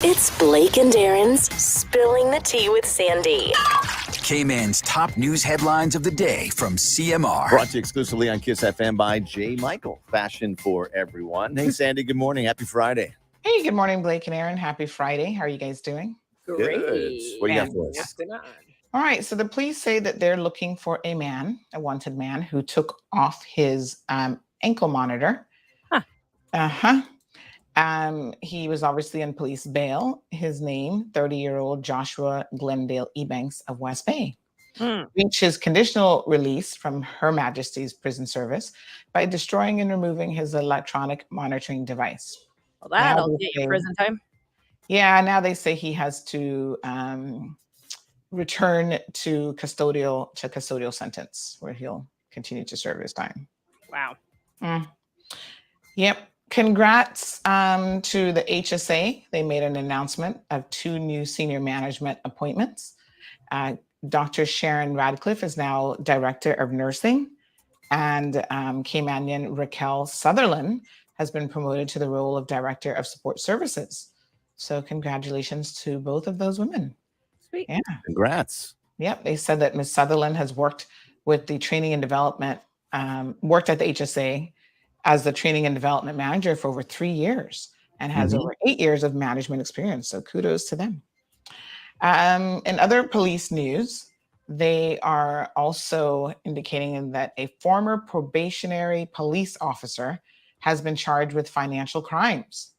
It's Blake and Darren's Spilling the Tea with Sandy. Cayman's top news headlines of the day from CMR. Brought to you exclusively on Kiss FM by J. Michael. Fashion for everyone. Hey, Sandy, good morning. Happy Friday. Hey, good morning, Blake and Aaron. Happy Friday. How are you guys doing? Good. What do you got for us? All right. So the police say that they're looking for a wanted man who took off his ankle monitor. He was obviously on police bail. His name, 30-year-old Joshua Glendale Ebanks of West Bay, reached his conditional release from Her Majesty's Prison Service by destroying and removing his electronic monitoring device. Well, that'll get you prison time. Yeah, now they say he has to return to custodial sentence where he'll continue to serve his time. Wow. Yep. Congrats to the HSA. They made an announcement of 2 new senior management appointments. Dr. Sharon Radcliffe is now Director of Nursing, and Caymanian Raquel Sutherland has been promoted to the role of Director of Support Services. So congratulations to both of those women. Sweet. Yeah. Congrats. Yep. They said that Ms. Sutherland has worked with the training and development, worked at the HSA as the training and development manager for over 3 years and has over 8 years of management experience. So kudos to them. In other police news, they are also indicating that a former probationary police officer has been charged with financial crimes.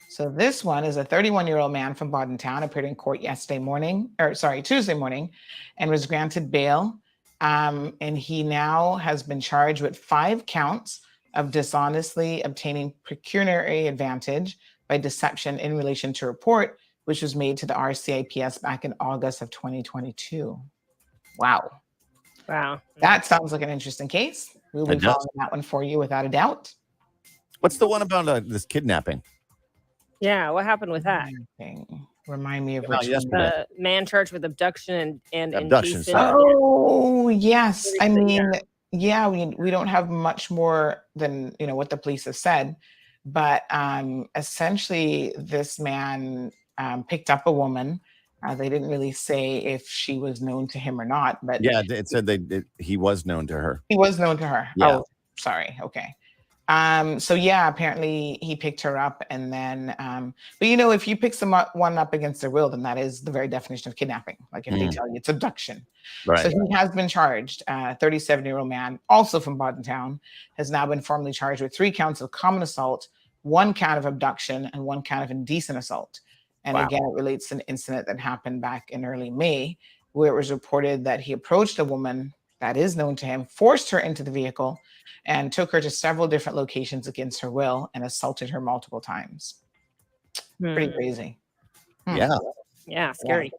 So this one is a 31-year-old man from Bordentown, appeared in court Tuesday morning, and was granted bail. And he now has been charged with 5 counts of dishonestly obtaining pecuniary advantage by deception in relation to a report, which was made to the RCIPS back in August of 2022. Wow. That sounds like an interesting case. We'll be following that one for you without a doubt. What's the one about this kidnapping? Yeah, what happened with that? Remind me of which The man charged with abduction and Abduction, indecent. sorry. Oh, yes. I mean, yeah, we don't have much more than, what the police have said, but essentially this man picked up a woman. They didn't really say if she was known to him or not, but yeah, it said he was known to her. He was known to her. Yeah. Oh, sorry. Okay. So yeah, apparently he picked her up, and then, but if you pick one up against their will, then that is the very definition of kidnapping. Like if they tell you it's abduction. Right. So he has been charged. 37-year-old man, also from Bordentown, has now been formally charged with 3 counts of common assault, 1 count of abduction, and 1 count of indecent assault. And again, it relates to an incident that happened back in early May, where it was reported that he approached a woman that is known to him, forced her into the vehicle, and took her to several different locations against her will and assaulted her multiple times. Pretty crazy. Yeah, scary.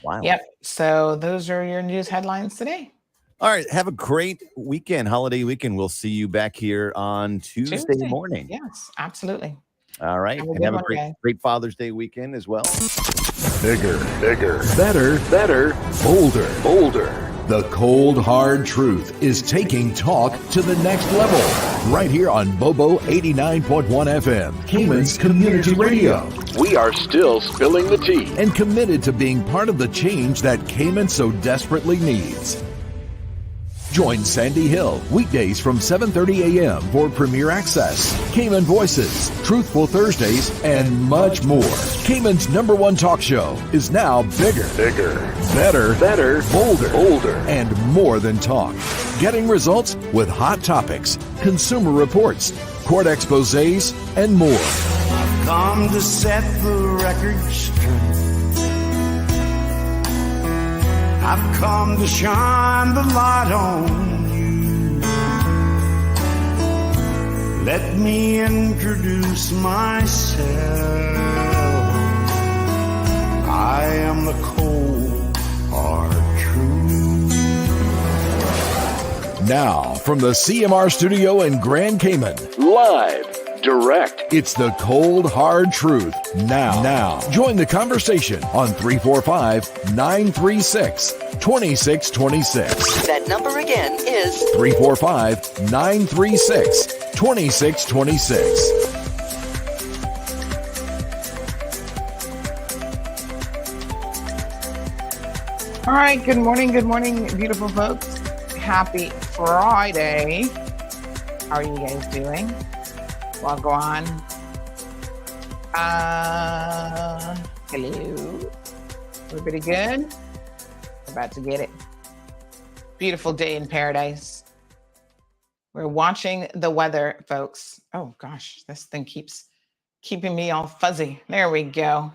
Wow. Yep. So those are your news headlines today. All right. Have a great weekend, holiday weekend. We'll see you back here on Tuesday morning. Yes, absolutely. All right. Have a And good have a one, great Father's Day weekend as well. Bigger, better, bolder. The cold, hard truth is taking talk to the next level. Right here on Bobo 89.1 FM, Cayman's Community Radio. We are still spilling the tea. And committed to being part of the change that Cayman so desperately needs. Join Sandy Hill weekdays from 7:30 a.m. for Premier Access, Cayman Voices, Truthful Thursdays, and much more. Cayman's #1 talk show is now bigger, better, bolder, and more than talk. Getting results with hot topics, consumer reports, court exposés, and more. I've come to set the record straight. I've come to shine the light on you. Let me introduce myself. I am the cold, hard truth. Now, from the CMR studio in Grand Cayman, Live, direct. it's the cold, hard truth. Now, join the conversation on 345-936-2626. That number again is 345-936-2626. All right, good morning, beautiful folks. Happy Friday. How are you guys doing? Well, go on. Hello. Everybody good? About to get it. Beautiful day in paradise. We're watching the weather, folks. Oh gosh, this thing keeps keeping me all fuzzy. There we go.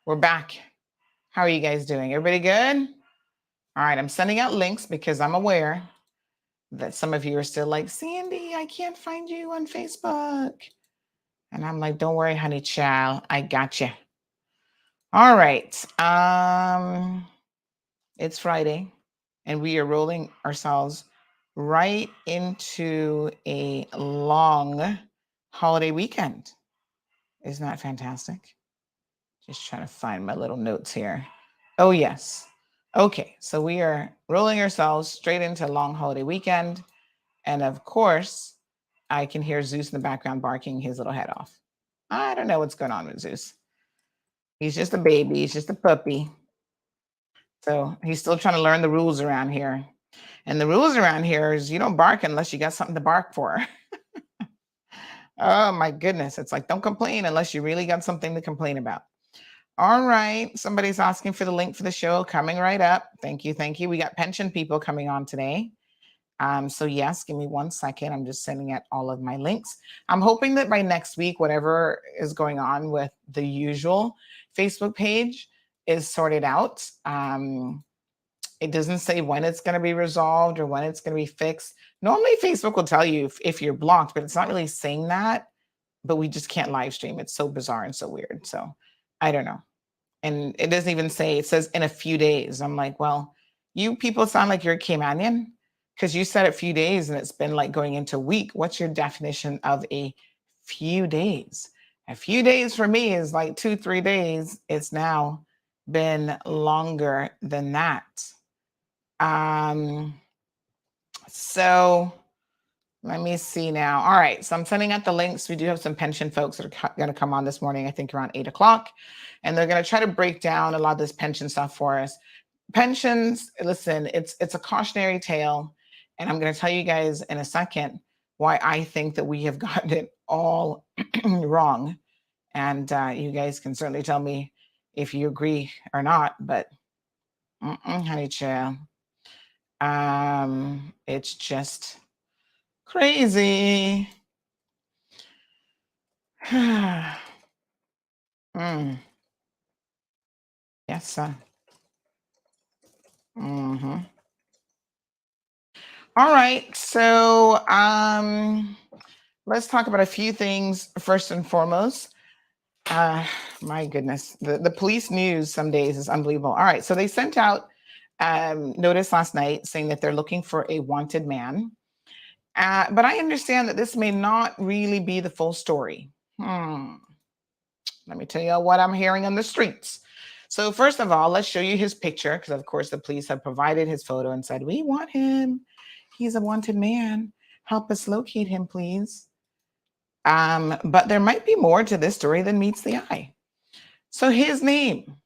We're back. How are you guys doing? Everybody good? All right, I'm sending out links because I'm aware that some of you are still like, Sandy, I can't find you on Facebook. And I'm like, don't worry, honey child, I got you. All right. It's Friday, and we are rolling ourselves right into a long holiday weekend. Isn't that fantastic? Just trying to find my little notes here. Oh, yes. Okay, so we are rolling ourselves straight into a long holiday weekend. And of course, I can hear Zeus in the background barking his little head off. I don't know what's going on with Zeus. He's just a baby. He's just a puppy. So he's still trying to learn the rules around here. And the rules around here is you don't bark unless you got something to bark for. Oh, my goodness. It's like, don't complain unless you really got something to complain about. All right. Somebody's asking for the link for the show coming right up. Thank you. We got pension people coming on today. So yes, give me 1 second. I'm just sending out all of my links. I'm hoping that by next week, whatever is going on with the usual Facebook page is sorted out. It doesn't say when it's going to be resolved or when it's going to be fixed. Normally Facebook will tell you if you're blocked, but it's not really saying that, but we just can't live stream. It's so bizarre and so weird. So I don't know. And it doesn't even say, it says in a few days. I'm like, well, you people sound like you're a Caymanian because you said a few days and it's been like going into a week. What's your definition of a few days? A few days for me is like 2-3 days. It's now been longer than that. So let me see now. All right. So I'm sending out the links. We do have some pension folks that are going to come on this morning, I think around 8 o'clock. And they're going to try to break down a lot of this pension stuff for us. Pensions, listen, it's a cautionary tale. And I'm going to tell you guys in a second why I think that we have gotten it all wrong. And you guys can certainly tell me if you agree or not, but honey child, it's just crazy. Yes, sir. All right, so let's talk about a few things first and foremost. My goodness, the police news some days is unbelievable. All right, so they sent out notice last night saying that they're looking for a wanted man. But I understand that this may not really be the full story. Let me tell you what I'm hearing on the streets. So first of all, let's show you his picture because, of course, the police have provided his photo and said, we want him. He's a wanted man. Help us locate him, please. But there might be more to this story than meets the eye. So his name.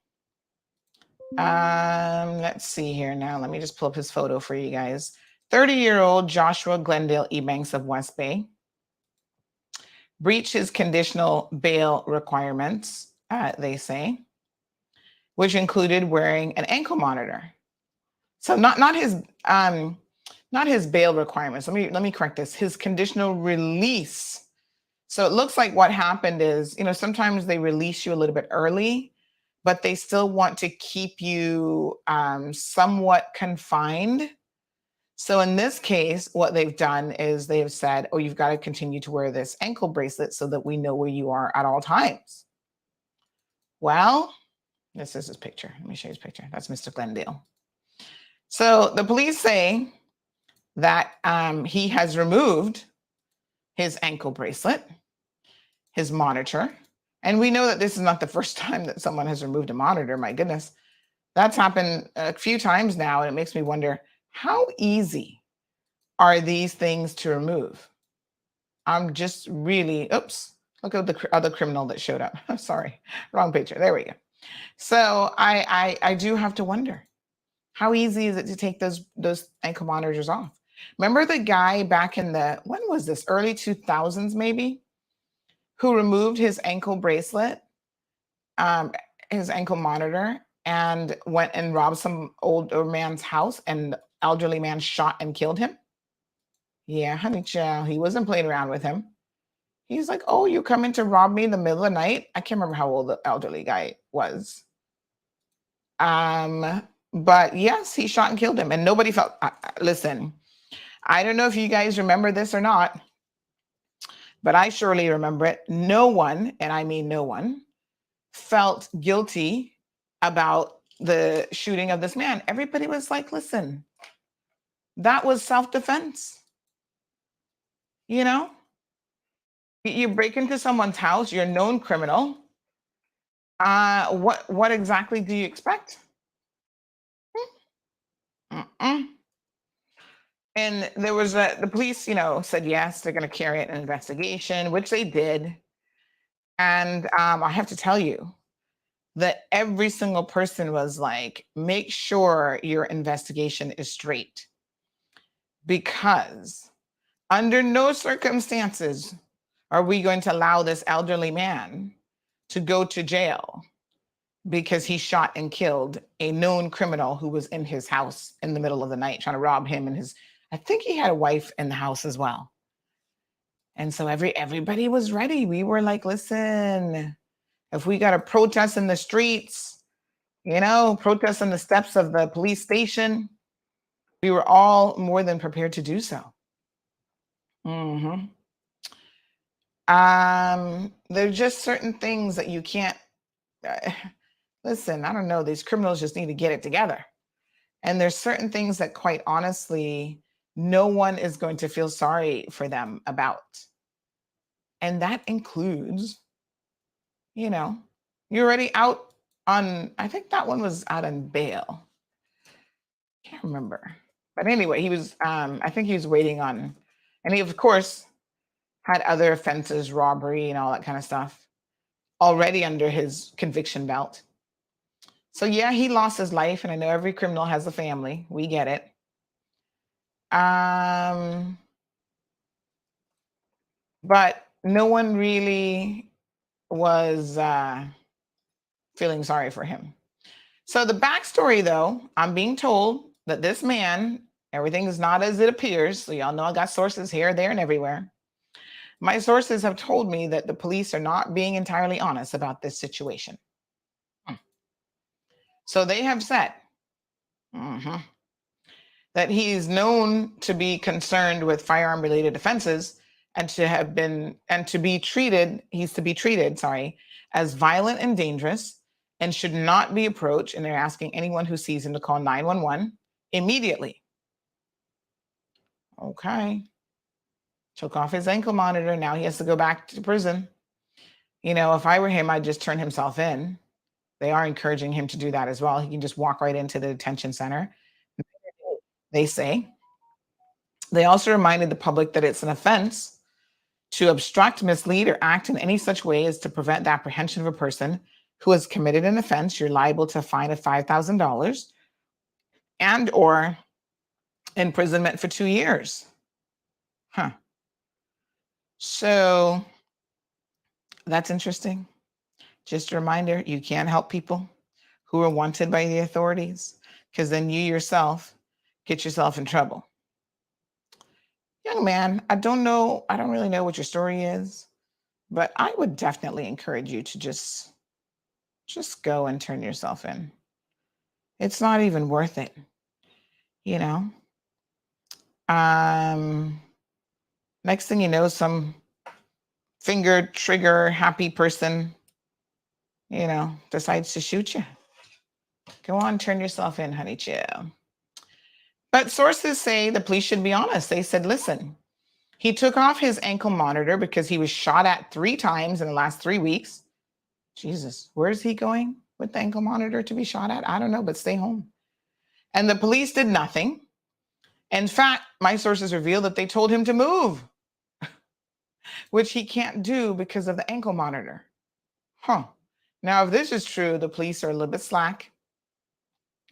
Let's see here now. Let me just pull up his photo for you guys. 30-year-old Joshua Glendale Ebanks of West Bay breached his conditional bail requirements, they say, which included wearing an ankle monitor. So not his bail requirements. Let me correct this. His conditional release. So it looks like what happened is, sometimes they release you a little bit early, but they still want to keep you somewhat confined. So in this case, what they've done is they've said, oh, you've got to continue to wear this ankle bracelet so that we know where you are at all times. Well, this is his picture. Let me show you his picture. That's Mr. Glendale. So the police say that he has removed his ankle bracelet, his monitor. And we know that this is not the first time that someone has removed a monitor. My goodness. That's happened a few times now. And it makes me wonder, how easy are these things to remove? I'm just really, oops, look at the other criminal that showed up. Sorry, wrong picture. There we go. So I do have to wonder, how easy is it to take those ankle monitors off? Remember the guy back in the, when was this, early 2000s maybe, who removed his ankle bracelet, his ankle monitor, and went and robbed some older man's house, and the elderly man shot and killed him? Yeah, honey child, he wasn't playing around with him. He's like, oh, you coming to rob me in the middle of the night? I can't remember how old the elderly guy was. But yes, he shot and killed him, and nobody felt. Listen, I don't know if you guys remember this or not, but I surely remember it. No one, and I mean no one, felt guilty about the shooting of this man. Everybody was like, listen, that was self-defense. You know, you break into someone's house, you're a known criminal. What exactly do you expect? Mm-mm. And there was the police, said yes, they're going to carry out an investigation, which they did. And I have to tell you that every single person was like, make sure your investigation is straight, because under no circumstances are we going to allow this elderly man to go to jail because he shot and killed a known criminal who was in his house in the middle of the night trying to rob him and his, I think he had a wife in the house as well. And so everybody was ready. We were like, listen, if we got to protest in the streets, protest on the steps of the police station, we were all more than prepared to do so. There's just certain things that you can't, listen, I don't know, these criminals just need to get it together. And there's certain things that, quite honestly, no one is going to feel sorry for them about. And that includes, you're already out on, I think that one was out on bail. Can't remember. But anyway, he was, I think he was waiting on, and he, of course, had other offenses, robbery and all that kind of stuff, already under his conviction belt. So yeah, he lost his life, and I know every criminal has a family. We get it. But no one really was feeling sorry for him. So the backstory, though, I'm being told that this man, everything is not as it appears. So y'all know I got sources here, there, and everywhere. My sources have told me that the police are not being entirely honest about this situation. So they have said that he is known to be concerned with firearm-related offenses and to be treated as violent and dangerous, and should not be approached. And they're asking anyone who sees him to call 911 immediately. Okay. Took off his ankle monitor. Now he has to go back to prison. If I were him, I'd just turn himself in. They are encouraging him to do that as well. He can just walk right into the detention center, they say. They also reminded the public that it's an offense to obstruct, mislead, or act in any such way as to prevent the apprehension of a person who has committed an offense. You're liable to a fine of $5,000 and or imprisonment for 2 years. So that's interesting. Just a reminder, you can't help people who are wanted by the authorities, because then you yourself get yourself in trouble. Young man, I don't really know what your story is, but I would definitely encourage you to just go and turn yourself in. It's not even worth it, Next thing you know, some finger trigger happy person, decides to shoot you. Go on, turn yourself in, honey chill. But sources say the police should be honest. They said, listen, he took off his ankle monitor because he was shot at 3 times in the last 3 weeks. Jesus, where's he going with the ankle monitor to be shot at? I don't know, but stay home. And the police did nothing. In fact, my sources reveal that they told him to move, which he can't do because of the ankle monitor. Now, if this is true, the police are a little bit slack.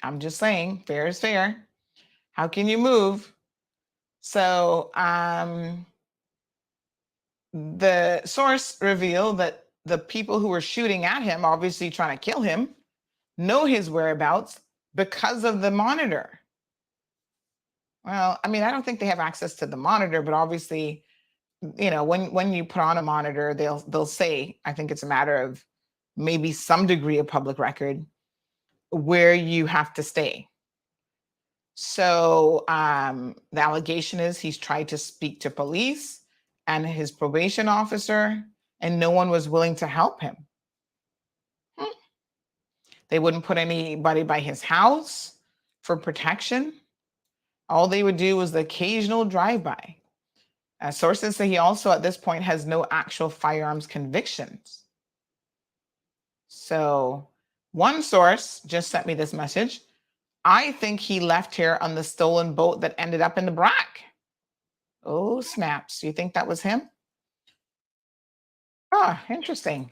I'm just saying, fair is fair. How can you move? So the source revealed that the people who were shooting at him, obviously trying to kill him, know his whereabouts because of the monitor. Well, I mean, I don't think they have access to the monitor, but obviously, you know, when you put on a monitor, they'll say, I think it's a matter of maybe some degree of public record where you have to stay. So the allegation is he's tried to speak to police and his probation officer, and no one was willing to help him. They wouldn't put anybody by his house for protection. All they would do was the occasional drive-by. Sources say he also at this point has no actual firearms convictions. So one source just sent me this message. I think he left here on the stolen boat that ended up in the Brack. Oh, snaps. You think that was him? Ah, interesting.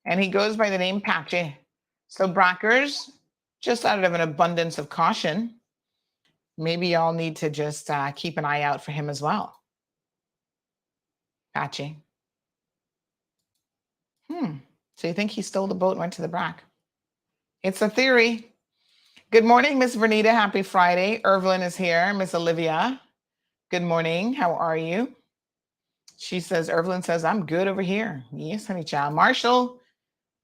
And he goes by the name Patchy. So Brackers, just out of an abundance of caution, maybe y'all need to just keep an eye out for him as well. Patchy. So you think he stole the boat and went to the Brack? It's a theory. Good morning, Miss Vernita. Happy Friday. Irvlyn is here. Miss Olivia. Good morning. How are you? She says, Irvlyn says, I'm good over here. Yes, honey child. Marshall,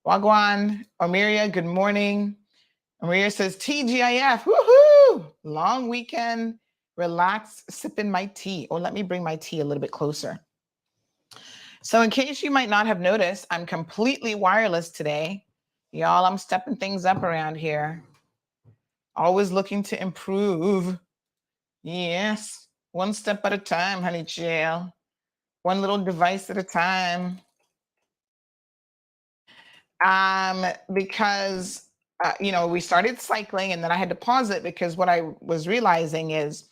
Wagwan, Omiria, good morning. Omiria says, TGIF, woohoo! Long weekend, relax, sipping my tea. Oh, let me bring my tea a little bit closer. So in case you might not have noticed, I'm completely wireless today. Y'all, I'm stepping things up around here. Always looking to improve. Yes, one step at a time, honey child. One little device at a time. Because, you know, we started cycling and then I had to pause it because what I was realizing is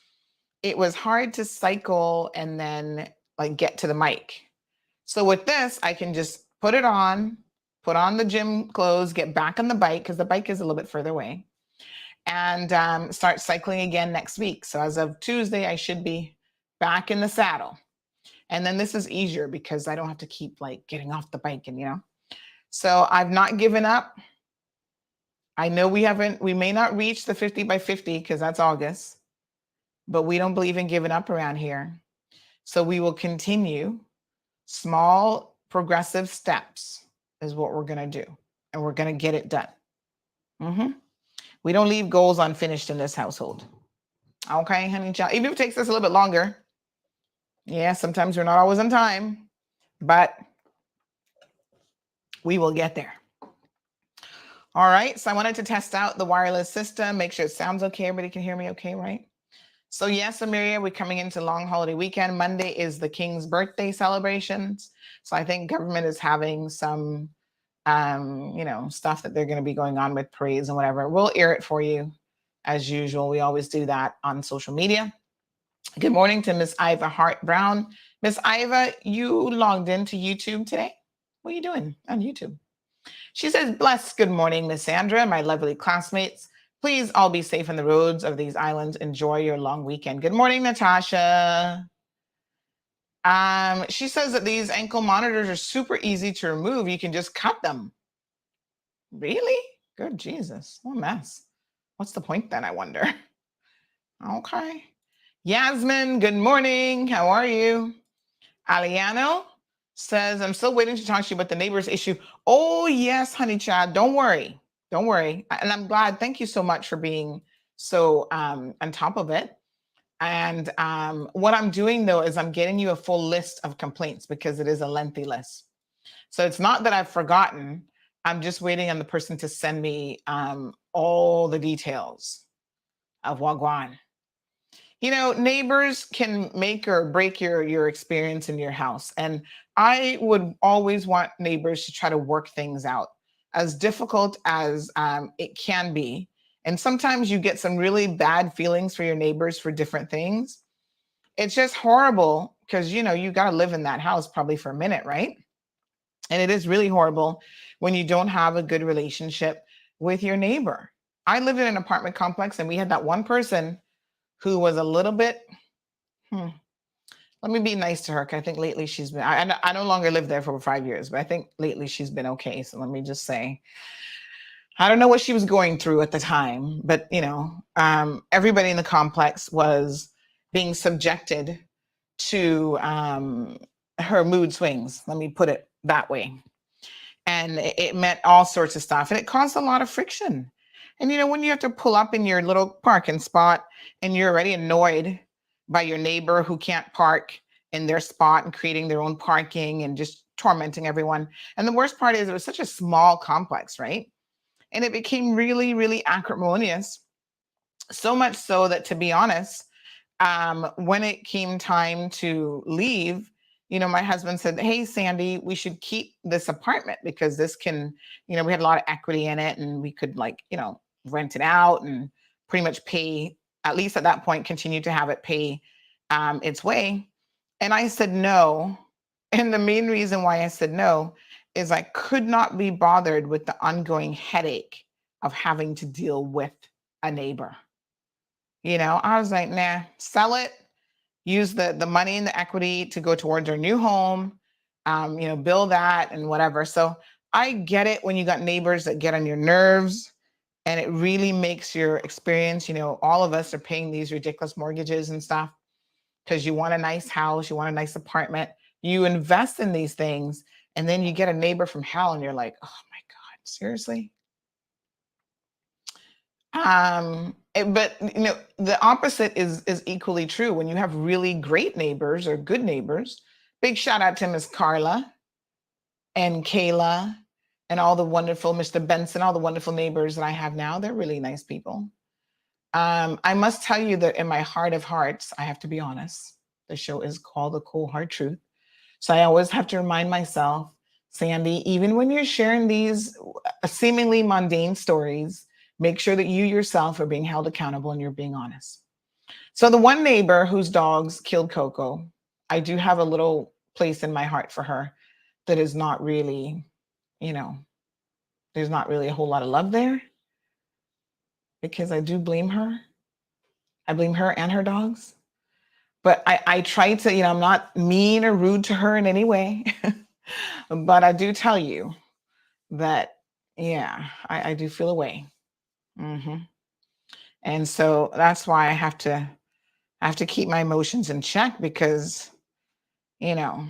it was hard to cycle and then like get to the mic. So with this, I can just put it on, put on the gym clothes, get back on the bike because the bike is a little bit further away, and start cycling again next week. So as of Tuesday, I should be back in the saddle. And then this is easier because I don't have to keep like getting off the bike and, you know. So I've not given up. I know we may not reach the 50 by 50 because that's August, but we don't believe in giving up around here. So we will continue. Small progressive steps is what we're going to do. And we're going to get it done. We don't leave goals unfinished in this household. Okay, honey child. Even if it takes us a little bit longer. Yeah, sometimes we're not always on time, but we will get there. All right, so I wanted to test out the wireless system, make sure it sounds okay. Everybody can hear me okay, right? So yes, Amiria, we're coming into long holiday weekend. Monday is the King's birthday celebrations. So I think government is having some, you know, stuff that they're going to be going on with parades and whatever. We'll air it for you as usual. We always do that on social media. Good morning to Miss Iva Hart Brown. Miss Iva, you logged into YouTube today. What are you doing on YouTube? She says, bless. Good morning, Miss Sandra, my lovely classmates. Please all be safe on the roads of these islands. Enjoy your long weekend. Good morning, Natasha. She says that these ankle monitors are super easy to remove. You can just cut them. Really? Good Jesus. What a mess. What's the point then, I wonder? Okay. Yasmin, good morning. How are you? Aliano says, I'm still waiting to talk to you about the neighbors issue. Oh, yes, honey child. Don't worry. Don't worry. And I'm glad. Thank you so much for being so on top of it. And what I'm doing, though, is I'm getting you a full list of complaints because it is a lengthy list. So it's not that I've forgotten. I'm just waiting on the person to send me all the details of Wagwan. You know, neighbors can make or break your experience in your house. And I would always want neighbors to try to work things out, as difficult as it can be. And sometimes you get some really bad feelings for your neighbors for different things. It's just horrible because, you know, you got to live in that house probably for a minute, right? And it is really horrible when you don't have a good relationship with your neighbor. I lived in an apartment complex and we had that one person who was a little bit, let me be nice to her, because I think lately she's been, I no longer lived there for 5 years, but I think lately she's been okay. So let me just say, I don't know what she was going through at the time, but everybody in the complex was being subjected to her mood swings. Let me put it that way. And it meant all sorts of stuff. And it caused a lot of friction. And when you have to pull up in your little parking spot and you're already annoyed by your neighbor who can't park in their spot and creating their own parking and just tormenting everyone. And the worst part is it was such a small complex, right? And it became really, really acrimonious. So much so that, to be honest, when it came time to leave, my husband said, "Hey, Sandy, we should keep this apartment because this can, we had a lot of equity in it and we could rent it out and pretty much pay, at least at that point, continue to have it pay its way." And I said no. And the main reason why I said no is I could not be bothered with the ongoing headache of having to deal with a neighbor. I was like, nah, sell it, use the money and the equity to go towards our new home, build that and whatever. So I get it when you got neighbors that get on your nerves and it really makes your experience, all of us are paying these ridiculous mortgages and stuff because you want a nice house, you want a nice apartment, you invest in these things, and then you get a neighbor from hell and you're like, oh my God, seriously? But the opposite is equally true. When you have really great neighbors or good neighbors, big shout out to Miss Carla and Kayla and all the wonderful Mr. Benson, all the wonderful neighbors that I have now. They're really nice people. I must tell you that in my heart of hearts, I have to be honest. The show is called The Cold Hard Truth. So I always have to remind myself, Sandy, even when you're sharing these seemingly mundane stories, make sure that you yourself are being held accountable and you're being honest. So the one neighbor whose dogs killed Coco, I do have a little place in my heart for her that is not really, there's not really a whole lot of love there because I do blame her. I blame her and her dogs. But I try to, I'm not mean or rude to her in any way. But I do tell you that, yeah, I do feel a way. And so that's why I have to keep my emotions in check because, if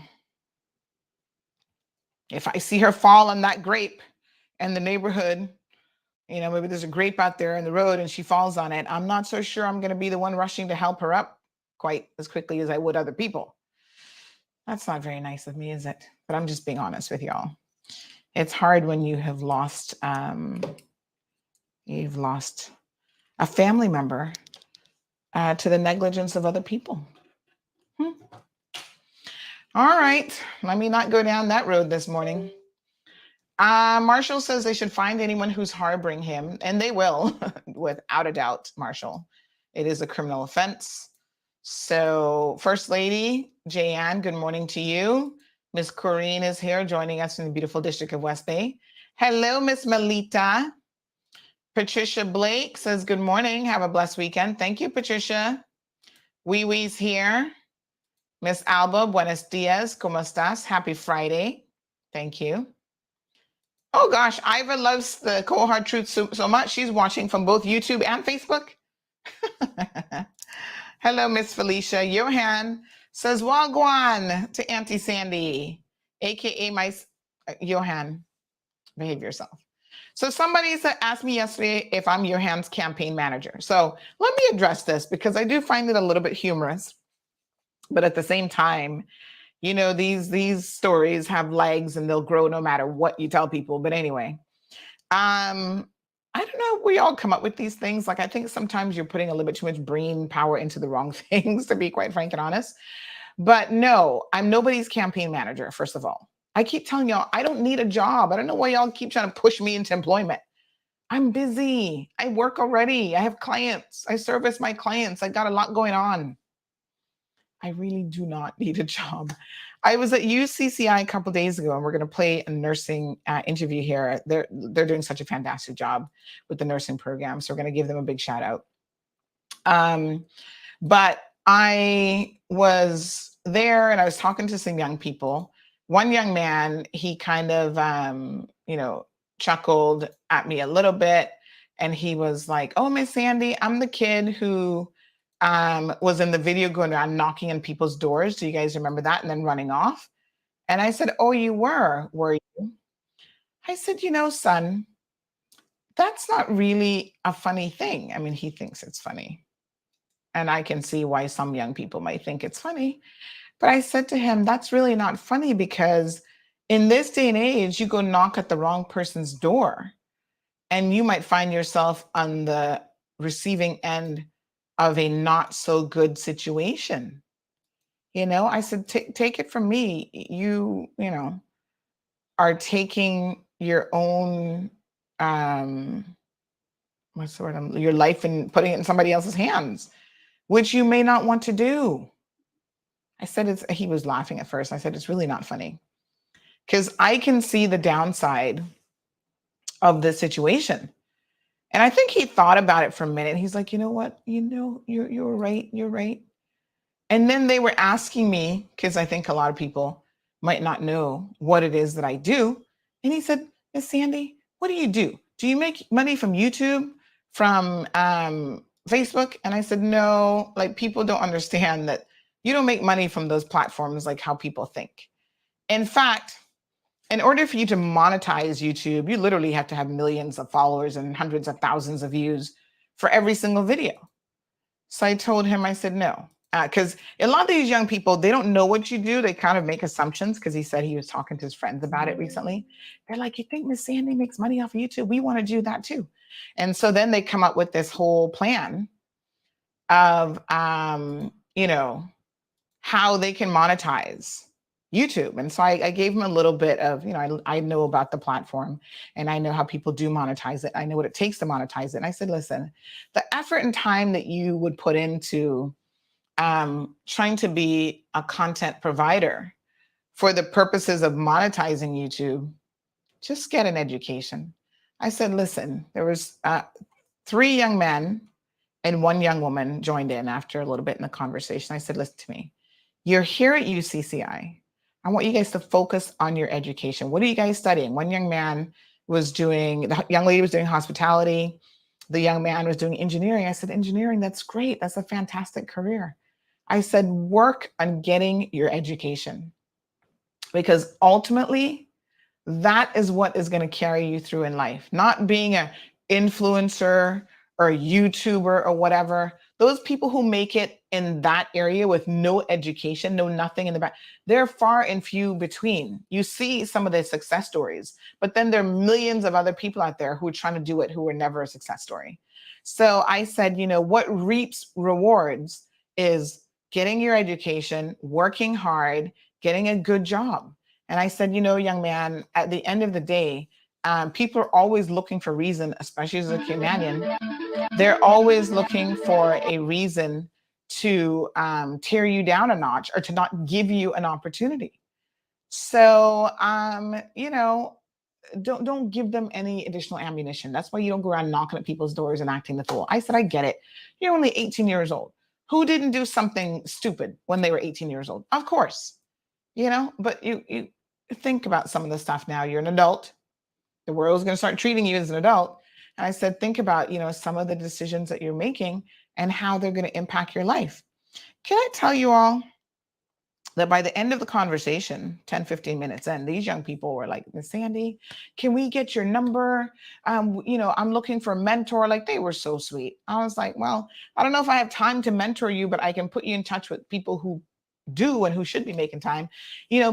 I see her fall on that grape in the neighborhood, maybe there's a grape out there in the road and she falls on it, I'm not so sure I'm going to be the one rushing to help her up quite as quickly as I would other people. That's not very nice of me, is it? But I'm just being honest with y'all. It's hard when you have lost, you've lost a family member to the negligence of other people. All right, let me not go down that road this morning. Marshall says they should find anyone who's harboring him, and they will, without a doubt, Marshall. It is a criminal offense. So, First Lady Jayanne, good morning to you. Miss Corrine is here joining us in the beautiful district of West Bay. Hello, Miss Melita. Patricia Blake says, good morning. Have a blessed weekend. Thank you, Patricia. Wee Wee's here. Miss Alba, buenos dias. ¿Cómo estás? Happy Friday. Thank you. Oh gosh, Iva loves the Cold Hard Truth so much. She's watching from both YouTube and Facebook. Hello, Miss Felicia. Johan says, Wagwan to Auntie Sandy, AKA my Johan. Behave yourself. So somebody asked me yesterday if I'm Johan's campaign manager. So let me address this because I do find it a little bit humorous. But at the same time, these stories have legs and they'll grow no matter what you tell people. But anyway, I don't know. We all come up with these things. Like, I think sometimes you're putting a little bit too much brain power into the wrong things, to be quite frank and honest. But no, I'm nobody's campaign manager, first of all. I keep telling y'all, I don't need a job. I don't know why y'all keep trying to push me into employment. I'm busy. I work already. I have clients. I service my clients. I got a lot going on. I really do not need a job. I was at UCCI a couple days ago, and we're going to play a nursing interview here. They're doing such a fantastic job with the nursing program, so we're going to give them a big shout out. But I was there, and I was talking to some young people. One young man, he kind of, chuckled at me a little bit, and he was like, "Oh, Miss Sandy, I'm the kid who was in the video going around knocking on people's doors. Do you guys remember that?" And then running off. And I said, "Oh, you were you?" I said, "Son, that's not really a funny thing." I mean, he thinks it's funny. And I can see why some young people might think it's funny. But I said to him, that's really not funny, because in this day and age, you go knock at the wrong person's door and you might find yourself on the receiving end of a not so good situation. I said, take it from me. You are taking your own, what's the word? Your life and putting it in somebody else's hands, which you may not want to do. I said, he was laughing at first. I said, it's really not funny, because I can see the downside of this situation. And I think he thought about it for a minute. He's like, you know what? You're right. You're right. And then they were asking me, because I think a lot of people might not know what it is that I do. And he said, Miss Sandy, what do you do? Do you make money from YouTube, from Facebook? And I said, no, like, people don't understand that you don't make money from those platforms like how people think. In fact, in order for you to monetize YouTube, you literally have to have millions of followers and hundreds of thousands of views for every single video. So I told him, I said, no, because a lot of these young people, they don't know what you do. They kind of make assumptions, because he said he was talking to his friends about it recently. They're like, you think Miss Sandy makes money off of YouTube? We want to do that too. And so then they come up with this whole plan of, how they can monetize YouTube. And so I gave him a little bit of, I know about the platform, and I know how people do monetize it. I know what it takes to monetize it. And I said, listen, the effort and time that you would put into trying to be a content provider for the purposes of monetizing YouTube, just get an education. I said, listen, there was 3 young men and 1 young woman joined in after a little bit in the conversation. I said, listen to me. You're here at UCCI. I want you guys to focus on your education. What are you guys studying? One young man the young lady was doing hospitality. The young man was doing engineering. I said, engineering, that's great. That's a fantastic career. I said, work on getting your education, because ultimately that is what is going to carry you through in life, not being an influencer or a YouTuber or whatever. Those people who make it in that area with no education, no nothing in the back, they're far and few between. You see some of the success stories, but then there are millions of other people out there who are trying to do it who were never a success story. So I said, what reaps rewards is getting your education, working hard, getting a good job. And I said, young man, at the end of the day, people are always looking for reason, especially as a Canadian. They're always looking for a reason to tear you down a notch or to not give you an opportunity. So, don't give them any additional ammunition. That's why you don't go around knocking at people's doors and acting the fool. I said, I get it. You're only 18 years old. Who didn't do something stupid when they were 18 years old? Of course, but you think about some of the stuff now. You're an adult. The world's going to start treating you as an adult. And I said, think about, some of the decisions that you're making and how they're going to impact your life. Can I tell you all that by the end of the conversation, 10, 15 minutes in, these young people were like, Miss Sandy, can we get your number? I'm looking for a mentor. Like, they were so sweet. I was like, well, I don't know if I have time to mentor you, but I can put you in touch with people who do and who should be making time.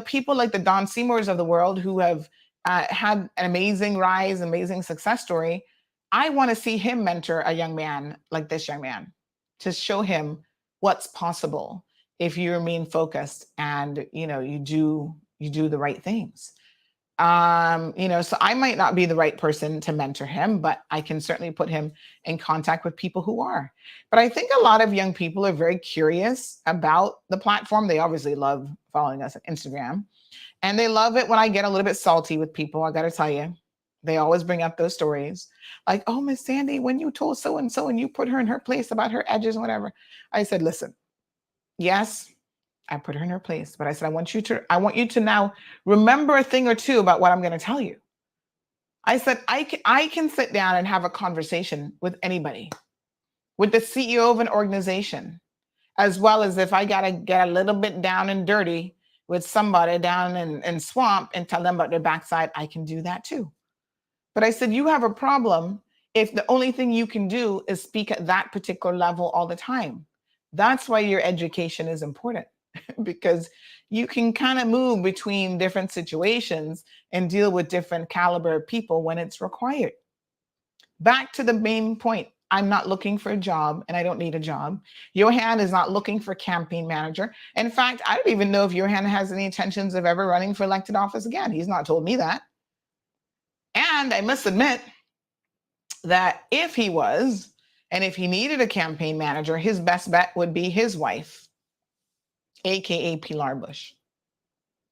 People like the Don Seymours of the world who have had an amazing rise, amazing success story. I want to see him mentor a young man like this young man, to show him what's possible if you remain focused and you do the right things. So I might not be the right person to mentor him, but I can certainly put him in contact with people who are. But I think a lot of young people are very curious about the platform. They obviously love following us on Instagram, and they love it when I get a little bit salty with people. I got to tell you, they always bring up those stories like, oh, Miss Sandy, when you told so-and-so and you put her in her place about her edges and whatever. I said, listen, yes, I put her in her place, but I said, I want you to now remember a thing or two about what I'm going to tell you. I said, I can sit down and have a conversation with anybody, with the CEO of an organization, as well as if I got to get a little bit down and dirty with somebody down in swamp and tell them about their backside. I can do that too. But I said, you have a problem if the only thing you can do is speak at that particular level all the time. That's why your education is important. Because you can kind of move between different situations and deal with different caliber of people when it's required. Back to the main point. I'm not looking for a job and I don't need a job. Johan is not looking for campaign manager. In fact, I don't even know if Johan has any intentions of ever running for elected office again. He's not told me that. And I must admit that if he was, and if he needed a campaign manager, his best bet would be his wife, AKA Pilar Bush.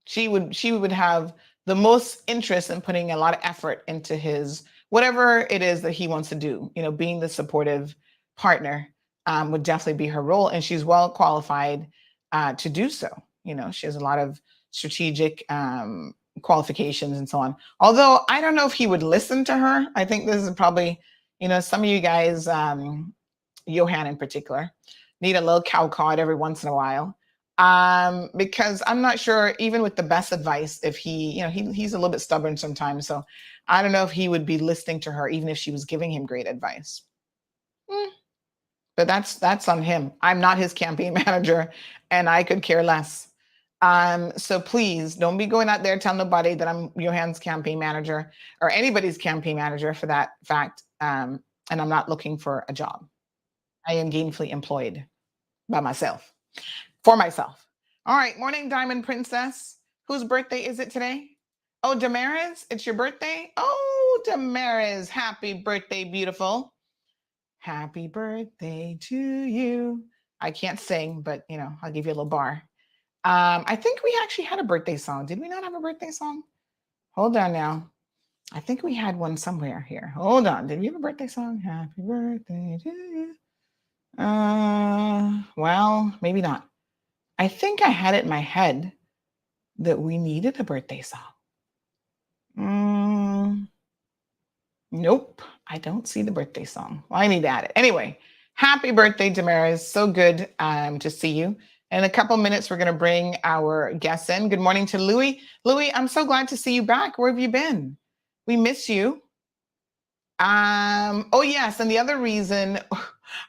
She would have the most interest in putting a lot of effort into his, whatever it is that he wants to do. Being the supportive partner would definitely be her role. And she's well qualified to do so. She has a lot of strategic qualifications and so on. Although I don't know if he would listen to her. I think this is probably, some of you guys, Johan in particular, need a little cow cod every once in a while. Because I'm not sure, even with the best advice, if he's a little bit stubborn sometimes. So I don't know if he would be listening to her, even if she was giving him great advice. But that's on him. I'm not his campaign manager and I could care less. So please don't be going out there telling nobody that I'm Johan's campaign manager or anybody's campaign manager for that fact. And I'm not looking for a job. I am gainfully employed by myself. For myself. All right, morning, Diamond Princess. Whose birthday is it today? Oh, Damaris, it's your birthday? Oh, Damaris, happy birthday, beautiful. Happy birthday to you. I can't sing, but, I'll give you a little bar. I think we actually had a birthday song. Did we not have a birthday song? Hold on now. I think we had one somewhere here. Hold on. Did we have a birthday song? Happy birthday to you. Well, maybe not. I think I had it in my head that we needed a birthday song. Nope, I don't see the birthday song. Well, I need to add it. Anyway, happy birthday, Damaris. So good to see you. In a couple minutes, we're going to bring our guests in. Good morning to Louie. Louie, I'm so glad to see you back. Where have you been? We miss you. Oh, yes. And the other reason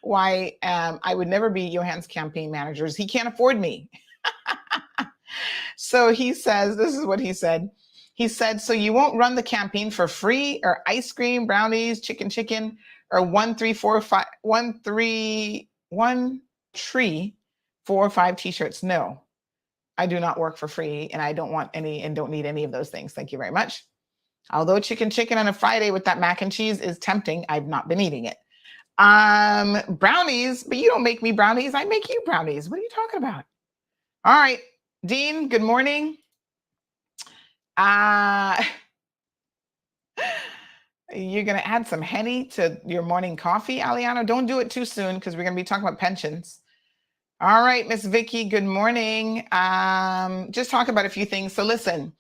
why I would never be Johan's campaign manager is he can't afford me. So he says, this is what he said. He said, so you won't run the campaign for free or ice cream, brownies, chicken, or 1 3 4 5 1 3 1 tree 4 or 5 t-shirts. No, I do not work for free and I don't want any and don't need any of those things. Thank you very much. Although chicken on a Friday with that mac and cheese is tempting, I've not been eating it. Brownies, but you don't make me brownies. I make you brownies. What are you talking about? All right, Dean, good morning. You're going to add some Henny to your morning coffee, Aliana. Don't do it too soon because we're going to be talking about pensions. All right, Miss Vicky, good morning. Just talk about a few things. So listen,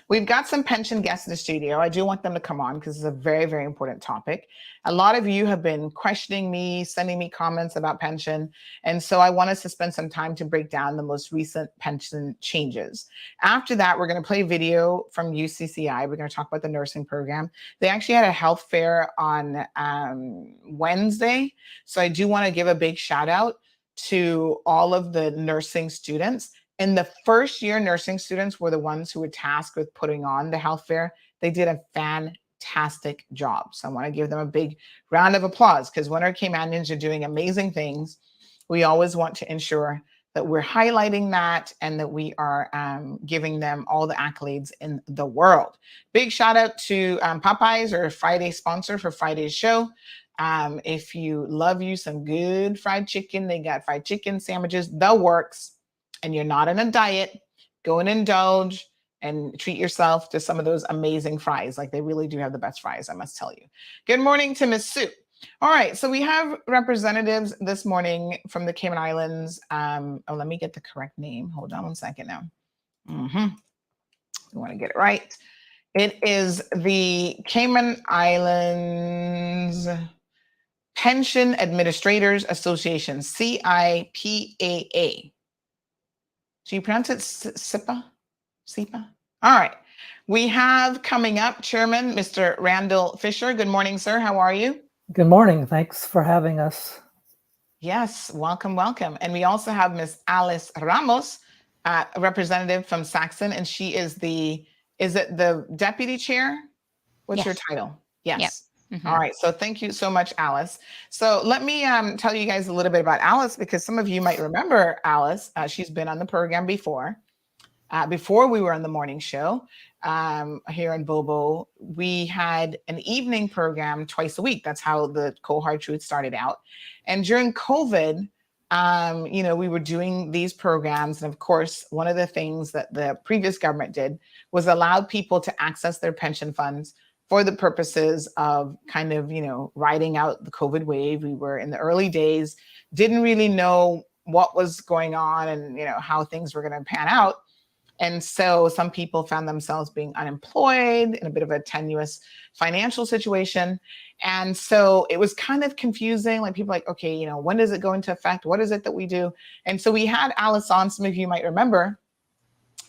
we've got some pension guests in the studio. I do want them to come on because it's a very, very important topic. A lot of you have been questioning me, sending me comments about pension. And so I want us to spend some time to break down the most recent pension changes. After that, we're going to play a video from UCCI. We're going to talk about the nursing program. They actually had a health fair on Wednesday. So I do want to give a big shout out to all of the nursing students. And the first year nursing students were the ones who were tasked with putting on the health fair. They did a fantastic job. So I want to give them a big round of applause because when our K-Manians are doing amazing things, we always want to ensure that we're highlighting that and that we are giving them all the accolades in the world. Big shout out to Popeyes, our Friday sponsor for Friday's show. If you love you some good fried chicken, they got fried chicken sandwiches, the works, and you're not on a diet, go and indulge and treat yourself to some of those amazing fries. Like, they really do have the best fries, I must tell you. Good morning to Miss Sue. All right, so we have representatives this morning from the Cayman Islands. Let me get the correct name. Hold on one second now. We want to get it right. It is the Cayman Islands Pension Administrators Association, CIPAA. Do you pronounce it SIPA? SIPA? All right. We have coming up Chairman Mr. Randall Fisher. Good morning, sir. How are you? Good morning. Thanks for having us. Yes, welcome, welcome. And we also have Miss Alice Ramos, a representative from Saxon, and she is the deputy chair? What's your title? Yes. Yep. All right. So thank you so much, Alice. So let me tell you guys a little bit about Alice, because some of you might remember Alice. She's been on the program before we were on the morning show here in Bobo. We had an evening program twice a week. That's how the Cold Hard Truth started out. And during COVID, we were doing these programs. And of course, one of the things that the previous government did was allow people to access their pension funds for the purposes of kind of, riding out the COVID wave. We were in the early days, didn't really know what was going on and, how things were going to pan out. And so some people found themselves being unemployed in a bit of a tenuous financial situation. And so it was kind of confusing. Like, people like, okay, when does it go into effect? What is it that we do? And so we had Alice on. Some of you might remember,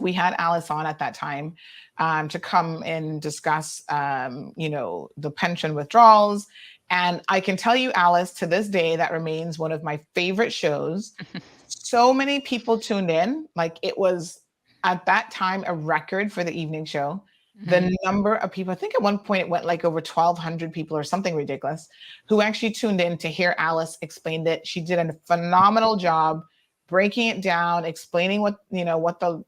we had Alice on at that time to come and discuss, the pension withdrawals. And I can tell you, Alice, to this day, that remains one of my favorite shows. So many people tuned in. Like, it was, at that time, a record for the evening show. The number of people, I think at one point it went like over 1,200 people or something ridiculous, who actually tuned in to hear Alice explain it. She did a phenomenal job breaking it down, explaining what the,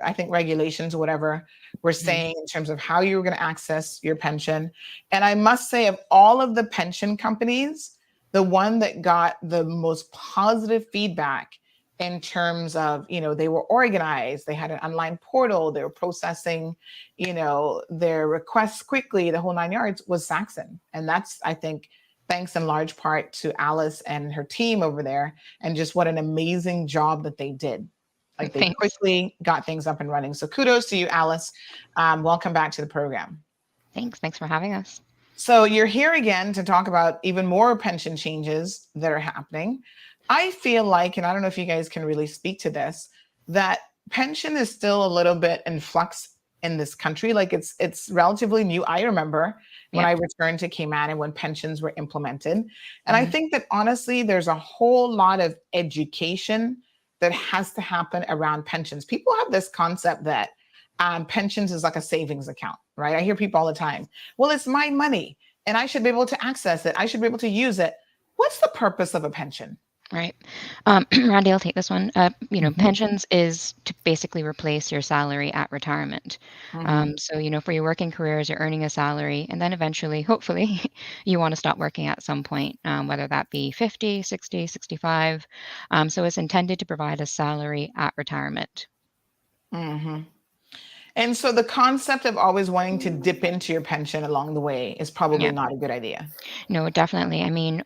I think regulations or whatever were saying in terms of how you were going to access your pension. And I must say, of all of the pension companies, the one that got the most positive feedback in terms of, they were organized, they had an online portal, they were processing, their requests quickly, the whole 9 yards, was Saxon. And that's, I think, thanks in large part to Alice and her team over there, and just what an amazing job that they did. Like, they quickly got things up and running. So kudos to you, Alice. Welcome back to the program. Thanks for having us. So you're here again to talk about even more pension changes that are happening. I feel like, and I don't know if you guys can really speak to this, that pension is still a little bit in flux in this country. Like, it's relatively new. I remember when I returned to Cayman and when pensions were implemented. And I think that honestly, there's a whole lot of education that has to happen around pensions. People have this concept that pensions is like a savings account, right? I hear people all the time, well, it's my money and I should be able to access it. I should be able to use it. What's the purpose of a pension? Right. Randy, I'll take this one. Pensions is to basically replace your salary at retirement. So, for your working careers, you're earning a salary, and then eventually, hopefully, you want to stop working at some point, whether that be 50, 60, 65. So it's intended to provide a salary at retirement. And so the concept of always wanting to dip into your pension along the way is probably not a good idea. No, definitely. I mean,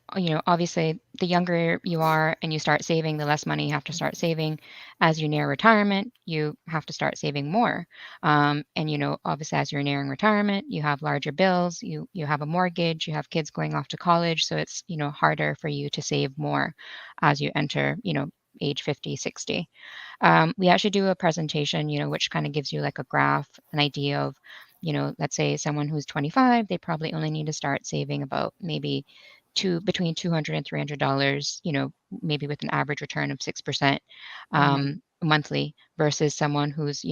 obviously, the younger you are and you start saving, the less money you have to start saving. As you near retirement, you have to start saving more. And, obviously, as you're nearing retirement, you have larger bills, you have a mortgage, you have kids going off to college. So it's, harder for you to save more as you enter, age 50, 60. We actually do a presentation, which kind of gives you like a graph, an idea of, let's say someone who's 25, they probably only need to start saving about maybe between $200 and $300, maybe with an average return of 6% monthly, versus someone who's,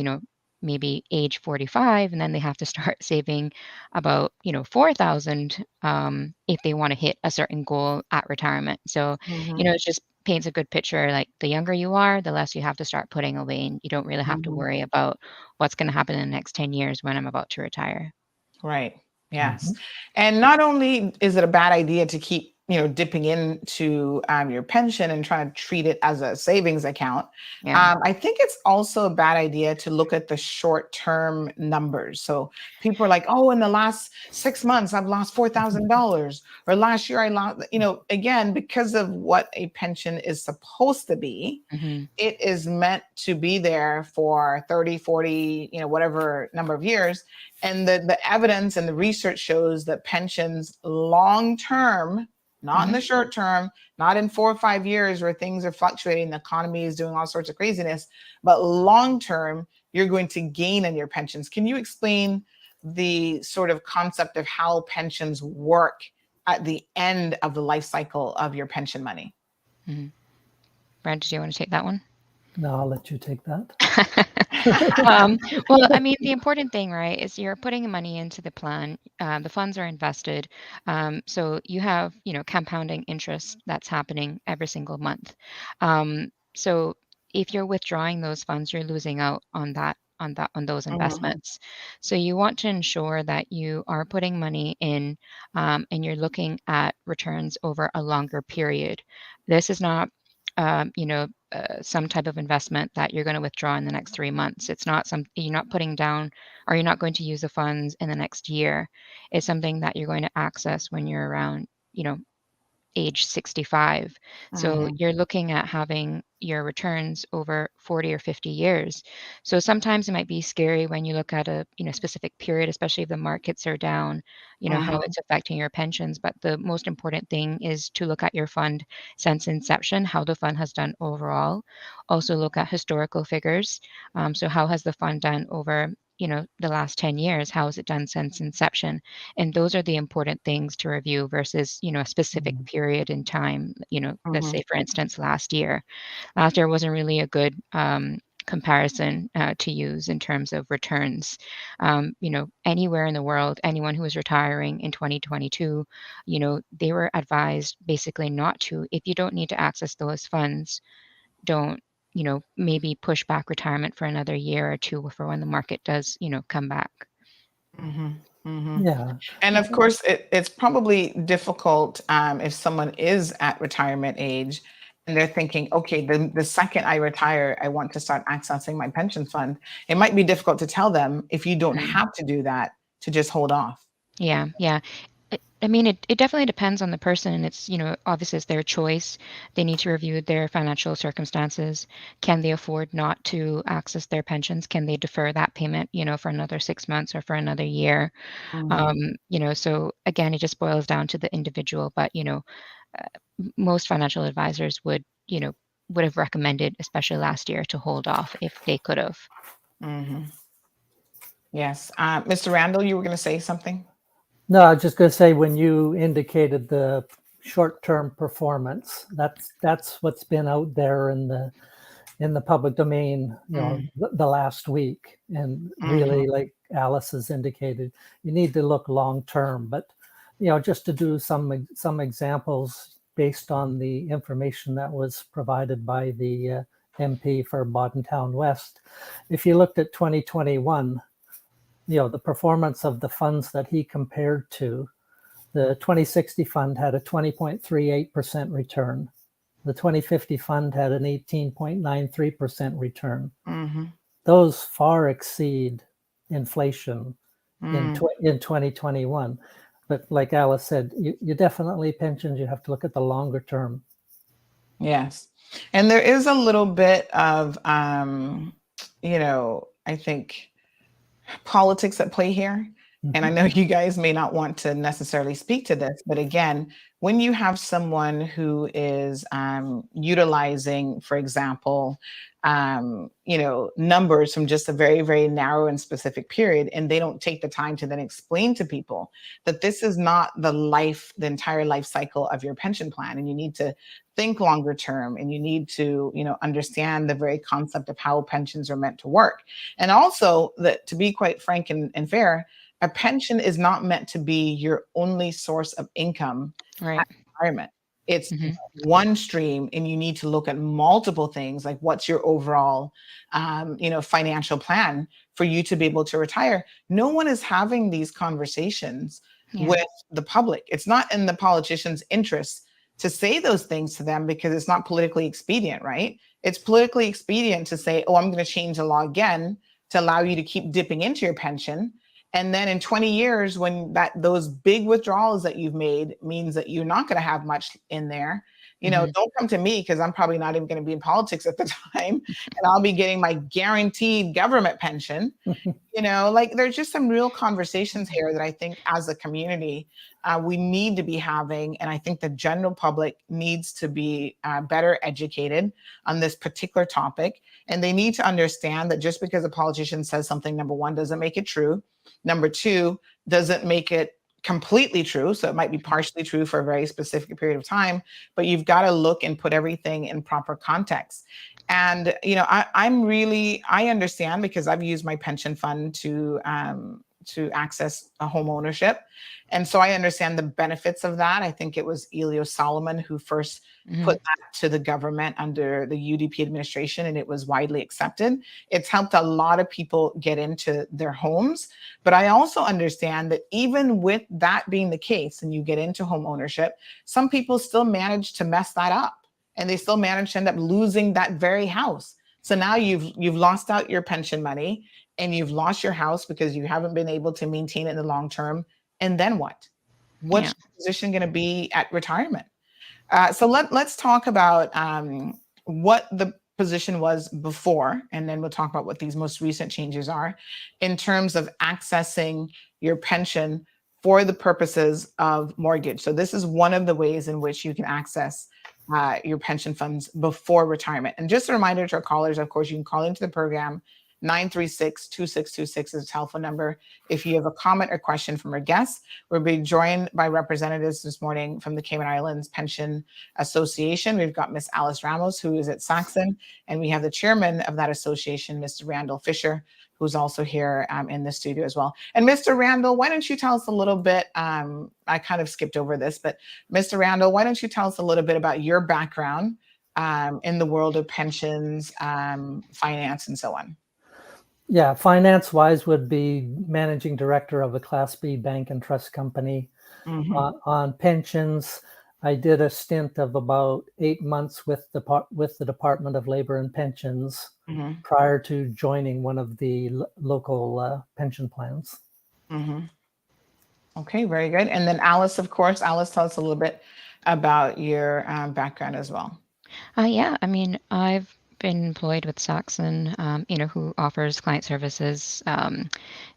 maybe age 45, and then they have to start saving about, $4,000 if they want to hit a certain goal at retirement. So, it's just paints a good picture. Like the younger you are, the less you have to start putting away, and you don't really have to worry about what's going to happen in the next 10 years when I'm about to retire. Right. Yes. And not only is it a bad idea to keep, dipping into your pension and trying to treat it as a savings account, Yeah. I think it's also a bad idea to look at the short-term numbers. So people are like, oh, in the last 6 months, I've lost $4,000, or last year I lost, again, because of what a pension is supposed to be. It is meant to be there for 30, 40, whatever number of years. And the evidence and the research shows that pensions long term, not in the short term, not in 4 or 5 years where things are fluctuating, the economy is doing all sorts of craziness, but long term, you're going to gain on your pensions. Can you explain the sort of concept of how pensions work at the end of the life cycle of your pension money? Brad, do you want to take that one? No, I'll let you take that. Well, I mean, the important thing, right, is you're putting money into the plan. The funds are invested. So you have, compounding interest that's happening every single month. So if you're withdrawing those funds, you're losing out on those investments. So you want to ensure that you are putting money in, and you're looking at returns over a longer period. This is not some type of investment that you're going to withdraw in the next 3 months. It's not you're not putting down, or you're not going to use the funds in the next year. It's something that you're going to access when you're around, age 65. So you're looking at having your returns over 40 or 50 years. So sometimes it might be scary when you look at a specific period, especially if the markets are down, how it's affecting your pensions. But the most important thing is to look at your fund since inception, how the fund has done overall. Also look at historical figures. So how has the fund done over the last 10 years? How has it done since inception? And those are the important things to review versus, a specific period in time. Let's say, for instance, last year wasn't really a good comparison to use in terms of returns. Anywhere in the world, anyone who is retiring in 2022, they were advised basically not to. If you don't need to access those funds, don't maybe push back retirement for another year or two for when the market does come back. Yeah. And of course, it's probably difficult if someone is at retirement age and they're thinking, okay, the second I retire, I want to start accessing my pension fund. It might be difficult to tell them, if you don't have to do that, to just hold off. Yeah. I mean, it definitely depends on the person, and it's, obviously it's their choice. They need to review their financial circumstances. Can they afford not to access their pensions? Can they defer that payment, for another 6 months or for another year? So again, it just boils down to the individual, but, most financial advisors would have recommended, especially last year, to hold off if they could have. Yes. Mr. Randall, you were going to say something? No, I was just going to say, when you indicated the short-term performance, that's what's been out there in the public domain, the last week. And really, like Alice has indicated, you need to look long-term. But just to do some examples based on the information that was provided by the MP for Boddentown West, if you looked at 2021. The performance of the funds that he compared to, the 2060 fund had a 20.38% return. The 2050 fund had an 18.93% return. Those far exceed inflation in 2021. But like Alice said, you definitely, pensions, you have to look at the longer term. Yes. And there is a little bit of, I think, politics at play here. And I know you guys may not want to necessarily speak to this, but again, when you have someone who is utilizing, for example, numbers from just a very, very narrow and specific period, and they don't take the time to then explain to people that this is not the entire life cycle of your pension plan, and you need to think longer term, and you need to, understand the very concept of how pensions are meant to work. And also, that, to be quite frank and fair, a pension is not meant to be your only source of income Right. at retirement. It's Mm-hmm. one stream, and you need to look at multiple things, like what's your overall, financial plan for you to be able to retire. No one is having these conversations with the public. It's not in the politicians' interest to say those things to them because it's not politically expedient, right? It's politically expedient to say, oh, I'm going to change the law again to allow you to keep dipping into your pension. And then in 20 years, when those big withdrawals that you've made means that you're not going to have much in there, don't come to me because I'm probably not even going to be in politics at the time, and I'll be getting my guaranteed government pension. Like there's just some real conversations here that I think as a community, we need to be having. And I think the general public needs to be better educated on this particular topic. And they need to understand that just because a politician says something, number one, doesn't make it true. Number two, doesn't make it completely true. So it might be partially true for a very specific period of time, but you've got to look and put everything in proper context. And, I understand because I've used my pension fund to access a home ownership. And so I understand the benefits of that. I think it was Elio Solomon who first put that to the government under the UDP administration, and it was widely accepted. It's helped a lot of people get into their homes. But I also understand that even with that being the case, and you get into home ownership, some people still manage to mess that up. And they still manage to end up losing that very house. So now you've lost out your pension money, and you've lost your house because you haven't been able to maintain it in the long term. And then what? What's your position going to be at retirement? So let's talk about what the position was before, and then we'll talk about what these most recent changes are in terms of accessing your pension for the purposes of mortgage. So this is one of the ways in which you can access your pension funds before retirement. And just a reminder to our callers, of course, you can call into the program. 936-2626 is a telephone number. If you have a comment or question from our guests, we're being joined by representatives this morning from the Cayman Islands Pension Association. We've got Miss Alice Ramos, who is at Saxon, and we have the chairman of that association, Mr. Randall Fisher, who's also here in the studio as well. And Mr. Randall, why don't you tell us a little bit, I kind of skipped over this, but Mr. Randall, why don't you tell us a little bit about your background in the world of pensions, finance, and so on? Yeah, finance-wise would be managing director of a Class B bank and trust company. On pensions, I did a stint of about 8 months with the Department of Labor and Pensions prior to joining one of the local pension plans. Okay, very good. And then Alice, of course. Alice, tell us a little bit about your background as well. Yeah, I mean, I've been employed with Saxon, who offers client services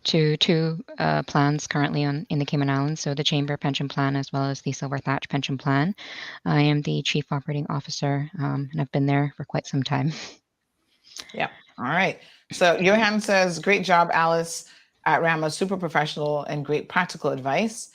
to two plans currently in the Cayman Islands, so the Chamber Pension Plan as well as the Silver Thatch Pension Plan. I am the Chief Operating Officer, and I've been there for quite some time. Yeah. All right. So Johan says, great job, Alice Ramos, super professional and great practical advice.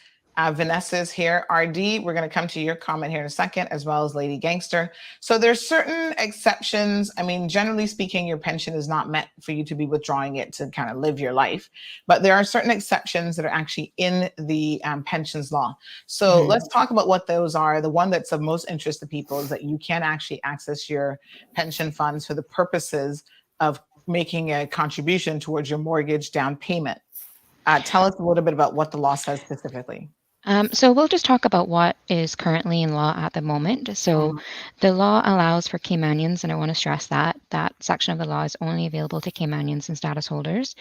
Vanessa is here. RD, we're going to come to your comment here in a second, as well as Lady Gangster. So there's certain exceptions. I mean, generally speaking, your pension is not meant for you to be withdrawing it to kind of live your life. But there are certain exceptions that are actually in the pensions law. So let's talk about what those are. The one that's of most interest to people is that you can actually access your pension funds for the purposes of making a contribution towards your mortgage down payment. Tell us a little bit about what the law says specifically. So we'll just talk about what is currently in law at the moment. So the law allows for Caymanians, and I want to stress that section of the law is only available to Caymanians and status holders,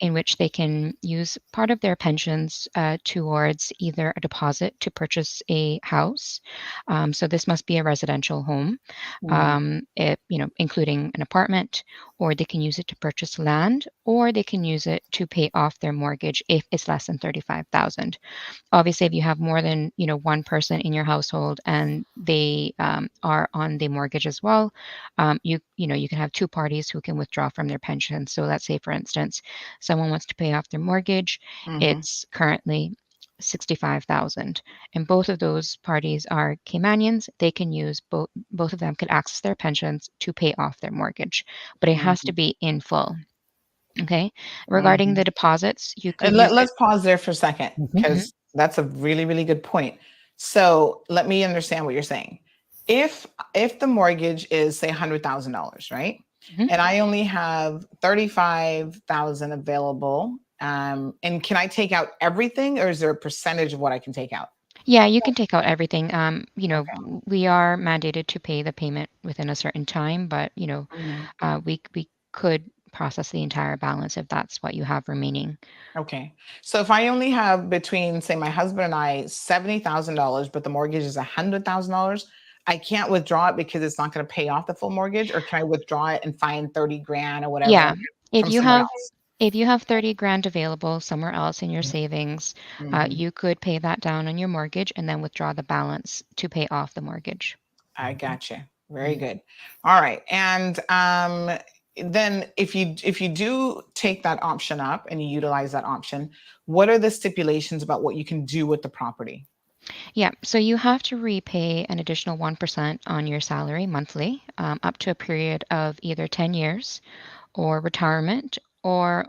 in which they can use part of their pensions towards either a deposit to purchase a house. So this must be a residential home, including an apartment, or they can use it to purchase land, or they can use it to pay off their mortgage if it's less than $35,000. Obviously, if you have more than one person in your household and they are on the mortgage as well, you can have two parties who can withdraw from their pension. So let's say, for instance, someone wants to pay off their mortgage. It's currently $65,000, and both of those parties are Caymanians. They can use both of them could access their pensions to pay off their mortgage, but it has to be in full. Okay. Regarding the deposits, you could. And let's pause there for a second, because that's a really, really good point. So let me understand what you're saying. If the mortgage is say $100,000, right? Mhm. And I only have 35,000 available, and can I take out everything, or is there a percentage of what I can take out? Yeah, you can take out everything. Okay. We are mandated to pay the payment within a certain time, but Mhm. we could process the entire balance if that's what you have remaining. Okay. So if I only have between, say, my husband and I, $70,000, but the mortgage is $100,000, I can't withdraw it because it's not going to pay off the full mortgage, or can I withdraw it and find 30 grand or whatever Yeah, if from you someone have else? if you have 30 grand available somewhere else in your Mhm. savings, Mhm. you could pay that down on your mortgage and then withdraw the balance to pay off the mortgage. I gotcha. Very good. All right. And then if you do take that option up and you utilize that option, what are the stipulations about what you can do with the property? Yeah, so you have to repay an additional 1% on your salary monthly, up to a period of either 10 years or retirement, or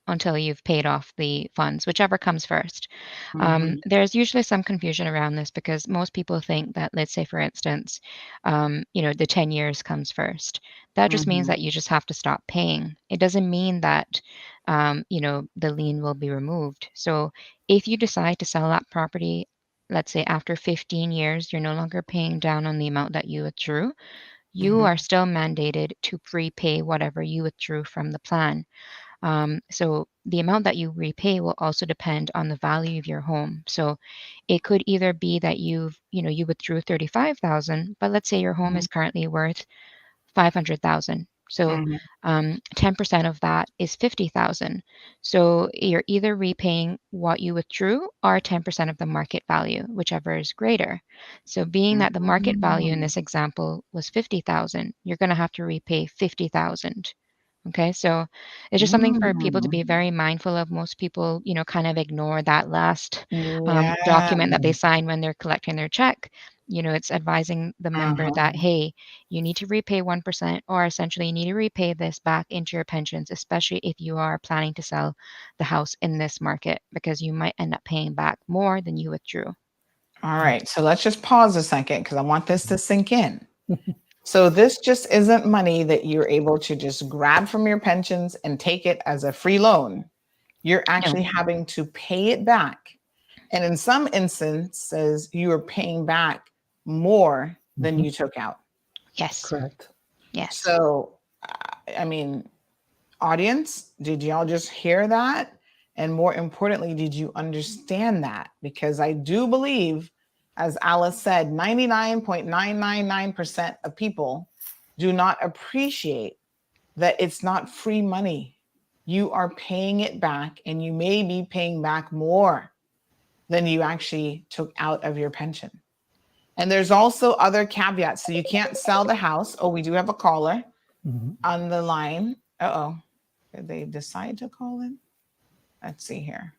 until you've paid off the funds, whichever comes first. Mhm. There's usually some confusion around this because most people think that, let's say, for instance, the 10 years comes first. That just means Mhm. that you just have to stop paying. It doesn't mean that, the lien will be removed. So if you decide to sell that property, let's say after 15 years, you're no longer paying down on the amount that you withdrew, you Mhm. are still mandated to prepay whatever you withdrew from the plan. So the amount that you repay will also depend on the value of your home. So it could either be that you withdrew 35,000, but let's say your home Mhm. is currently worth 500,000. So Mhm. 10% of that is 50,000. So you're either repaying what you withdrew or 10% of the market value, whichever is greater. So being that the market value in Mhm. this example was 50,000, you're going to have to repay 50,000. Okay, so it's just something for people to be Mm. very mindful of. Most people, kind of ignore that last Yeah. document that they sign when they're collecting their check. It's advising the member that, Uh-huh. hey, you need to repay 1%, or essentially you need to repay this back into your pensions, especially if you are planning to sell the house in this market, because you might end up paying back more than you withdrew. All right. So let's just pause a second because I want this to sink in. So this just isn't money that you're able to just grab from your pensions and take it as a free loan. You're No. actually having to pay it back. And in some instances, you are paying back more than Mhm. you took out. Yes. Correct. Yes. So, I mean, audience, did y'all just hear that? And more importantly, did you understand that? Because I do believe, as Alice said, 99.999% of people do not appreciate that it's not free money. You are paying it back, and you may be paying back more than you actually took out of your pension. And there's also other caveats. So you can't sell the house. Oh, we do have a caller Mhm. on the line. Uh-oh. Did they decide to call in? Let's see here.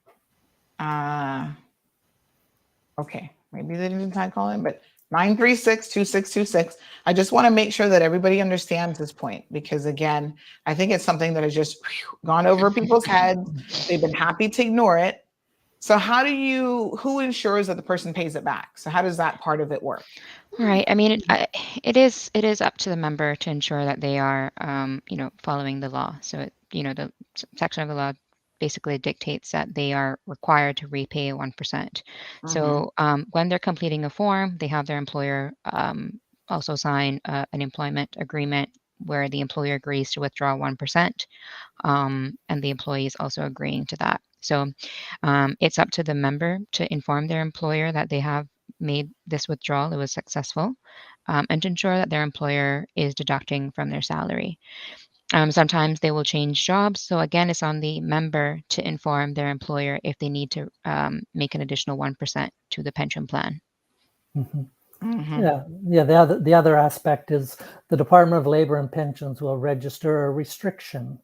Okay, maybe they didn't decide to call in, but 936-2626. I just want to make sure that everybody understands this point, because again, I think it's something that has just gone over people's heads. They've been happy to ignore it. So who ensures that the person pays it back? So how does that part of it work? All right. I mean, it is up to the member to ensure that they are, following the law. So, the section of the law basically dictates that they are required to repay 1%. Mhm. So, when they're completing a form, they have their employer also sign an employment agreement where the employer agrees to withdraw 1%, and the employee is also agreeing to that. So, it's up to the member to inform their employer that they have made this withdrawal, it was successful, and to ensure that their employer is deducting from their salary. Sometimes they will change jobs. So again, it's on the member to inform their employer if they need to make an additional 1% to the pension plan. Mhm. Mhm. Yeah, yeah. The other aspect is the Department of Labor and Pensions will register a restriction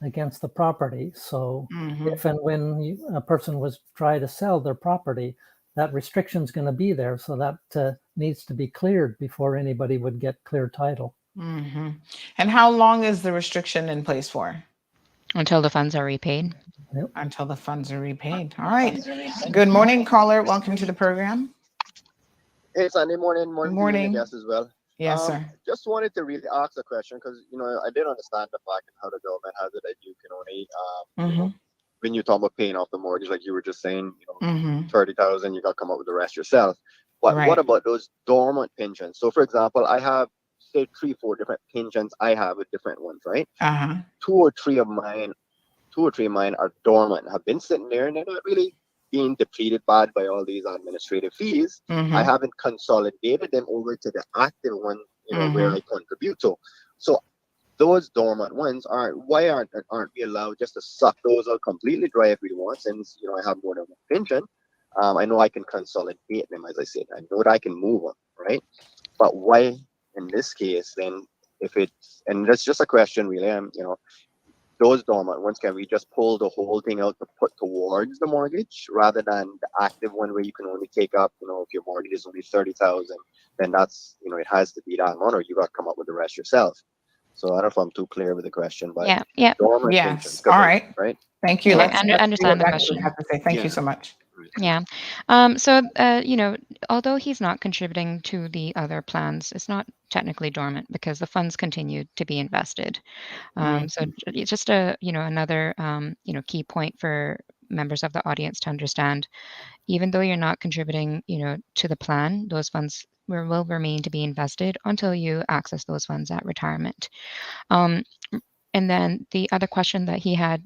against the property. So Mhm. if and when a person was try to sell their property, that restriction is going to be there. So that needs to be cleared before anybody would get clear title. Mhm. And how long is the restriction in place for? Until the funds are repaid. Until the funds are repaid. All right. Good morning, caller. Welcome to the program. Hey, Sunday morning to you and your guests as well. Yes, sir. Just wanted to really ask a question because I did understand the fact and how the government has it that you can only when you talk about paying off the mortgage, like you were just saying, 30,000, you got to come up with the rest yourself. But what about those dormant pensions? So, for example, I have say 3-4 different pensions. I have with different ones, right? Two or three of mine are dormant, have been sitting there, and they're not really being depleted bad by all these administrative fees. I haven't consolidated them over to the active one, where I contribute to. So those dormant ones aren't we allowed just to suck those out completely dry if we want, since I have more than one pension. I know I can consolidate them, as I said. I know that I can move them, right? But why in this case then, if it's, and that's just a question really, those dormant ones, can we just pull the whole thing out to put towards the mortgage rather than the active one where you can only take up, if your mortgage is only 30,000, then that's, it has to be that amount, or you got to come up with the rest yourself. So I don't know if I'm too clear with the question, but yeah. dormant Yes. pensions, All right. right? Thank you. Yeah, Let's understand the what question. you have to say. Thank you so much. Yeah. So, although he's not contributing to the other plans, it's not technically dormant because the funds continue to be invested. So it's just another, key point for members of the audience to understand. Even though you're not contributing, to the plan, those funds will remain to be invested until you access those funds at retirement. And then the other question that he had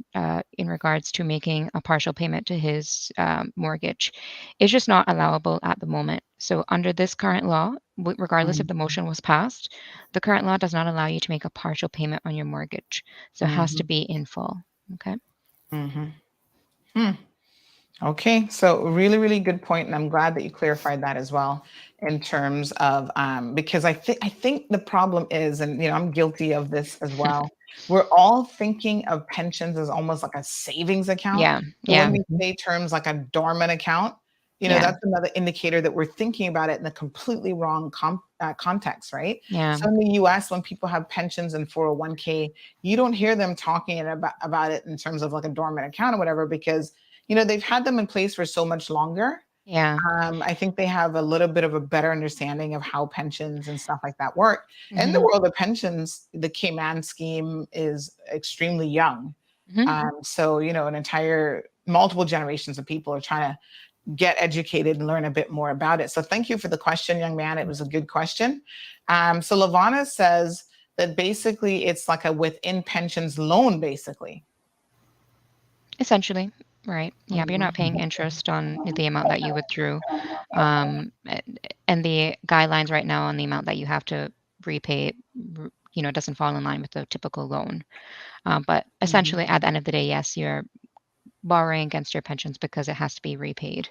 in regards to making a partial payment to his mortgage is just not allowable at the moment. So under this current law, regardless if the motion was passed, the current law does not allow you to make a partial payment on your mortgage. So it has to be in full. Okay. Okay, so really, really good point, and I'm glad that you clarified that as well in terms of because I think the problem is, and I'm guilty of this as well. We're all thinking of pensions as almost like a savings account. Yeah. So when we say terms like a dormant account, that's another indicator that we're thinking about it in a completely wrong context, right? Yeah. So in the U.S., when people have pensions and 401k, you don't hear them talking about it in terms of like a dormant account or whatever, because they've had them in place for so much longer. Yeah. I think they have a little bit of a better understanding of how pensions and stuff like that work. In the world of pensions, the Cayman scheme is extremely young. So, an entire multiple generations of people are trying to get educated and learn a bit more about it. So thank you for the question, young man. It was a good question. So Lavana says that basically it's like a within pensions loan, basically. Essentially. Right. Yeah, but you're not paying interest on the amount that you withdrew. And the guidelines right now on the amount that you have to repay, doesn't fall in line with the typical loan. But essentially, at the end of the day, yes, you're borrowing against your pensions because it has to be repaid.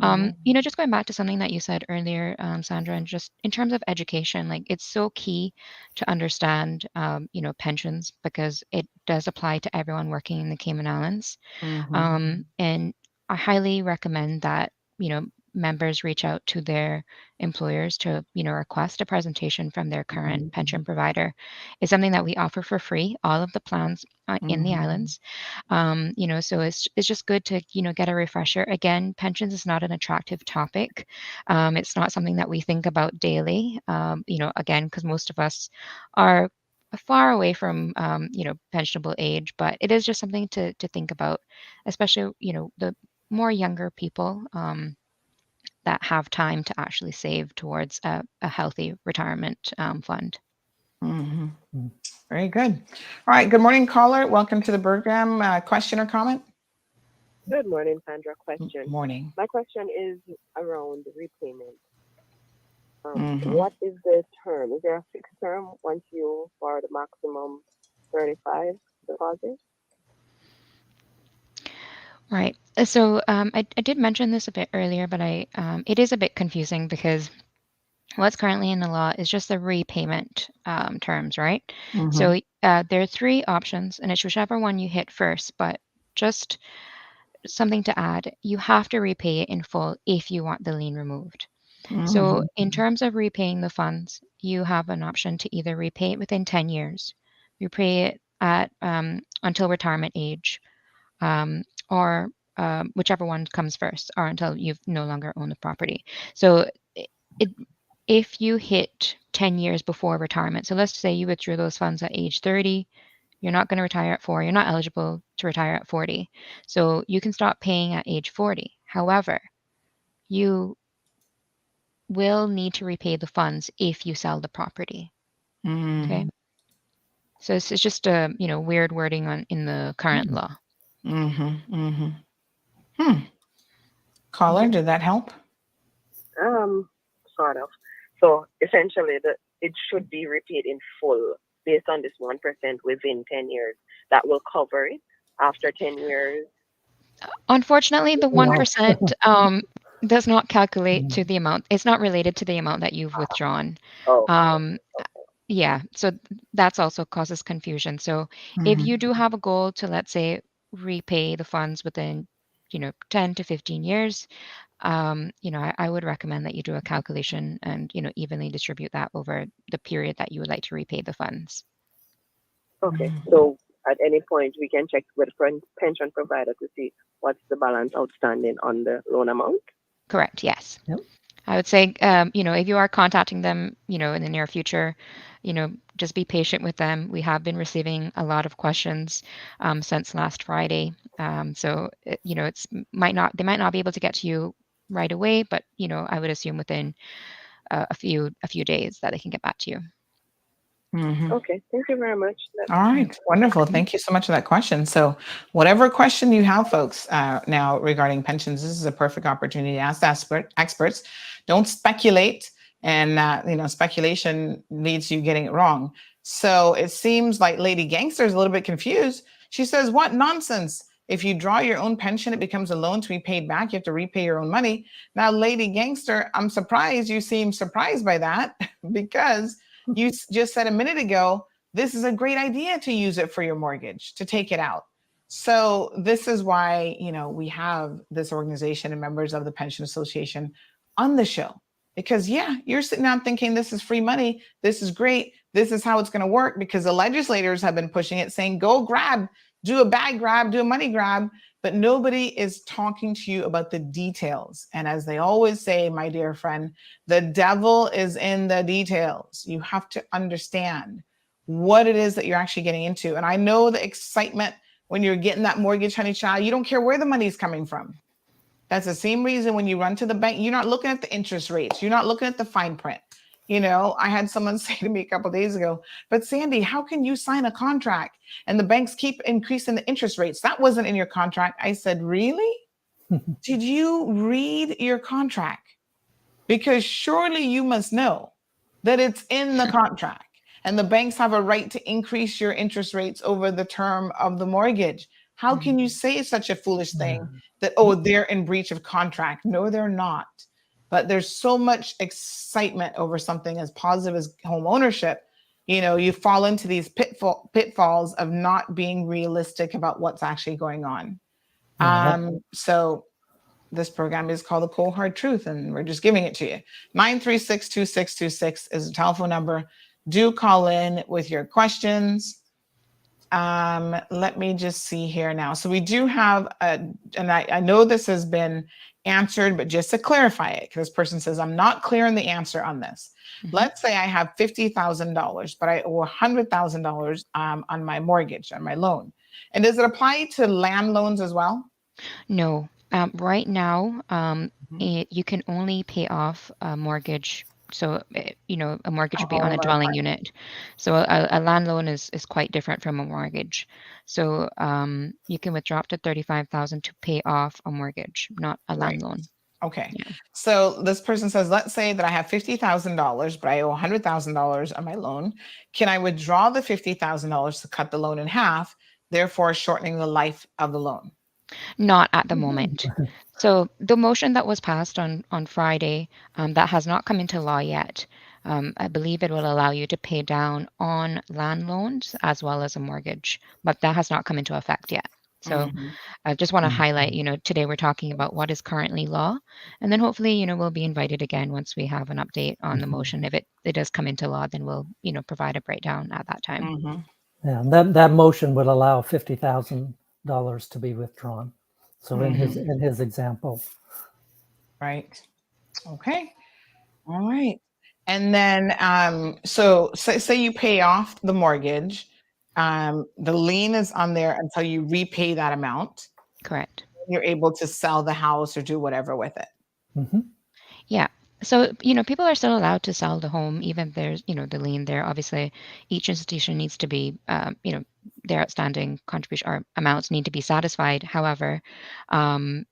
Just going back to something that you said earlier, Sandra, and just in terms of education, like it's so key to understand, pensions because it does apply to everyone working in the Cayman Islands. And I highly recommend that, members reach out to their employers to, request a presentation from their current pension provider. It's something that we offer for free, all of the plans in the islands. So it's just good to, get a refresher. Again, pensions is not an attractive topic. It's not something that we think about daily, again, because most of us are far away from, pensionable age, but it is just something to think about, especially, the more younger people that have time to actually save towards a healthy retirement fund. Very good. All right. Good morning, caller. Welcome to the program. Question or comment? Good morning, Sandra. Question. Morning. My question is around repayment. What is the term? Is there a fixed term once you for the maximum 35 deposit? Right. So I did mention this a bit earlier, but it is a bit confusing because what's currently in the law is just the repayment terms, right? So there are 3 options, and it's whichever one you hit first. But just something to add, you have to repay it in full if you want the lien removed. So in terms of repaying the funds, you have an option to either repay it within 10 years, repay it at until retirement age, or whichever one comes first, or until you've no longer own the property. So if you hit 10 years before retirement, so let's say you withdrew those funds at age 30, you're not going to retire at 4, you're not eligible to retire at 40. So you can stop paying at age 40. However, you will need to repay the funds if you sell the property. Okay. So it's just a weird wording in the current law. Caller, did that help? Sort of. So essentially, it should be repaid in full based on this 1% within 10 years. That will cover it after 10 years. Unfortunately, the 1% does not calculate to the amount. It's not related to the amount that you've withdrawn. Yeah, so that's also causes confusion. So if you do have a goal to, let's say, repay the funds within 10 to 15 years, I would recommend that you do a calculation and evenly distribute that over the period that you would like to repay the funds. Okay, so at any point we can check with pension provider to see what's the balance outstanding on the loan amount. Correct. Yes. Yep. I would say, if you are contacting them, in the near future, just be patient with them. We have been receiving a lot of questions since last Friday. So, they might not be able to get to you right away, but, I would assume within a few days that they can get back to you. Okay, thank you very much. All right, wonderful. Thank you so much for that question. So whatever question you have, folks, now regarding pensions, this is a perfect opportunity to ask experts. Don't speculate, and speculation leads to you getting it wrong. So it seems like Lady Gangster is a little bit confused. She says, what nonsense? If you draw your own pension, it becomes a loan to be paid back. You have to repay your own money. Now, Lady Gangster, I'm surprised you seem surprised by that because you just said a minute ago, this is a great idea to use it for your mortgage, to take it out. So this is why, we have this organization and members of the Pension Association on the show. Because, you're sitting down thinking this is free money. This is great. This is how it's going to work, because the legislators have been pushing it, saying, go grab, do a bag grab, do a money grab. But nobody is talking to you about the details. And as they always say, my dear friend, the devil is in the details. You have to understand what it is that you're actually getting into. And I know the excitement when you're getting that mortgage, honey child, you don't care where the money's coming from. That's the same reason when you run to the bank, you're not looking at the interest rates. You're not looking at the fine print. I had someone say to me a couple of days ago, but Sandy, how can you sign a contract and the banks keep increasing the interest rates? That wasn't in your contract. I said, really? Did you read your contract? Because surely you must know that it's in the contract and the banks have a right to increase your interest rates over the term of the mortgage. How can you say such a foolish thing that, they're in breach of contract? No, they're not. But there's so much excitement over something as positive as home ownership. You fall into these pitfalls of not being realistic about what's actually going on. So this program is called The Cold Hard Truth, and we're just giving it to you. 936-2626 is the telephone number. Do call in with your questions. Let me just see here now. So we do have, and I know this has been answered, but just to clarify it, because this person says, I'm not clear on the answer on this. Let's say I have $50,000, but I owe $100,000 on my mortgage, on my loan. And does it apply to land loans as well? No. Right now, you can only pay off a mortgage. So, a mortgage would be on a dwelling unit. So a land loan is quite different from a mortgage. So you can withdraw up to $35,000 to pay off a mortgage, not a land loan. Okay. Yeah. So this person says, let's say that I have $50,000, but I owe $100,000 on my loan. Can I withdraw the $50,000 to cut the loan in half, therefore shortening the life of the loan? Not at the moment. So the motion that was passed on Friday, that has not come into law yet. I believe it will allow you to pay down on land loans as well as a mortgage, but that has not come into effect yet. So I just want to highlight, today we're talking about what is currently law, and then hopefully, we'll be invited again once we have an update on the motion. If it does come into law, then we'll, provide a breakdown at that time. Yeah, and that motion would allow $50,000 to be withdrawn. So in his example. Right. Okay. All right. And then, so say you pay off the mortgage, the lien is on there until you repay that amount. Correct. You're able to sell the house or do whatever with it. Mm-hmm. Yeah. So, people are still allowed to sell the home, even if there's, the lien there. Obviously, each institution needs to be, their outstanding contribution or amounts need to be satisfied. However, the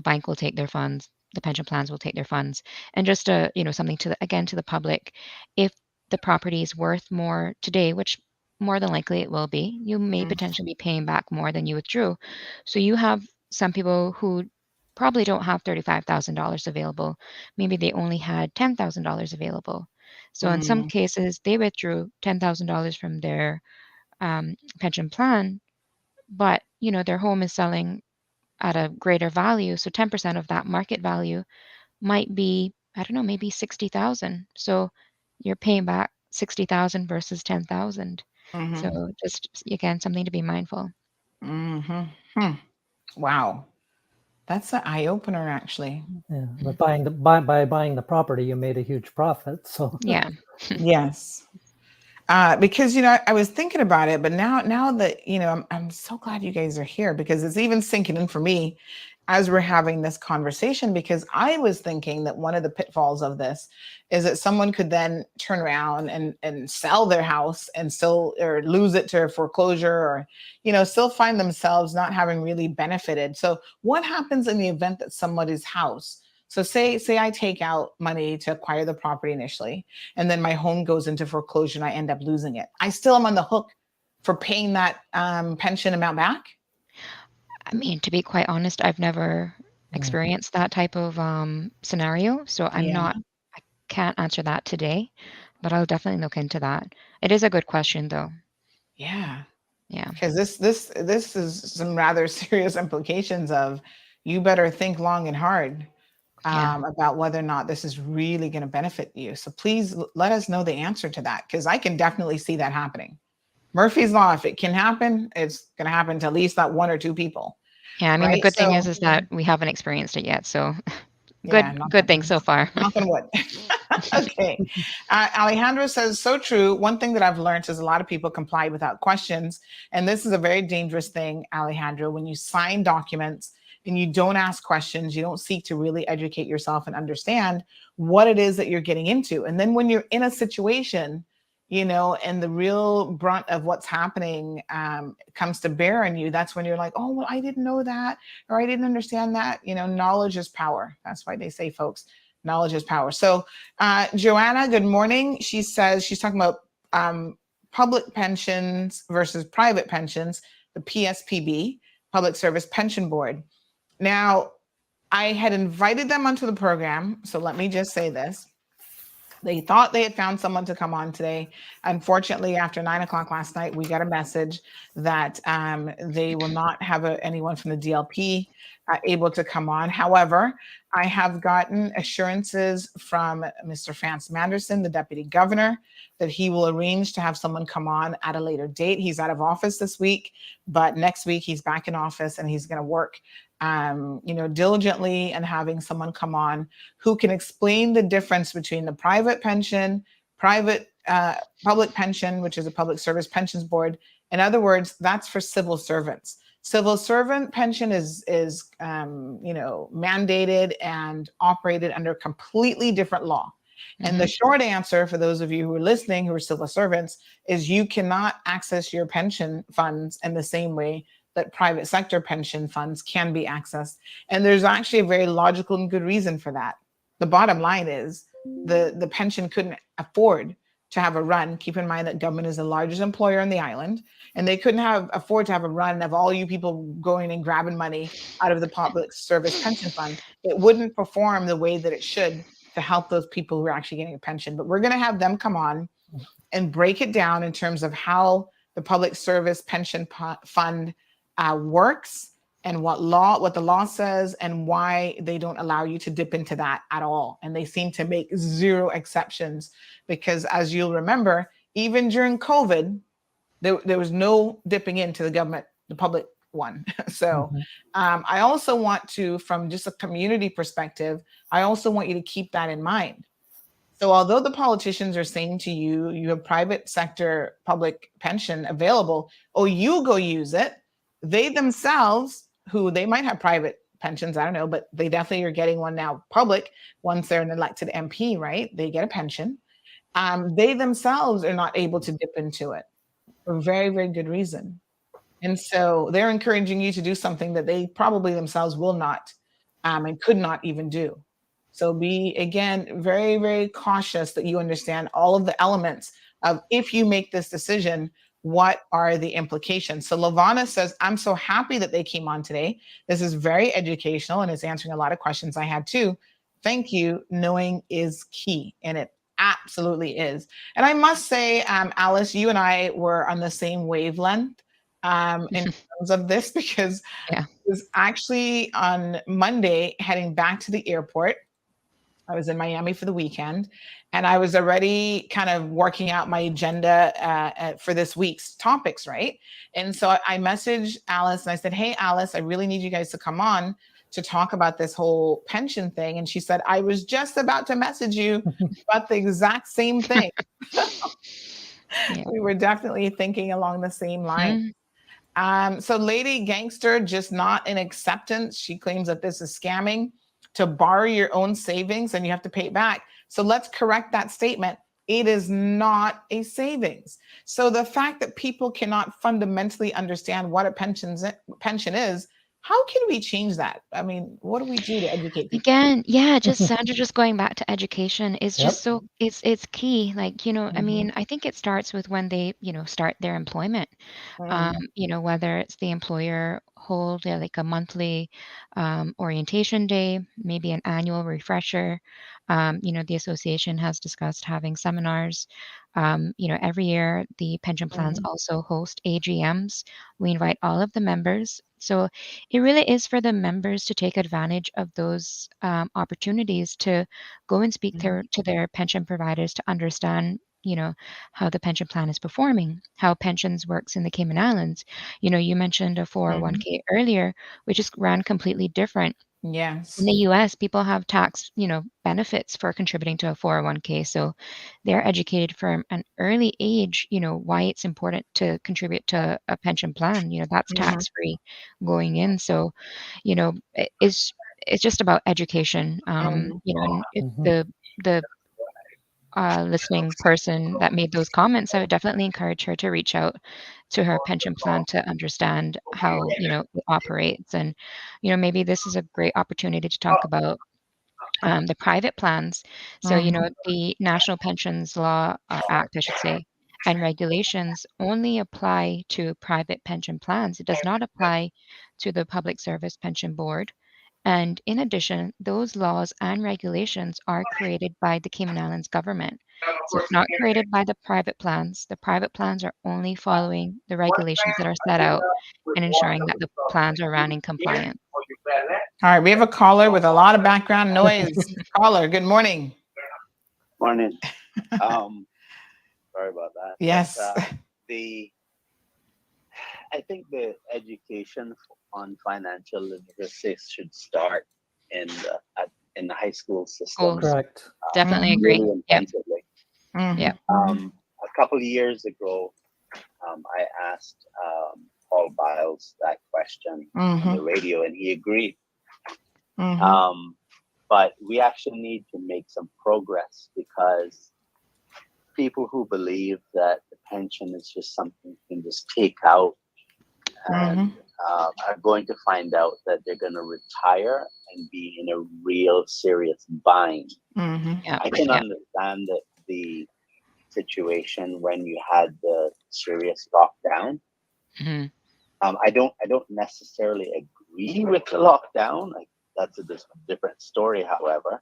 bank will take their funds, the pension plans will take their funds. And just, something to the public, if the property is worth more today, which more than likely it will be, you may potentially be paying back more than you withdrew. So you have some people who probably don't have $35,000 available. Maybe they only had $10,000 available. So in some cases, they withdrew $10,000 from their pension plan, but their home is selling at a greater value. So 10% of that market value might be, I don't know, maybe 60,000. So you're paying back 60,000 versus 10,000. So just again, something to be mindful. Wow. That's an eye opener, actually. Yeah, but by buying the property, you made a huge profit. So yeah, yes. Because I was thinking about it, but now that I'm so glad you guys are here, because it's even sinking in for me as we're having this conversation, because I was thinking that one of the pitfalls of this is that someone could then turn around and sell their house and still, or lose it to foreclosure, or still find themselves not having really benefited. So what happens in the event that somebody's house, so say I take out money to acquire the property initially, and then my home goes into foreclosure and I end up losing it, I still am on the hook for paying that pension amount back? I mean, to be quite honest, I've never experienced that type of scenario. So I can't answer that today, but I'll definitely look into that. It is a good question though. Yeah. Yeah. Because this is some rather serious implications of, you better think long and hard about whether or not this is really going to benefit you. So please let us know the answer to that, because I can definitely see that happening. Murphy's Law, if it can happen, it's going to happen to at least that one or two people. Yeah, I mean, the right? good thing is that we haven't experienced it yet. So good thing so far. Knock on wood. Okay. Alejandro says, so true. One thing that I've learned is a lot of people comply without questions. And this is a very dangerous thing, Alejandro. When you sign documents and you don't ask questions, you don't seek to really educate yourself and understand what it is that you're getting into. And then when you're in a situation, and the real brunt of what's happening comes to bear on you, that's when you're like, oh, well, I didn't know that, or I didn't understand that. Knowledge is power. That's why they say, folks, knowledge is power. So Joanna, good morning. She says she's talking about public pensions versus private pensions, the PSPB, Public Service Pension Board. Now, I had invited them onto the program. So let me just say this. They thought they had found someone to come on today. Unfortunately, after 9:00 last night, we got a message that they will not have anyone from the DLP able to come on. However, I have gotten assurances from Mr. Frans Manderson, the Deputy Governor, that he will arrange to have someone come on at a later date. He's out of office this week, but next week he's back in office and he's going to work diligently and having someone come on who can explain the difference between the private pension, public pension, which is a Public Service Pensions Board. In other words, that's for civil servants. Civil servant pension is mandated and operated under completely different law. And the short answer for those of you who are listening, who are civil servants, is you cannot access your pension funds in the same way that private sector pension funds can be accessed. And there's actually a very logical and good reason for that. The bottom line is the pension couldn't afford to have a run. Keep in mind that government is the largest employer on the island, and they couldn't afford to have a run of all you people going and grabbing money out of the Public Service Pension Fund. It wouldn't perform the way that it should to help those people who are actually getting a pension. But we're going to have them come on and break it down in terms of how the Public Service Pension Fund works, and what the law says, and why they don't allow you to dip into that at all. And they seem to make zero exceptions, because as you'll remember, even during COVID, There was no dipping into the government, the public one. So Mhm. I also want to, from just a community perspective, I also want you to keep that in mind. So although the politicians are saying to you, you have private sector public pension available, oh, you go use it. They themselves, who they might have private pensions, I don't know, but they definitely are getting one now public once they're an elected MP, right? They get a pension. They themselves are not able to dip into it for very, very good reason. And so they're encouraging you to do something that they probably themselves will not and could not even do. So be, again, very, very cautious that you understand all of the elements of if you make this decision, what are the implications? So Lavana says, I'm so happy that they came on today. This is very educational and is answering a lot of questions I had too. Thank you. Knowing is key, and it absolutely is. And I must say, Alice, you and I were on the same wavelength in terms of this because Yeah. I was actually on Monday heading back to the airport. I was in Miami for the weekend, and I was already kind of working out my agenda for this week's topics, right? And so I messaged Alice and I said, "Hey, Alice, I really need you guys to come on to talk about this whole pension thing." And she said, "I was just about to message you about the exact same thing." Yeah. We were definitely thinking along the same line. Mhm. So Lady Gangster, just not in acceptance. She claims that this is scamming to borrow your own savings and you have to pay it back. So let's correct that statement. It is not a savings. So the fact that people cannot fundamentally understand what a pension is, how can we change that? I mean, what do we do to educate people? Again, yeah, just Sandra, just going back to education is just Yep. so it's key. Like, I Mhm. mean, I think it starts with when they, start their employment. Mm. Whether it's the employer hold like a monthly orientation day, maybe an annual refresher. The association has discussed having seminars. Every year the pension plans Mhm. also host AGMs. We invite all of the members. So it really is for the members to take advantage of those opportunities to go and speak Mhm. to their pension providers to understand, how the pension plan is performing, how pensions works in the Cayman Islands. You mentioned a Mhm. 401k earlier, which is ran completely different. In Yes. the US, people have tax, benefits for contributing to a 401k. So they're educated from an early age, why it's important to contribute to a pension plan. That's Mhm. tax free going in. So, it's just about education. Mhm. And Mhm. the listening person that made those comments, I would definitely encourage her to reach out to her pension plan to understand how, it operates. And, maybe this is a great opportunity to talk about the private plans. So, Mhm. the National Pensions Law Act, I should say, and regulations only apply to private pension plans. It does not apply to the Public Service Pension Board. And in addition, those laws and regulations are created by the Cayman Islands government. So it's not created by the private plans. The private plans are only following the regulations that are set out and ensuring that the plans are run in compliance. All right, we have a caller with a lot of background noise. Caller, good morning. Morning. Sorry about that. Yes. But I think the education on financial literacy should start in the high school system. Schools. Correct. Definitely Mhm. agree. Really Yep. intensively. Yep. A couple of years ago, I asked Paul Biles that question on the radio, and he agreed. But we actually need to make some progress because people who believe that the pension is just something you can just take out and are going to find out that they're going to retire and be in a real serious bind. Yep. I can Yep. understand the situation when you had the serious lockdown. Mhm. I don't necessarily agree with the lockdown. Like, that's a different story, however.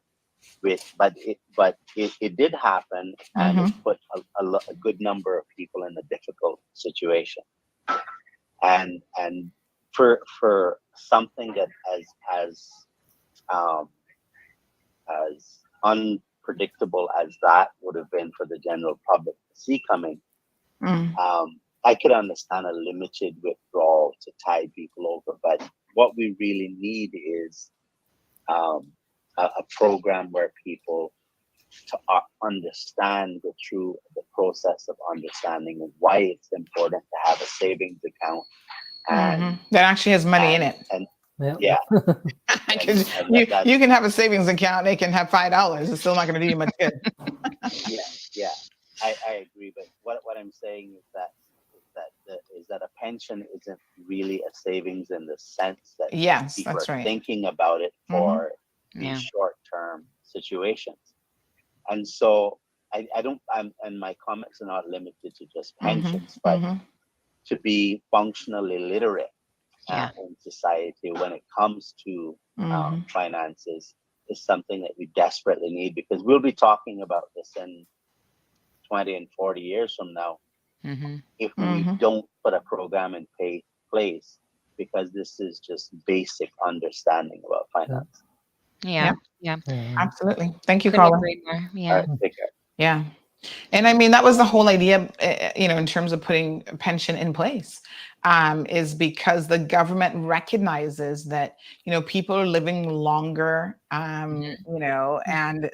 But it did happen, and it put a good number of people in a difficult situation. And for something that as unpredictable as that would have been for the general public to see coming, I could understand a limited withdrawal to tide people over, but what we really need is a program where people to understand the process of understanding why it's important to have a savings account and that actually has money in it. And yeah, because you can have a savings account, they can have $5. It's still not going to do you much good. yeah, I agree. But what I'm saying is that a pension isn't really a savings in the sense that people are thinking about it for these short-term situations. And so and my comments are not limited to just pensions, but to be functionally literate in society when it comes to finances is something that we desperately need, because we'll be talking about this in 20 and 40 years from now if we don't put a program in place, because this is just basic understanding about finance. Yeah. Absolutely. Thank you, Couldn't caller. agree more. Yeah. Take care. Yeah. And I mean, that was the whole idea, in terms of putting a pension in place, is because the government recognizes that, people are living longer, and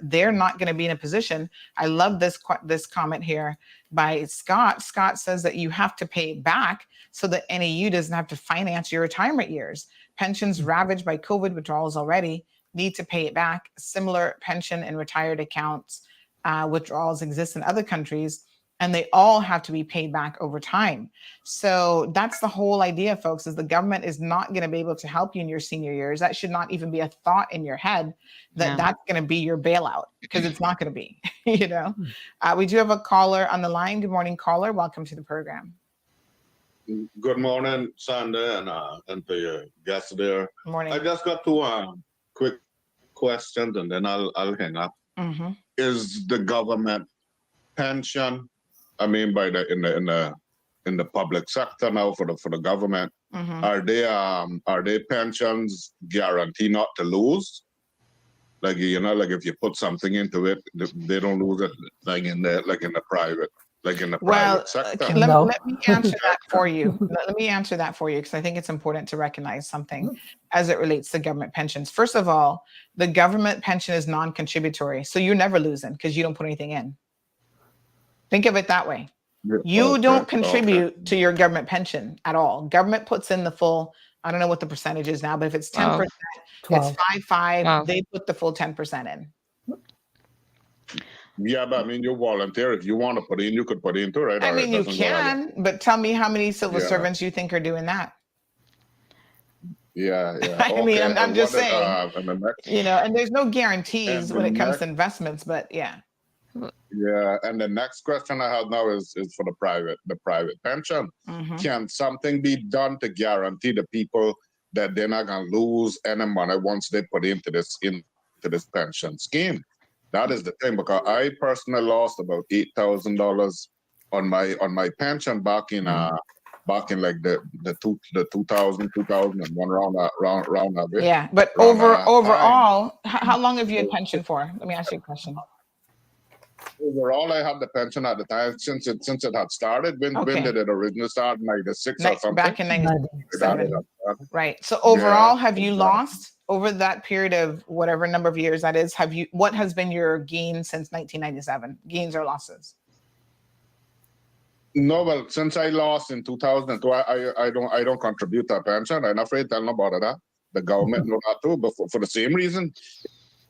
they're not going to be in a position. I love this comment here by Scott. Scott says that you have to pay it back so that NAU doesn't have to finance your retirement years. Pensions ravaged by COVID withdrawals already need to pay it back. Similar pension and retired accounts withdrawals exist in other countries, and they all have to be paid back over time. So that's the whole idea, folks, is the government is not going to be able to help you in your senior years. That should not even be a thought in your head that that's going to be your bailout, because it's not going to be. We do have a caller on the line. Good morning, caller. Welcome to the program. Good morning, Sandy, and to your guests there. Morning. I just got two quick questions, and then I'll hang up. Is the government pension, I mean, by in the public sector now for the government, are they pensions guaranteed not to lose? Like, like if you put something into it, they don't lose it, like in the private. Private sector. Let me answer that for you. Let me answer that for you, because I think it's important to recognize something as it relates to government pensions. First of all, the government pension is non-contributory, so you're never losing because you don't put anything in. Think of it that way. You don't contribute to your government pension at all. Government puts in the full, I don't know what the percentage is now, but if it's 10%, it's 5. They put the full 10% in. Yeah, but I mean, you volunteer. If you want to put in, you could put in too, right? I mean, you can, but tell me how many civil servants you think are doing that. Yeah. I mean, I'm just saying, and there's no guarantees when it comes to investments, but yeah. Yeah, and the next question I have now is for the private pension. Can something be done to guarantee the people that they're not going to lose any money once they put into this pension scheme? That is the thing, because I personally lost about $8,000 on my pension back in like the 2001 round that way. Yeah, but overall, how long have you had pension for? Let me ask you a question. Overall, I had the pension at the time since it had started. When did it originally start? 96 or something? Back in 97. Right. So overall, have you lost over that period of whatever number of years that is? What has been your gain since 1997? Gains or losses? No, well, since I lost in 2002, I don't contribute to a pension. I'm afraid to tell nobody that. The government know that too, but for the same reason,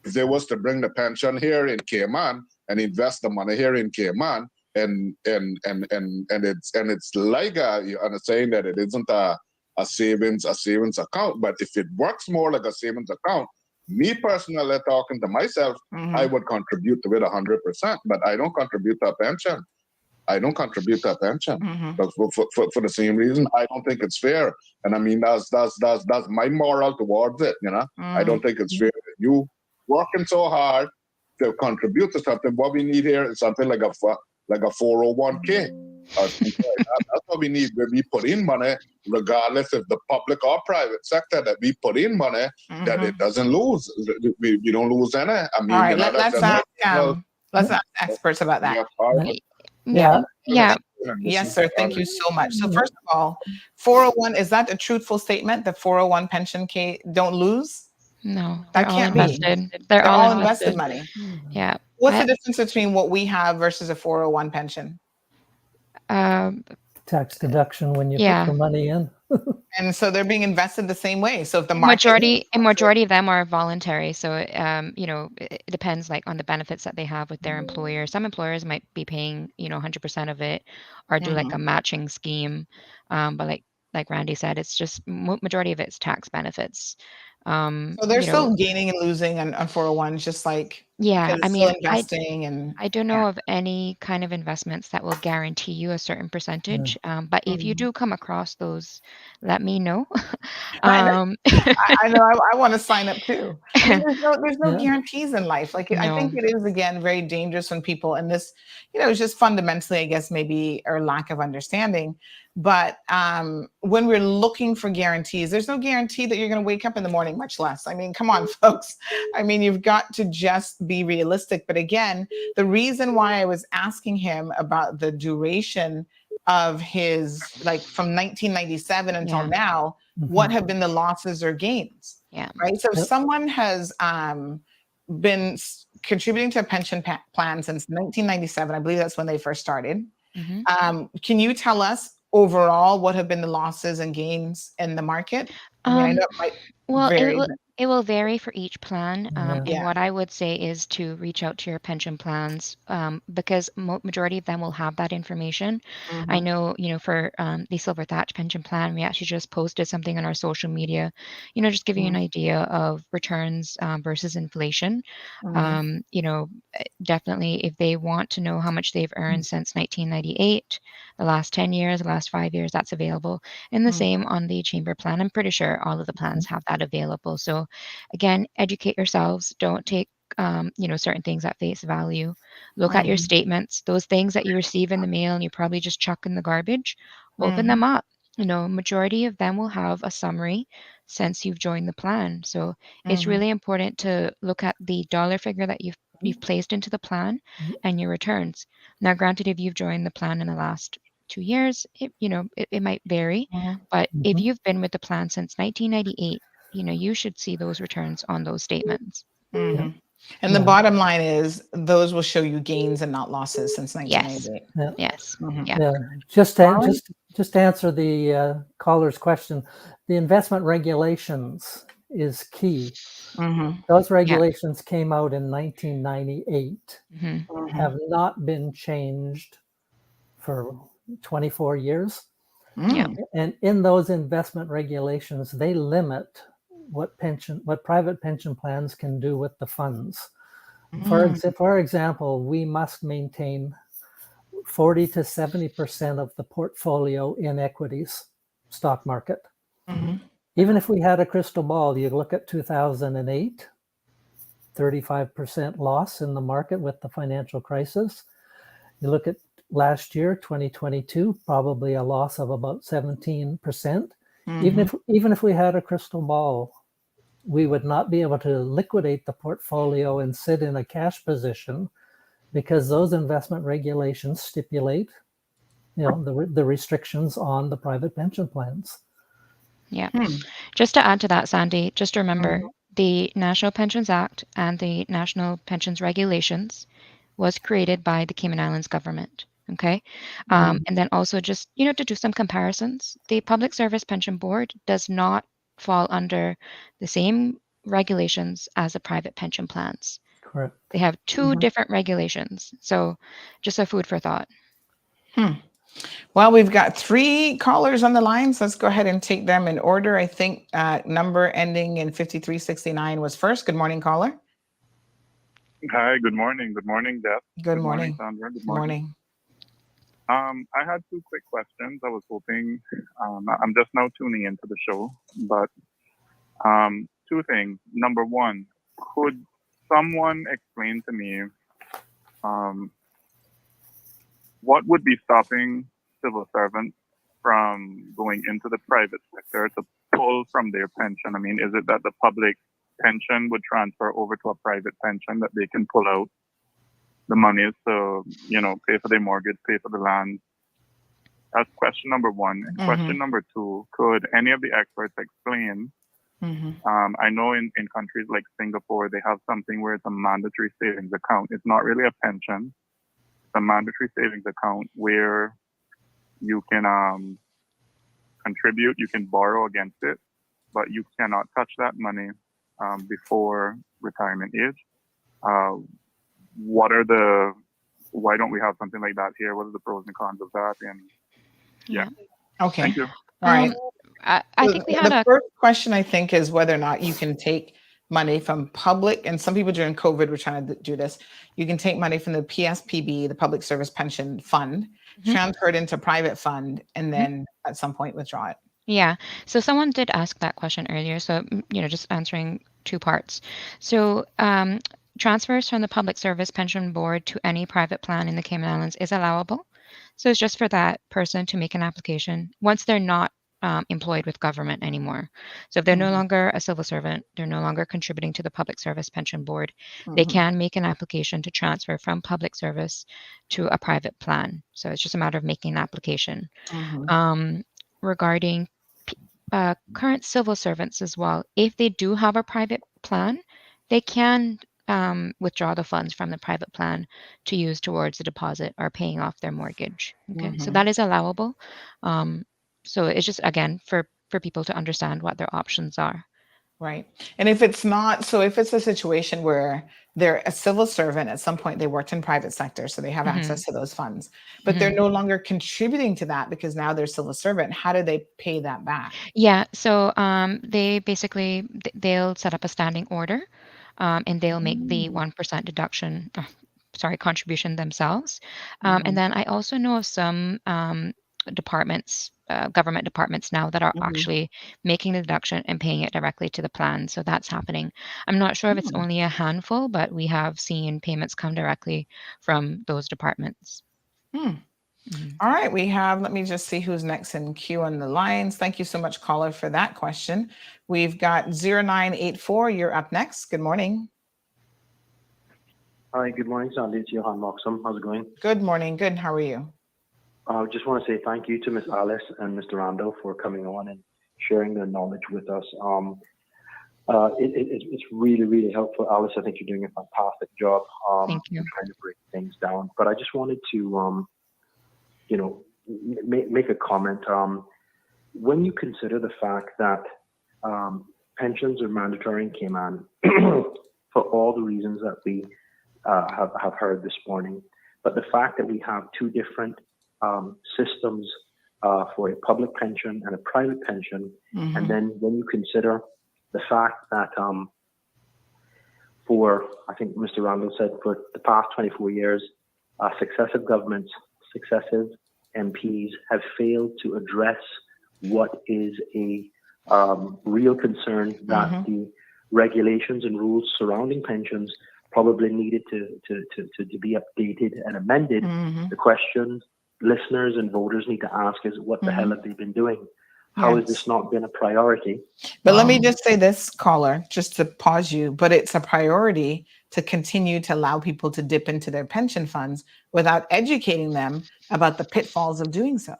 if they was to bring the pension here in Cayman and invest the money here in Cayman, and it's like I'm saying that it isn't a savings account, but if it works more like a savings account, me personally talking to myself, I would contribute to it 100%, but I don't contribute to a pension. But for the same reason, I don't think it's fair. And I mean, that's my moral towards it. I don't think it's fair that you working so hard to contribute to something. What we need here is something like a 401k. That's what we need. Where we put in money, regardless if the public or private sector, that we put in money, that it doesn't lose. We don't lose any. I mean, all right, let's ask experts about that. Yeah. Yes, sir. Thank you so much. So first of all, 401, is that a truthful statement? The 401 pension don't lose? No, they're That all can't be. invested. They're They're all all invested invested. money. Yeah. What's the difference between what we have versus a 401 pension? Tax deduction when you put Yeah. the money in. And so they're being invested the same way. So if the market majority of them are voluntary. So it depends like on the benefits that they have with their employer. Some employers might be paying 100% of it, or do like a matching scheme. But like Randy said, it's just majority of it's tax benefits. So they're still gaining and losing on 401s, just like yeah, I it's mean, still investing and I don't know of any kind of investments that will guarantee you a certain percentage. But if you do come across those, let me know. I know I want to sign up too. I mean, there's no guarantees in life. Like I think No. it is again very dangerous when people, and this, it's just fundamentally, I guess maybe our lack of understanding. But when we're looking for guarantees, there's no guarantee that you're going to wake up in the morning, much less. I mean, come on, folks. I mean, you've got to just be realistic. But again, the reason why I was asking him about the duration of his, like from 1997 until now, what have been the losses or gains? Yeah. Right. So if someone has been contributing to a pension plan since 1997, I believe that's when they first started. Can you tell us overall what have been the losses and gains in the market? I mean, I know it might vary. It will vary for each plan. And Yeah. what I would say is to reach out to your pension plans because majority of them will have that information. I know, for the Silver Thatch pension plan, we actually just posted something on our social media, just giving you an idea of returns versus inflation. Definitely if they want to know how much they've earned since 1998, the last 10 years, the last 5 years, that's available. And the same on the chamber plan. I'm pretty sure all of the plans have that available. So again, educate yourselves. Don't take certain things at face value. Look at your statements, those things that you receive in the mail and you probably just chuck in the garbage, open them up. Majority of them will have a summary since you've joined the plan. So it's really important to look at the dollar figure that you've placed into the plan and your returns. Now, granted, if you've joined the plan in the last 2 years, it might vary, but if you've been with the plan since 1998, you should see those returns on those statements. And the bottom line is those will show you gains and not losses since 1998. Yes. Just to answer the caller's question, the investment regulations is key. Those regulations came out in 1998, have not been changed for 24 years. And in those investment regulations, they limit what private pension plans can do with the funds. For example, we must maintain 40 to 70% of the portfolio in equities, stock market. Even if we had a crystal ball, you look at 2008, 35% loss in the market with the financial crisis. You look at last year, 2022, probably a loss of about 17%. Even if we had a crystal ball, we would not be able to liquidate the portfolio and sit in a cash position because those investment regulations stipulate, the restrictions on the private pension plans. Yeah. Just to add to that, Sandy, just remember the National Pensions Act and the National Pensions Regulations was created by the Cayman Islands government. Okay. And then also just, to do some comparisons, the Public Service Pension Board does not fall under the same regulations as the private pension plans. Correct. They have two different regulations. So just a food for thought. Well, we've got 3 callers on the line, so let's go ahead and take them in order. I think number ending in 5369 was first. Good morning, caller. Hi, good morning. Good morning, Deb. Good morning. Sandra. Good morning. I had 2 quick questions. I was hoping, I'm just now tuning into the show, but 2 things. Number 1, could someone explain to me what would be stopping civil servants from going into the private sector to pull from their pension? I mean, is it that the public pension would transfer over to a private pension that they can pull out the money to, pay for their mortgage, pay for the land, That's question number one. And question number two, could any of the experts explain? I know in countries like Singapore, they have something where it's a mandatory savings account. It's not really a pension. It's a mandatory savings account where you can contribute, you can borrow against it, but you cannot touch that money before retirement age. Why don't we have something like that here? What are the pros and cons of that? And yeah. Okay. Thank you. All right. I think we had the first question, I think, is whether or not you can take money from public, and some people during COVID were trying to do this. You can take money from the PSPB, the Public Service Pension Fund, transfer it into private fund, and then at some point withdraw it. Yeah. So someone did ask that question earlier. So, just answering two parts. So, transfers from the Public Service Pension Board to any private plan in the Cayman Islands is allowable. So it's just for that person to make an application once they're not employed with government anymore. So if they're no longer a civil servant, they're no longer contributing to the Public Service Pension Board, they can make an application to transfer from public service to a private plan. So it's just a matter of making an application. Regarding current civil servants as well, if they do have a private plan, they can withdraw the funds from the private plan to use towards the deposit or paying off their mortgage. Okay, so that is allowable. So it's just, again, for people to understand what their options are. Right. And if it's not, so if it's a situation where they're a civil servant, at some point they worked in private sector, so they have access to those funds, but they're no longer contributing to that because now they're civil servant, how do they pay that back? Yeah, so they basically, they'll set up a standing order and they'll make the 1% deduction, contribution themselves. And then I also know of some departments, government departments now that are actually making the deduction and paying it directly to the plan. So that's happening. I'm not sure if it's only a handful, but we have seen payments come directly from those departments. All right, let me just see who's next in queue on the lines. Thank you so much, caller, for that question. We've got 0984. You're up next. Good morning. Hi, good morning, Sandy. It's Johan Moxham. How's it going? Good morning. Good. How are you? I just want to say thank you to Miss Alice and Mr. Rando for coming on and sharing their knowledge with us. It's really, really helpful. Alice, I think you're doing a fantastic job. Thank you. Trying to break things down. But I just wanted to, make a comment. When you consider the fact that pensions are mandatory in Cayman for all the reasons that we have heard this morning, but the fact that we have two different systems for a public pension and a private pension, and then when you consider the fact that I think Mr. Randall said, for the past 24 years, successive governments, successive MPs have failed to address what is a real concern, that the regulations and rules surrounding pensions probably needed to be updated and amended. The question listeners and voters need to ask is, what the hell have they been doing? How has this not been a priority? But let me just say this, caller, just to pause you, but it's a priority to continue to allow people to dip into their pension funds without educating them about the pitfalls of doing so.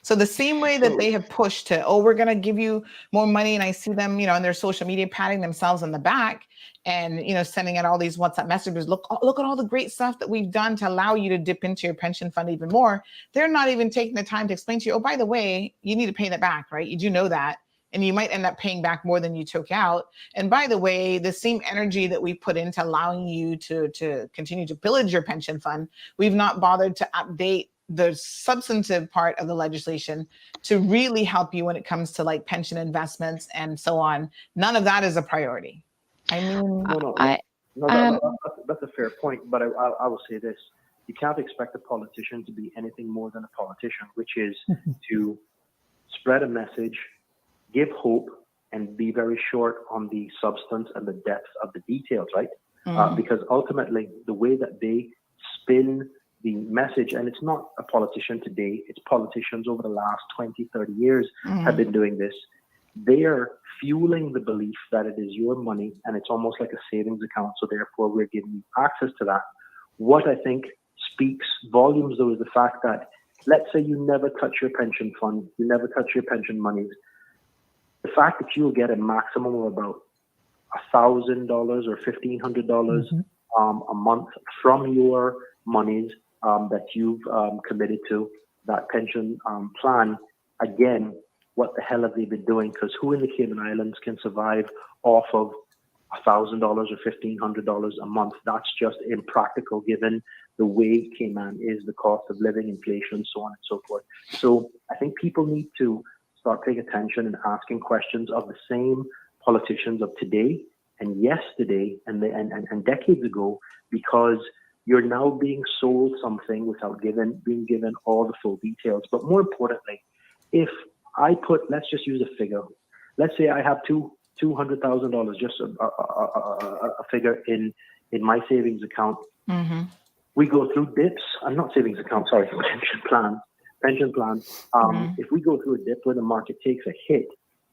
So the same way that they have pushed to, we're going to give you more money, and I see them, on their social media patting themselves on the back and, sending out all these WhatsApp messages. Look at all the great stuff that we've done to allow you to dip into your pension fund even more. They're not even taking the time to explain to you, by the way, you need to pay that back, right? You do know that. And you might end up paying back more than you took out. And by the way, the same energy that we put into allowing you to continue to pillage your pension fund, we've not bothered to update the substantive part of the legislation to really help you when it comes to like pension investments and so on. None of that is a priority. I mean, that's a fair point, but I will say this. You can't expect a politician to be anything more than a politician, which is to spread a message, give hope, and be very short on the substance and the depth of the details, right? Because ultimately, the way that they spin the message, and it's not a politician today, it's politicians over the last 20, 30 years have been doing this. They are fueling the belief that it is your money and it's almost like a savings account, so therefore we're giving you access to that. What I think speaks volumes, though, is the fact that let's say you never touch your pension fund, you never touch your pension monies. The fact that you'll get a maximum of about $1,000 or $1,500 a month from your monies that you've committed to that pension plan. Again, what the hell have they been doing? Because who in the Cayman Islands can survive off of $1,000 or $1,500 a month? That's just impractical given the way Cayman is, the cost of living, inflation, so on and so forth. So I think people need to start paying attention and asking questions of the same politicians of today and yesterday and decades ago, because you're now being sold something without being given all the full details. But more importantly, if I put, let's just use a figure. Let's say I have $200,000, just a figure in my savings account. We go through dips. I'm not savings account, sorry, pension plan. If we go through a dip where the market takes a hit,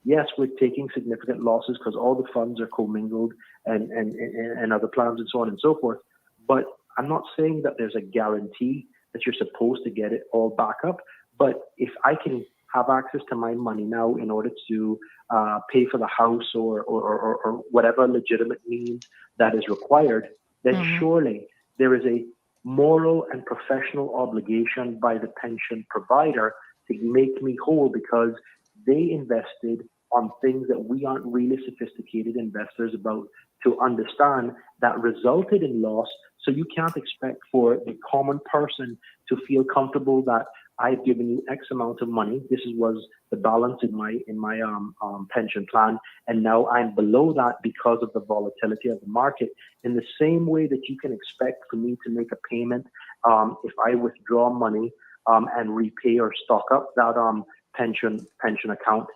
yes, we're taking significant losses because all the funds are commingled and other plans and so on and so forth. But I'm not saying that there's a guarantee that you're supposed to get it all back up. But if I can have access to my money now in order to pay for the house or whatever legitimate means that is required, then surely there is a moral and professional obligation by the pension provider to make me whole, because they invested on things that we aren't really sophisticated investors about to understand that resulted in loss. So you can't expect for the common person to feel comfortable that I've given you X amount of money. This was the balance in my pension plan, and now I'm below that because of the volatility of the market. In the same way that you can expect for me to make a payment if I withdraw money and repay or stock up that pension account,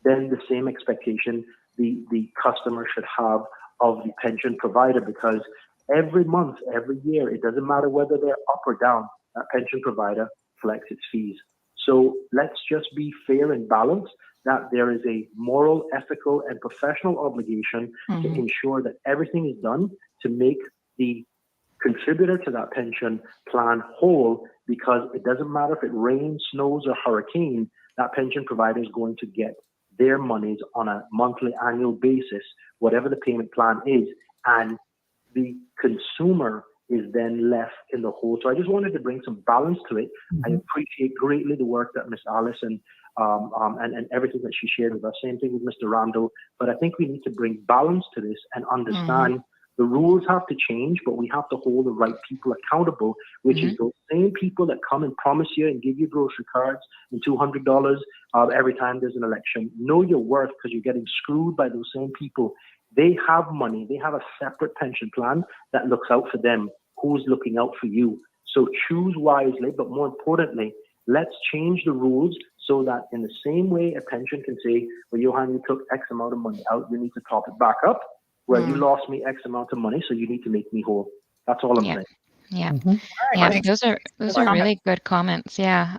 then the same expectation the customer should have of the pension provider, because every month, every year, it doesn't matter whether they're up or down, that pension provider collects its fees. So let's just be fair and balanced, that there is a moral, ethical, and professional obligation to ensure that everything is done to make the contributor to that pension plan whole, because it doesn't matter if it rains, snows, or hurricane, that pension provider is going to get their monies on a monthly, annual basis, whatever the payment plan is, and the consumer is then left in the hole. So I just wanted to bring some balance to it. I appreciate greatly the work that Miss Alice and everything that she shared with us. Same thing with Mr. Randall. But I think we need to bring balance to this and understand the rules have to change, but we have to hold the right people accountable, which is those same people that come and promise you and give you grocery cards and $200 every time there's an election. Know your worth, because you're getting screwed by those same people. They have money. They have a separate pension plan that looks out for them. Who's looking out for you? So choose wisely, but more importantly, let's change the rules so that in the same way a pension can say, well, Johan, you took X amount of money out, you need to top it back up. Well, you lost me X amount of money, so you need to make me whole. That's all I'm saying. Yeah. Right, Yeah, those are really good comments. Yeah.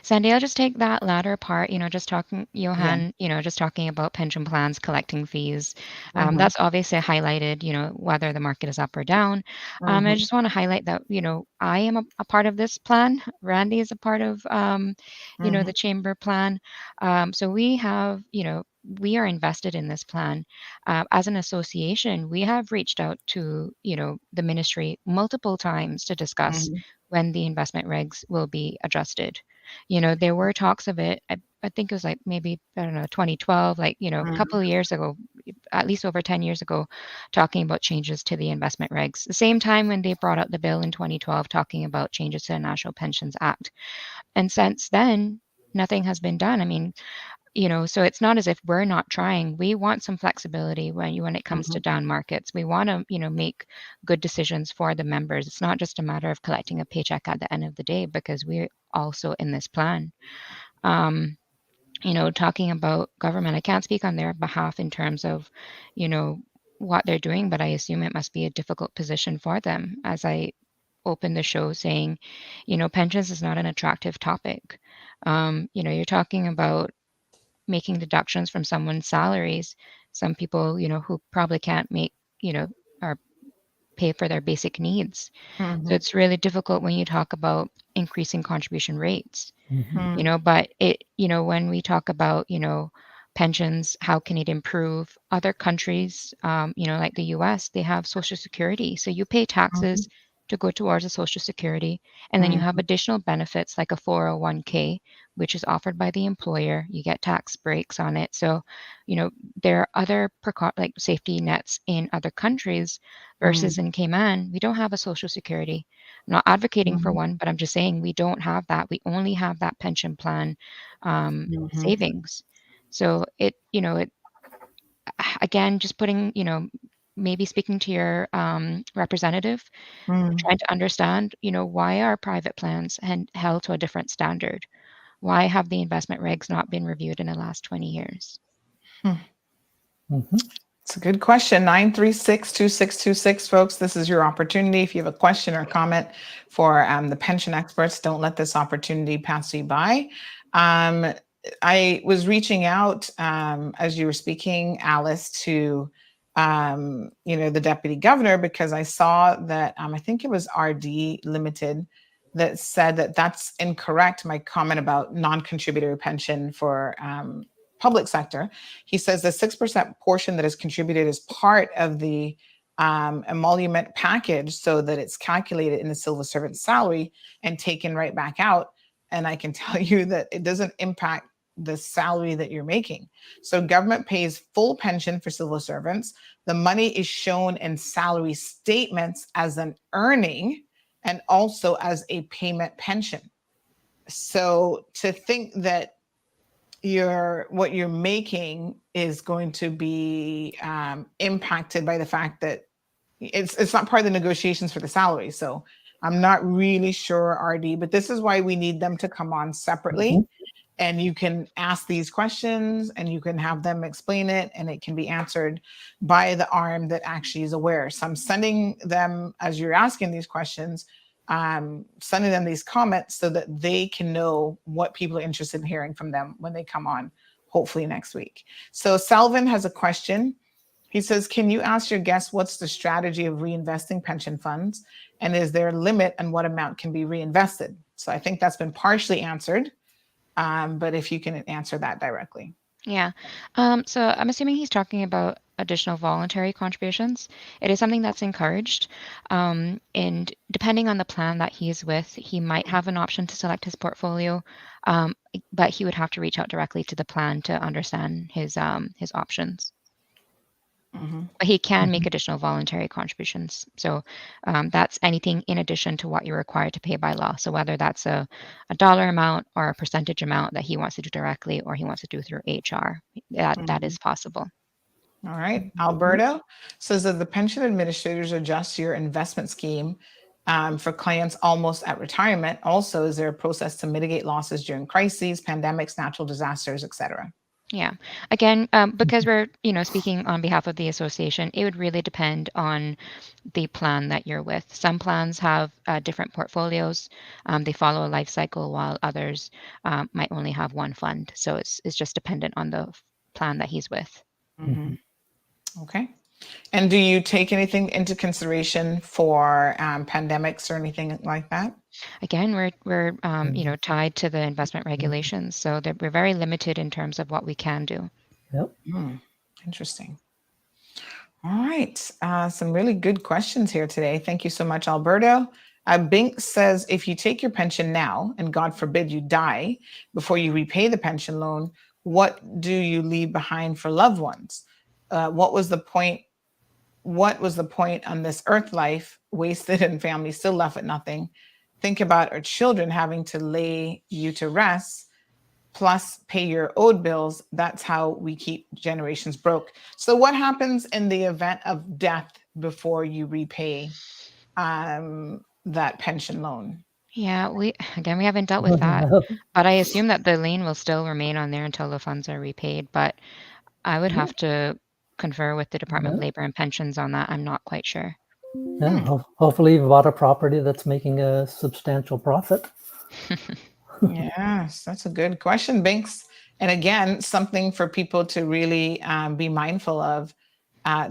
Sandy, I'll just take that latter part, just talking, Johan, just talking about pension plans collecting fees. That's obviously highlighted, whether the market is up or down. I just want to highlight that, I am a part of this plan. Randy is a part of, the chamber plan. So we have, we are invested in this plan. As an association, we have reached out to, the ministry multiple times to discuss when the investment regs will be adjusted. There were talks of it, I think it was like maybe, 2012, a couple of years ago, at least over 10 years ago, talking about changes to the investment regs. The same time when they brought out the bill in 2012, talking about changes to the National Pensions Act. And since then, nothing has been done. I mean, so it's not as if we're not trying. We want some flexibility when it comes to down markets. We want to, make good decisions for the members. It's not just a matter of collecting a paycheck at the end of the day, because we're also in this plan. Talking about government, I can't speak on their behalf in terms of, what they're doing, but I assume it must be a difficult position for them. As I open the show saying, pensions is not an attractive topic. You're talking about making deductions from someone's salaries. Some people, who probably can't make, are pay for their basic needs. So Mhm. it's really difficult when you talk about increasing contribution rates. Mm. But when we talk about, pensions, how can it improve? Other countries, like the US, they have Social Security. So you pay taxes to go towards a Social Security, and then you have additional benefits like a 401k, which is offered by the employer. You get tax breaks on it. So, there are other like safety nets in other countries versus in Cayman, we don't have a Social Security. I'm not advocating for one, but I'm just saying we don't have that. We only have that pension plan savings. So again, just putting, maybe speaking to your representative, trying to understand, why are private plans held to a different standard? Why have the investment regs not been reviewed in the last 20 years? It's a good question. 936-2626, folks. This is your opportunity. If you have a question or comment for the pension experts, don't let this opportunity pass you by. I was reaching out as you were speaking, Alice, to the deputy governor, because I saw that I think it was RD Limited that said that that's incorrect. My comment about non-contributory pension for public sector. He says the 6% portion that is contributed is part of the emolument package, so that it's calculated in the civil servant salary and taken right back out. And I can tell you that it doesn't impact the salary that you're making. So government pays full pension for civil servants. The money is shown in salary statements as an earning and also as a payment pension. So to think that what you're making is going to be impacted by the fact that it's not part of the negotiations for the salary. So I'm not really sure, RD, but this is why we need them to come on separately. And you can ask these questions and you can have them explain it, and it can be answered by the arm that actually is aware. So I'm sending them, as you're asking these questions, sending them these comments so that they can know what people are interested in hearing from them when they come on, hopefully next week. So Selvin has a question. He says, can you ask your guests what's the strategy of reinvesting pension funds? And is there a limit on what amount can be reinvested? So I think that's been partially answered. But if you can answer that directly. Yeah. So I'm assuming he's talking about additional voluntary contributions. It is something that's encouraged. And depending on the plan that he's with, he might have an option to select his portfolio, but he would have to reach out directly to the plan to understand his options. But he can make additional voluntary contributions. So that's anything in addition to what you're required to pay by law. So whether that's a dollar amount or a percentage amount that he wants to do directly or he wants to do through HR, that is possible. All right. Alberto says that the pension administrators adjust your investment scheme for clients almost at retirement. Also, is there a process to mitigate losses during crises, pandemics, natural disasters, etc.? Yeah. Again, because we're, speaking on behalf of the association, it would really depend on the plan that you're with. Some plans have different portfolios. They follow a life cycle, while others might only have one fund. So it's just dependent on the plan that he's with. Okay. And do you take anything into consideration for pandemics or anything like that? Again, we're tied to the investment regulations, so that we're very limited in terms of what we can do. Yep. Interesting. All right. Some really good questions here today. Thank you so much, Alberto. Bink says, if you take your pension now, and God forbid you die before you repay the pension loan, what do you leave behind for loved ones? What was the point on this earth life wasted and family still left with nothing? Think about our children having to lay you to rest, plus pay your owed bills. That's how we keep generations broke. So what happens in the event of death before you repay that pension loan? Yeah, we haven't dealt with that, but I assume that the lien will still remain on there until the funds are repaid. But I would have to confer with the Department of Labor and Pensions on that. I'm not quite sure. Yeah, hopefully you've bought a property that's making a substantial profit. Yes, that's a good question, Binks. And again, something for people to really be mindful of.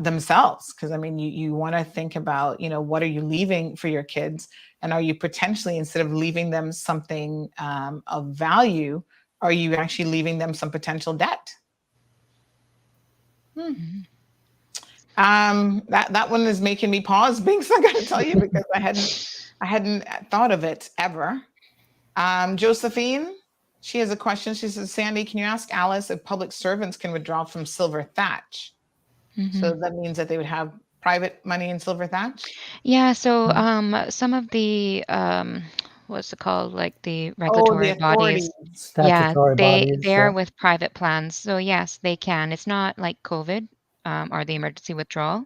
themselves. Because I mean, you want to think about, what are you leaving for your kids? And are you potentially, instead of leaving them something of value, are you actually leaving them some potential debt? That one is making me pause, Binks, I gotta tell you, because I hadn't thought of it ever. Josephine, she has a question. She says, Sandy, can you ask Alice if public servants can withdraw from silver thatch? So that means that they would have private money in silver thatch? Yeah, so some of the what's it called, like the Oh, the regulatory authorities. bodies, yeah, Statutory bodies. they are with private plans. So yes, they can. It's not like COVID or the emergency withdrawal.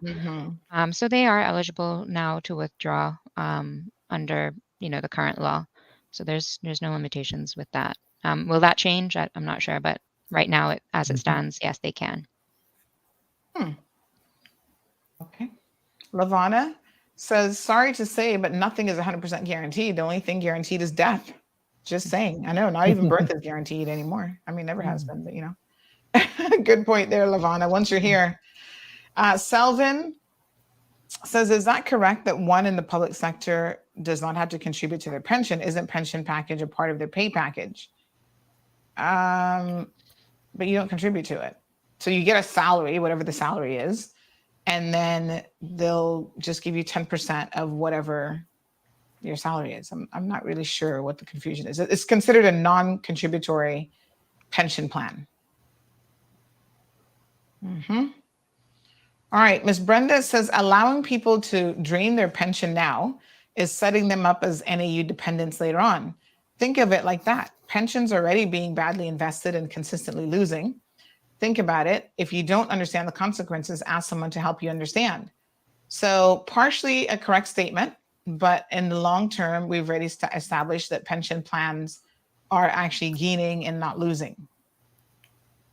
So they are eligible now to withdraw under the current law. So there's no limitations with that. Will that change? I'm not sure, but right now, as it stands, yes, they can. Okay. Lavana says, sorry to say, but nothing is 100% guaranteed. The only thing guaranteed is death. Just saying. I know, not even birth is guaranteed anymore. I mean, never has been, but Good point there, Lavana. Once you're here. Selvin says, is that correct that one in the public sector does not have to contribute to their pension? Isn't pension package a part of their pay package? But you don't contribute to it. So you get a salary, whatever the salary is, and then they'll just give you 10% of whatever your salary is. I'm not really sure what the confusion is. It's considered a non-contributory pension plan. All right, Ms. Brenda says, allowing people to drain their pension now is setting them up as NAU dependents later on. Think of it like that. Pensions already being badly invested and consistently losing. Think about it. If you don't understand the consequences, ask someone to help you understand. So partially a correct statement, but in the long term, we've already established that pension plans are actually gaining and not losing.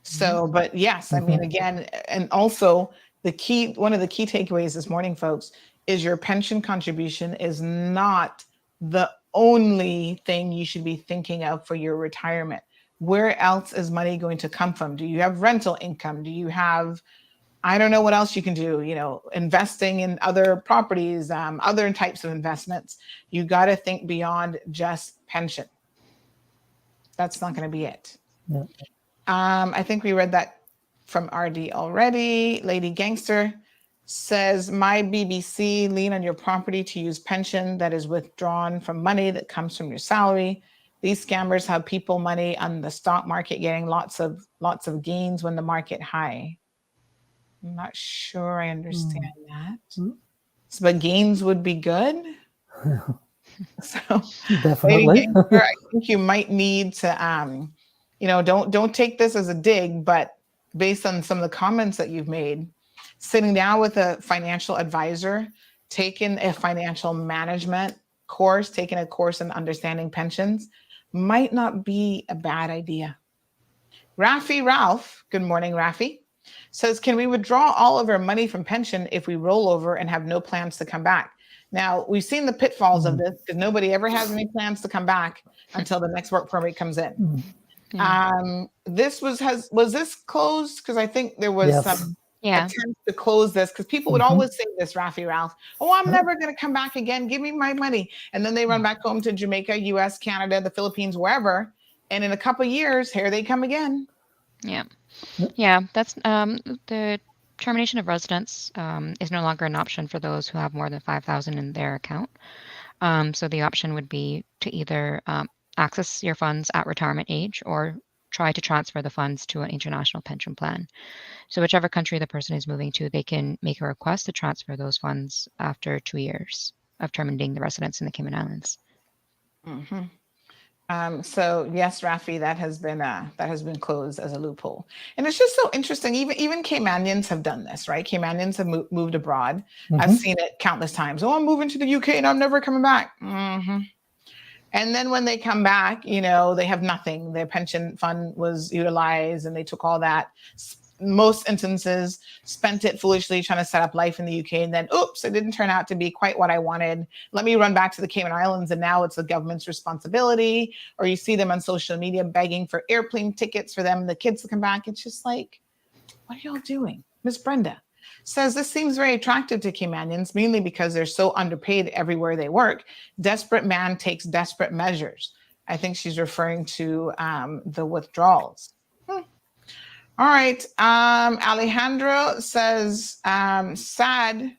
So, but yes, I mean, again, and also one of the key takeaways this morning, folks, is your pension contribution is not the only thing you should be thinking of for your retirement. Where else is money going to come from? Do you have rental income? Do you have, I don't know what else you can do, investing in other properties, other types of investments. You got to think beyond just pension. That's not going to be it. Yeah. I think we read that from RD already. Lady Gangster says, my BBC, lean on your property to use pension that is withdrawn from money that comes from your salary. These scammers have people money on the stock market getting lots of gains when the market high. I'm not sure I understand that. But gains would be good. So Definitely. Lady Gangster, I think you might need to don't take this as a dig, but based on some of the comments that you've made, sitting down with a financial advisor, taking a financial management course, taking a course in understanding pensions might not be a bad idea. Ralph, good morning, Rafi, says, can we withdraw all of our money from pension if we roll over and have no plans to come back? Now, we've seen the pitfalls of this because nobody ever has any plans to come back until the next work permit comes in. This was this closed? Because I think there was some attempts to close this, because people would always say this, Ralph, oh, I'm never going to come back again. Give me my money. And then they run back home to Jamaica, US, Canada, the Philippines, wherever. And in a couple of years, here they come again. Yeah, that's the termination of residence is no longer an option for those who have more than 5,000 in their account. So the option would be to either access your funds at retirement age or try to transfer the funds to an international pension plan. So whichever country the person is moving to, they can make a request to transfer those funds after 2 years of terminating the residence in the Cayman Islands. So yes, Rafi, that has been closed as a loophole. And it's just so interesting. Even Caymanians have done this, right? Caymanians have moved abroad. I've seen it countless times. Oh, I'm moving to the UK and I'm never coming back. And then when they come back, they have nothing. Their pension fund was utilized and they took all that. Most instances spent it foolishly trying to set up life in the UK, and then oops, it didn't turn out to be quite what I wanted. Let me run back to the Cayman Islands, and now it's the government's responsibility. Or you see them on social media begging for airplane tickets for them and the kids to come back. It's just like, what are y'all doing? Miss Brenda. says this seems very attractive to Caymanians, mainly because they're so underpaid everywhere they work. Desperate man takes desperate measures. I think she's referring to the withdrawals. All right. Alejandro says, sad,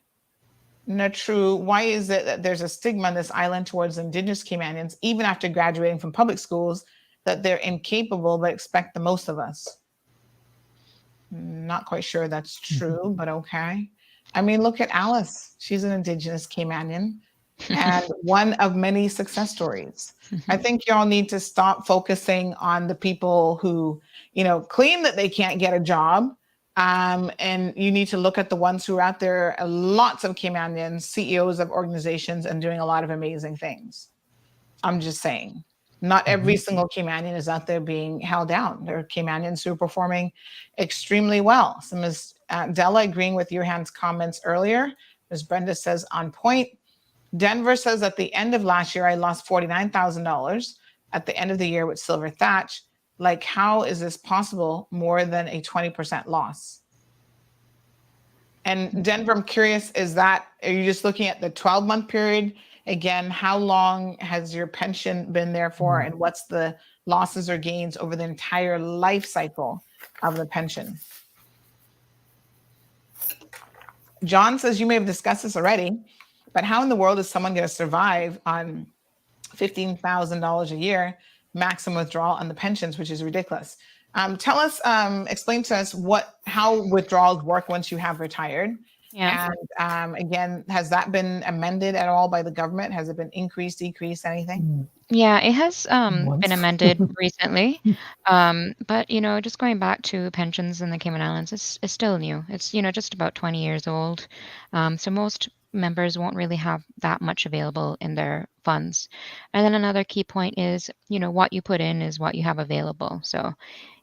not true. Why is it that there's a stigma on this island towards Indigenous Caymanians, even after graduating from public schools, that they're incapable but expect the most of us? Not quite sure that's true, but okay. I mean, look at Alice. She's an Indigenous Caymanian and one of many success stories. I think y'all need to stop focusing on the people who, claim that they can't get a job. And you need to look at the ones who are out there, lots of Caymanians, CEOs of organizations, and doing a lot of amazing things. I'm just saying. Not every single Caymanian is out there being held down. There are Caymanians who are performing extremely well. So Ms. Della, agreeing with your hand's comments earlier. Ms. Brenda says, on point. Denver says, at the end of last year, I lost $49,000 at the end of the year with Silver Thatch. Like, how is this possible? More than a 20% loss. And Denver, I'm curious, are you just looking at the 12-month period? Again, how long has your pension been there for, and what's the losses or gains over the entire life cycle of the pension? John says, you may have discussed this already, but how in the world is someone going to survive on $15,000 a year maximum withdrawal on the pensions, which is ridiculous? Tell us, explain to us how withdrawals work once you have retired. Yeah. And again, has that been amended at all by the government? Has it been increased, decreased, anything? Yeah, it has been amended recently. But, just going back to pensions in the Cayman Islands, it's still new. It's, just about 20 years old. So most members won't really have that much available in their funds. And then another key point is, what you put in is what you have available. So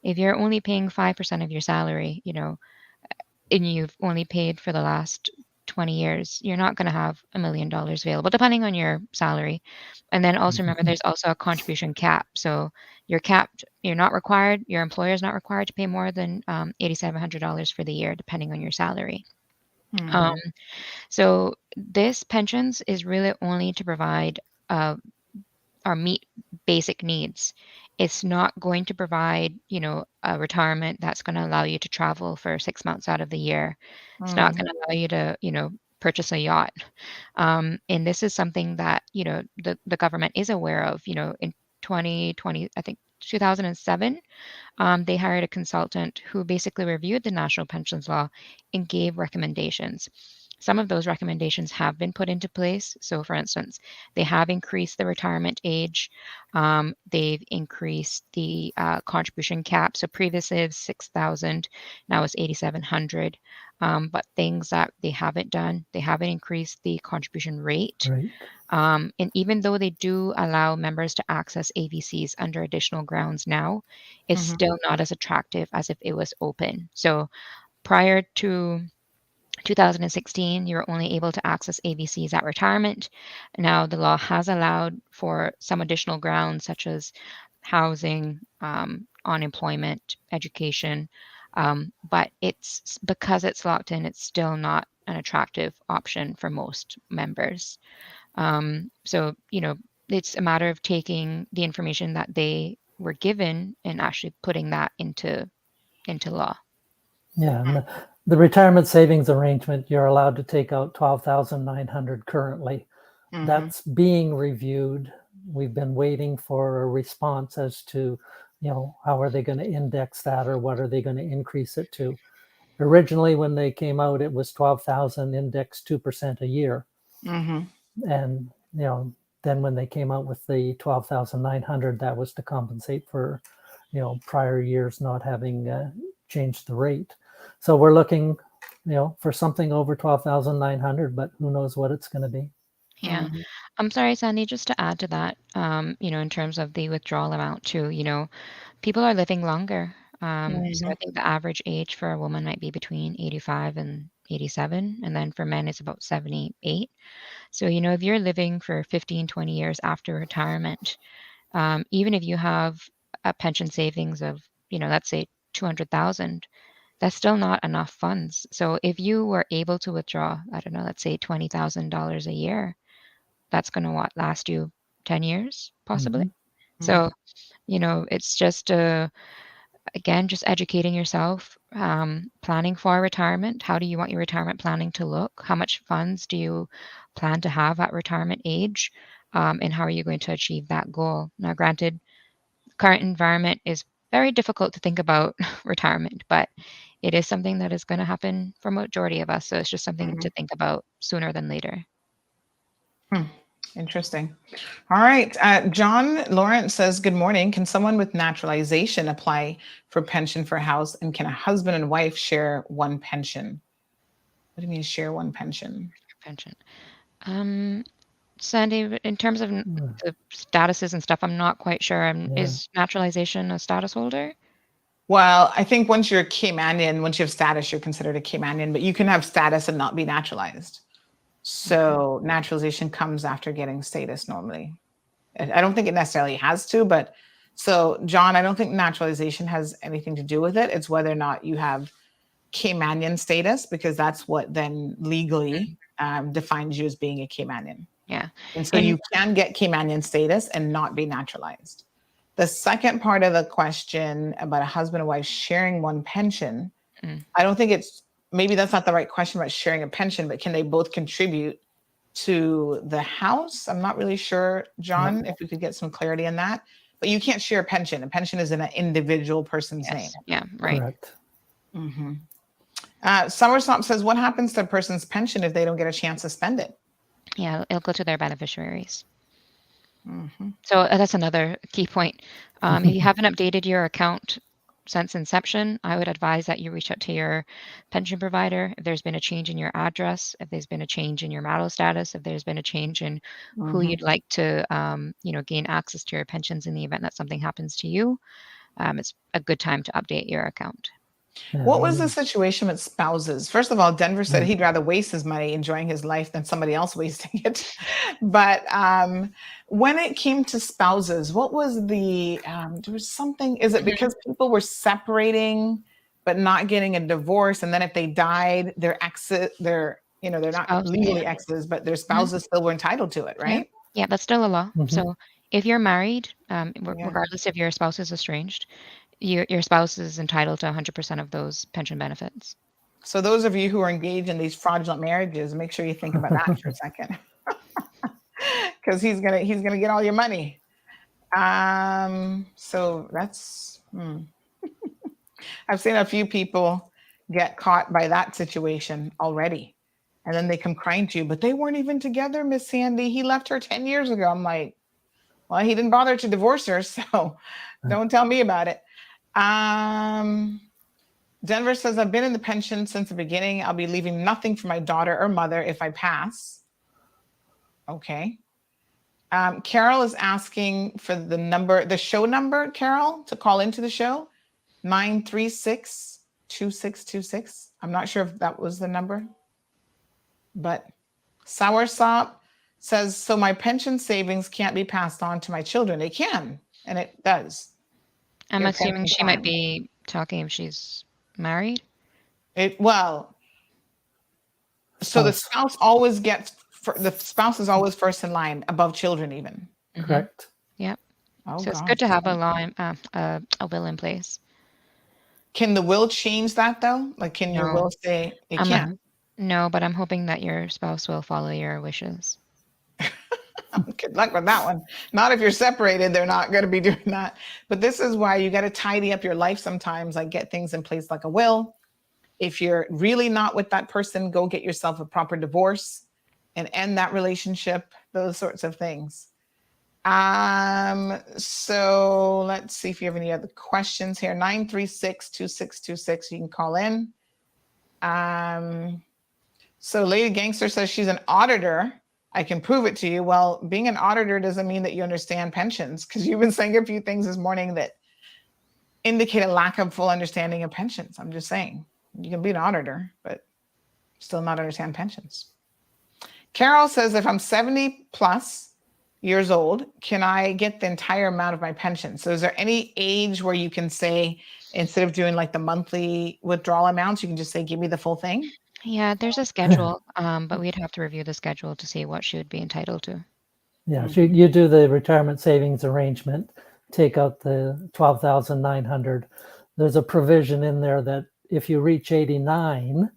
if you're only paying 5% of your salary, and you've only paid for the last 20 years, you're not going to have $1 million available, depending on your salary. And then also remember, there's also a contribution cap. So you're capped, your employer is not required to pay more than $8,700 for the year, depending on your salary. So this pensions is really only to provide or meet basic needs. It's not going to provide, a retirement that's going to allow you to travel for 6 months out of the year. It's not going to allow you to, purchase a yacht. And this is something that, the government is aware of. In 2020, I think 2007, they hired a consultant who basically reviewed the national pensions law and gave recommendations. Some of those recommendations have been put into place. So, for instance, they have increased the retirement age. They've increased the contribution cap. So previously it was 6,000, now it's 8,700. But things that they haven't done, they haven't increased the contribution rate. Right. And even though they do allow members to access AVCs under additional grounds now, it's still not as attractive as if it was open. So prior to 2016, you were only able to access AVCs at retirement. Now the law has allowed for some additional grounds such as housing, unemployment, education, but it's because it's locked in, it's still not an attractive option for most members. So, it's a matter of taking the information that they were given and actually putting that into law. Yeah, and the retirement savings arrangement, you're allowed to take out 12,900 currently. That's being reviewed. We've been waiting for a response as to, how are they going to index that, or what are they going to increase it to? Originally, when they came out, it was 12,000 indexed 2% a year. And, then when they came out with the 12,900, that was to compensate for, prior years not having changed the rate. So we're looking, for something over 12,900, but who knows what it's going to be. Yeah. I'm sorry, Sandy, just to add to that, in terms of the withdrawal amount too, people are living longer. So I think the average age for a woman might be between 85 and 87. And then for men, it's about 78. So, if you're living for 15, 20 years after retirement, even if you have a pension savings of, let's say 200,000, that's still not enough funds. So if you were able to withdraw, I don't know, let's say $20,000 a year, that's going to last you 10 years, possibly. Mhm. So, it's just again, just educating yourself, planning for retirement. How do you want your retirement planning to look? How much funds do you plan to have at retirement age? And how are you going to achieve that goal? Now, granted, current environment is very difficult to think about retirement, but it is something that is going to happen for majority of us. So it's just something to think about sooner than later. Interesting. All right. John Lawrence says, good morning. Can someone with naturalization apply for pension for a house? And can a husband and wife share one pension? What do you mean share one pension? Pension. Sandy, in terms of the statuses and stuff, I'm not quite sure. Is naturalization a status holder? Well, I think once you're a Caymanian, once you have status, you're considered a Caymanian, but you can have status and not be naturalized. So naturalization comes after getting status normally. I don't think it necessarily has to, but so John, I don't think naturalization has anything to do with it. It's whether or not you have Caymanian status, because that's what then legally defines you as being a Caymanian. Yeah. And so you can get Caymanian status and not be naturalized. The second part of the question about a husband and wife sharing one pension, I don't think maybe that's not the right question about sharing a pension, but can they both contribute to the house? I'm not really sure, John, if we could get some clarity on that. But you can't share a pension. A pension is in an individual person's name. Yeah, right. Correct. Summerstomp says, what happens to a person's pension if they don't get a chance to spend it? Yeah, it'll go to their beneficiaries. So that's another key point. If you haven't updated your account since inception, I would advise that you reach out to your pension provider. If there's been a change in your address, if there's been a change in your marital status, if there's been a change in who you'd like to, gain access to your pensions in the event that something happens to you, it's a good time to update your account. What was the situation with spouses? First of all, Denver said he'd rather waste his money enjoying his life than somebody else wasting it. But when it came to spouses, what was there was something, is it because people were separating but not getting a divorce? And then if they died, they're not legally exes, but their spouses still were entitled to it, right? Yeah, that's still a law. So if you're married, regardless if your spouse is estranged, your spouse is entitled to 100% of those pension benefits. So those of you who are engaged in these fraudulent marriages, make sure you think about that for a second, because he's gonna get all your money. So that's. I've seen a few people get caught by that situation already, and then they come crying to you, but they weren't even together, Miss Sandy. He left her 10 years ago. I'm like, well, he didn't bother to divorce her, so don't tell me about it. Denver says, I've been in the pension since the beginning. I'll be leaving nothing for my daughter or mother if I pass. Okay. Carol is asking for the show number, Carol, to call into the show, 936-2626. I'm not sure if that was the number, but Soursop says, so my pension savings can't be passed on to my children. It can, and it does. I'm assuming she might be talking if she's married. So the spouse always gets, the spouse is always first in line, above children even. Correct. Yep. Oh, so it's good to have a law, a will in place. Can the will change that though? Like, can your will say it can't? No, but I'm hoping that your spouse will follow your wishes. Good luck with that one. Not if you're separated, they're not going to be doing that. But this is why you got to tidy up your life sometimes, like get things in place like a will. If you're really not with that person, go get yourself a proper divorce and end that relationship, those sorts of things. So let's see if you have any other questions here. 936-2626, you can call in. So Lady Gangster says she's an auditor. I can prove it to you. Well, being an auditor doesn't mean that you understand pensions, because you've been saying a few things this morning that indicate a lack of full understanding of pensions. I'm just saying you can be an auditor, but still not understand pensions. Carol says, if I'm 70 plus years old, can I get the entire amount of my pension? So is there any age where you can say, Instead of doing like the monthly withdrawal amounts, you can just say, give me the full thing. Yeah, there's a schedule, but we'd have to review the schedule to see what she would be entitled to. Yeah, so you do the retirement savings arrangement, take out the 12,900. There's a provision in there that if you reach 89,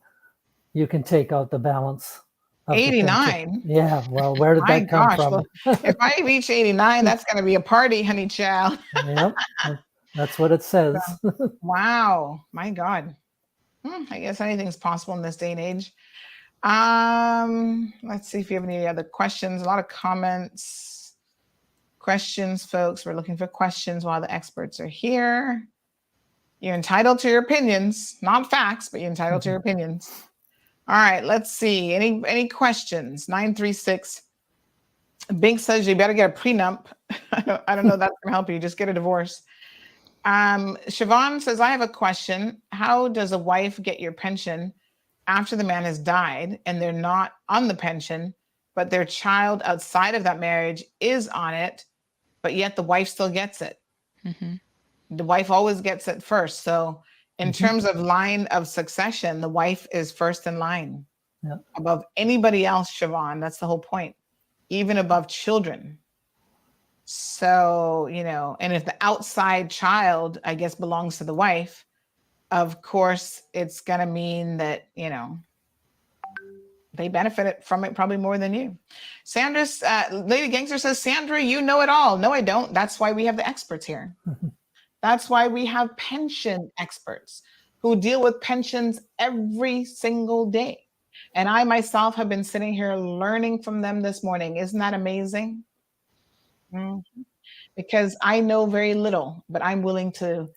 you can take out the balance. Of 89? Yeah, well, where did My that come gosh, from? well, if I reach 89, that's going to be a party, honey child. Yep, that's what it says. Wow, my God. I guess anything's possible in this day and age. Let's see if you have any other questions. A lot of comments. Questions, folks. We're looking for questions while the experts are here. You're entitled to your opinions, not facts, but you're entitled to your opinions. All right, let's see. Any questions? 936. Bink says you better get a prenup. I don't know if that's gonna help you. Just get a divorce. Siobhan says, I have a question. How does a wife get your pension after the man has died and they're not on the pension, but their child outside of that marriage is on it, but yet the wife still gets it? The wife always gets it first. So in terms of line of succession, the wife is first in line above anybody else, Siobhan. That's the whole point, even above children. So, and if the outside child, I guess, belongs to the wife, of course, it's going to mean that, they benefit from it probably more than you. Sandra's, Lady Gangster says, Sandra, you know it all. No, I don't. That's why we have the experts here. That's why we have pension experts who deal with pensions every single day. And I myself have been sitting here learning from them this morning. Isn't that amazing? Because I know very little, but I'm willing to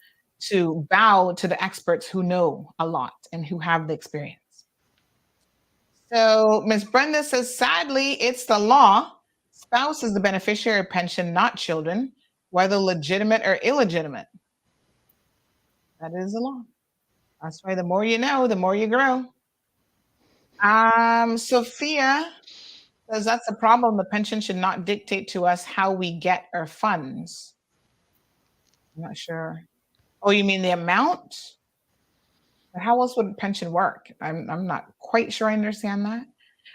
bow to the experts who know a lot and who have the experience. So Ms. Brenda says, sadly, it's the law. Spouse is the beneficiary of pension, not children, whether legitimate or illegitimate. That is the law. That's why the more you know, the more you grow. Sophia says that's the problem. The pension should not dictate to us how we get our funds. I'm not sure. Oh, you mean the amount? But how else would pension work? I'm not quite sure I understand that.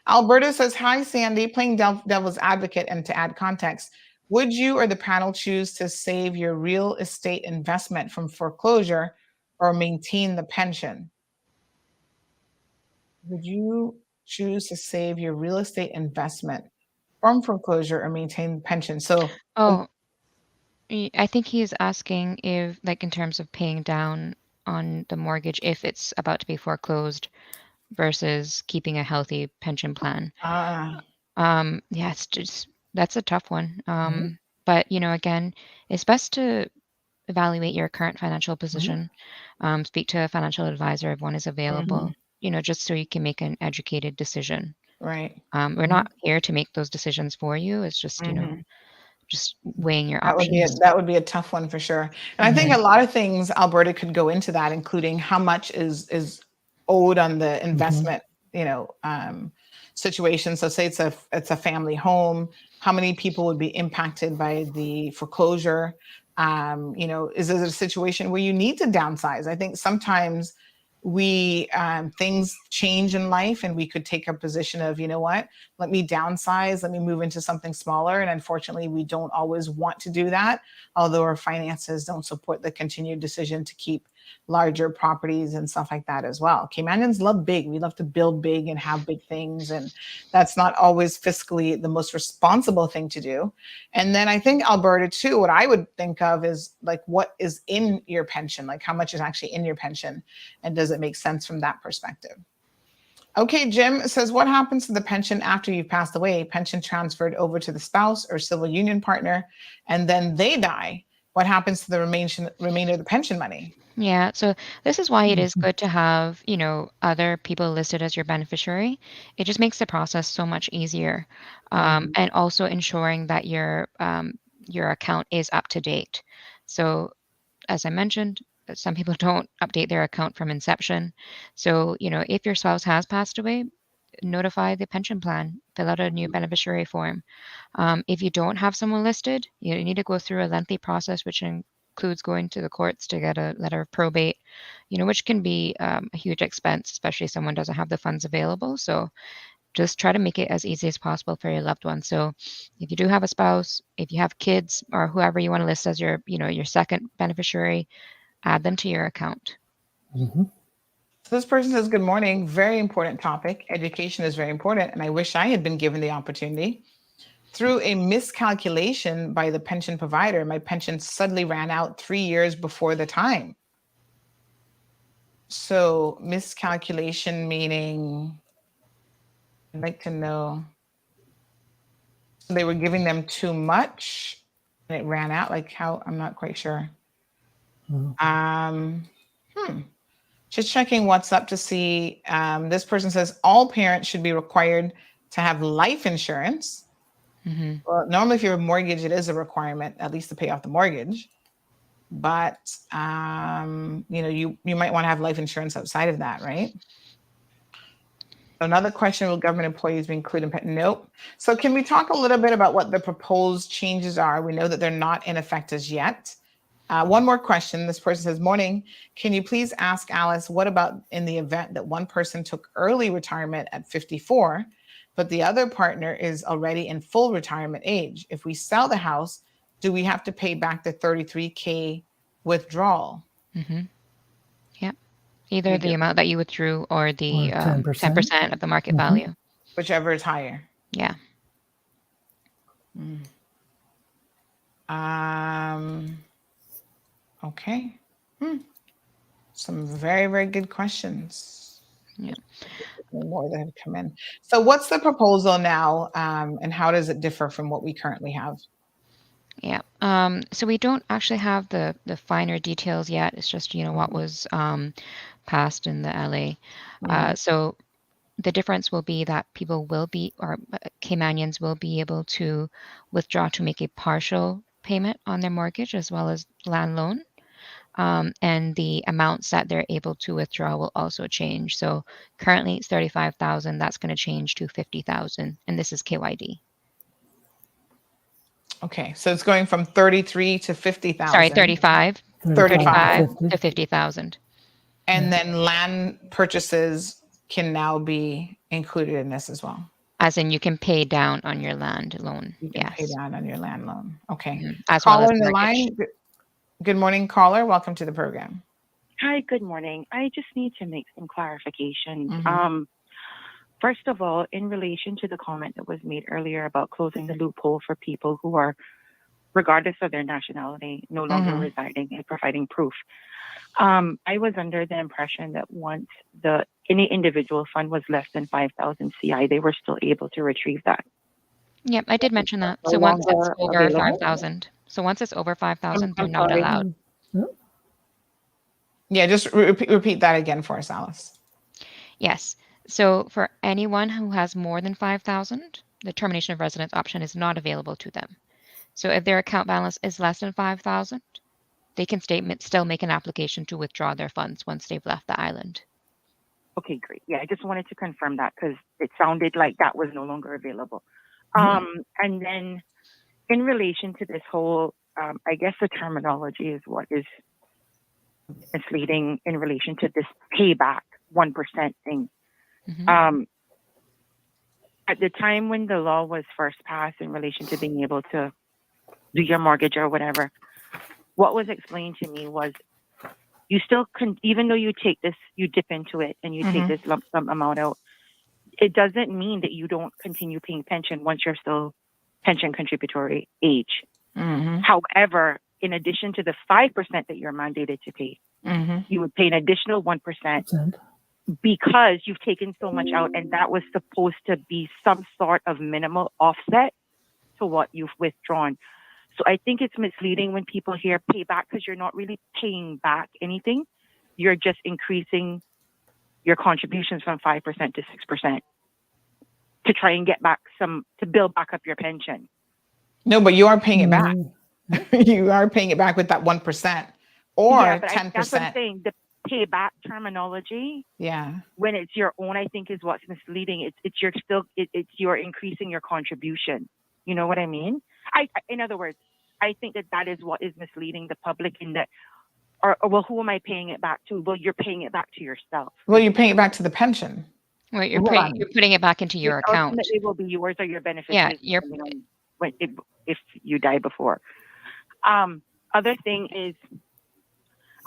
Alberta says, hi, Sandy, playing devil's advocate, and to add context, would you or the panel choose to save your real estate investment from foreclosure or maintain the pension? Would you choose to save your real estate investment from foreclosure or maintain the pension? So, I think he's asking if, like, in terms of paying down on the mortgage, if it's about to be foreclosed versus keeping a healthy pension plan. Yeah, it's just, that's a tough one. But, again, it's best to evaluate your current financial position, speak to a financial advisor if one is available, just so you can make an educated decision. Right. We're not here to make those decisions for you. It's just, just weighing your options. That would be a tough one for sure. And I think a lot of things, Alberta, could go into that, including how much is owed on the investment, situation. So say it's a family home, how many people would be impacted by the foreclosure? Is it a situation where you need to downsize? I think sometimes things change in life and we could take a position of, let me downsize, let me move into something smaller. And unfortunately, we don't always want to do that, although our finances don't support the continued decision to keep larger properties and stuff like that as well. Caymanians love big. We love to build big and have big things. And that's not always fiscally the most responsible thing to do. And then I think Alberta too, what I would think of is like, what is in your pension? Like how much is actually in your pension? And does it make sense from that perspective? Okay, Jim says, what happens to the pension after you've passed away? Pension transferred over to the spouse or civil union partner, and then they die. What happens to the remainder of the pension money? Yeah, so this is why it is good to have, other people listed as your beneficiary. It just makes the process so much easier. And also ensuring that your account is up to date. So as I mentioned, some people don't update their account from inception. So, if your spouse has passed away, notify the pension plan, fill out a new beneficiary form. If you don't have someone listed, you need to go through a lengthy process, which includes includes going to the courts to get a letter of probate, which can be a huge expense, especially if someone doesn't have the funds available. So just try to make it as easy as possible for your loved one. So if you do have a spouse, if you have kids or whoever you want to list as your, your second beneficiary, add them to your account. Mm-hmm. So this person says, good morning. Very important topic. Education is very important. And I wish I had been given the opportunity. Through a miscalculation by the pension provider, my pension suddenly ran out 3 years before the time. So miscalculation meaning, I'd like to know, they were giving them too much and it ran out, like how, I'm not quite sure. Just checking what's up to see. This person says all parents should be required to have life insurance. Mm-hmm. Well, normally if you're a mortgage, it is a requirement, at least to pay off the mortgage. But you might want to have life insurance outside of that, right? Another question, will government employees be included in Nope. So can we talk a little bit about what the proposed changes are? We know that they're not in effect as yet. One more question. This person says, morning, can you please ask Alice, what about in the event that one person took early retirement at 54, but the other partner is already in full retirement age? If we sell the house, do we have to pay back the $33K withdrawal? Mm-hmm. Yep. Either the amount that you withdrew or the 10% of the market value. Whichever is higher. Yeah. Okay. Some very, very good questions. Yeah. More that have come in. So what's the proposal now, and how does it differ from what we currently have? Yeah. So we don't actually have the finer details yet. It's just, what was passed in the LA. So the difference will be that people will be, or Caymanians will be able to withdraw to make a partial payment on their mortgage as well as land loan. And the amounts that they're able to withdraw will also change. So currently it's 35,000. That's going to change to 50,000, and this is KYD. Okay, so it's going from 33 to 50,000. Sorry, 35 to 50,000. And then land purchases can now be included in this as well. As in, you can pay down on your land loan. You can pay down on your land loan. Okay. As Caller well as in the mortgage. line. Good morning, caller. Welcome to the program. Hi, good morning. I just need to make some clarifications. First of all, in relation to the comment that was made earlier about closing the loophole for people who are, regardless of their nationality, no longer residing and providing proof. I was under the impression that once any individual fund was less than 5,000 CI, they were still able to retrieve that. Yep, I did mention that. So once it's over 5,000. So once it's over 5,000, they're not allowed. Yeah, just repeat that again for us, Alice. Yes. So for anyone who has more than 5,000, the termination of residence option is not available to them. So if their account balance is less than 5,000, they can still make an application to withdraw their funds once they've left the island. Okay, great. Yeah, I just wanted to confirm that because it sounded like that was no longer available. And then in relation to this whole, I guess the terminology is what is misleading in relation to this payback 1% thing. At the time when the law was first passed in relation to being able to do your mortgage or whatever, what was explained to me was you still can, even though you take this, you dip into it and you take this lump sum amount out, it doesn't mean that you don't continue paying pension once you're still pension contributory age. However, in addition to the 5% that you're mandated to pay, you would pay an additional 1% because you've taken so much out, and that was supposed to be some sort of minimal offset to what you've withdrawn. So I think it's misleading when people hear payback because you're not really paying back anything. You're just increasing your contributions from 5% to 6% to try and get back to build back up your pension. No, but you are paying it back. You are paying it back with that 1% or 10%. That's what I'm saying. The payback terminology, when it's your own, I think is what's misleading. You're increasing your contribution. You know what I mean? In other words, I think that is what is misleading the public in that, or well, who am I paying it back to? Well, you're paying it back to yourself. Well, you're paying it back to the pension. Well, you're putting it back into your It account. ultimately will be yours or your Yeah, beneficiaries, depending on if you die before. Other thing is,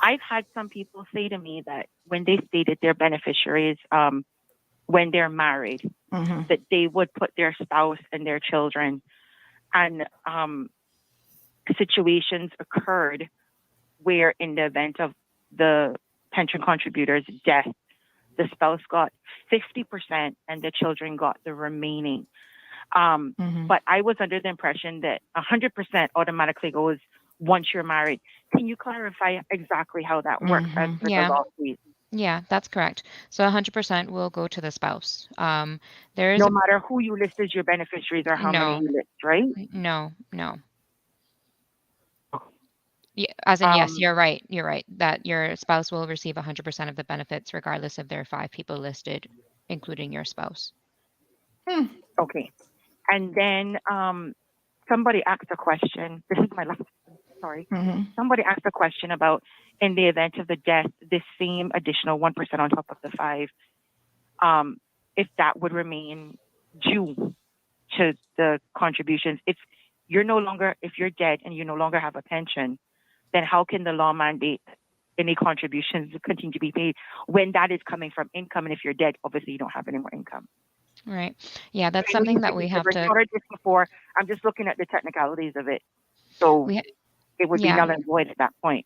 I've had some people say to me that when they stated their beneficiaries, when they're married, that they would put their spouse and their children, and situations occurred where in the event of the pension contributor's death, the spouse got 50% and the children got the remaining. But I was under the impression that 100% automatically goes once you're married. Can you clarify exactly how that works as per the law, please? Yeah, that's correct. So 100% will go to the spouse. There is no matter who you list as your beneficiaries or how many you list, right? No. Yeah, as in, yes, you're right. You're right that your spouse will receive 100% of the benefits regardless of their 5 people listed, including your spouse. Okay. And then somebody asked a question. This is my last one. Sorry. Somebody asked a question about, in the event of the death, this same additional 1% on top of the 5, if that would remain due to the contributions. If you're dead and you no longer have a pension, then how can the law mandate any contributions continue to be paid when that is coming from income? And if you're dead, obviously you don't have any more income. Right. Yeah, that's something that we have to. This before. I'm just looking at the technicalities of it. So it would be null and void at that point.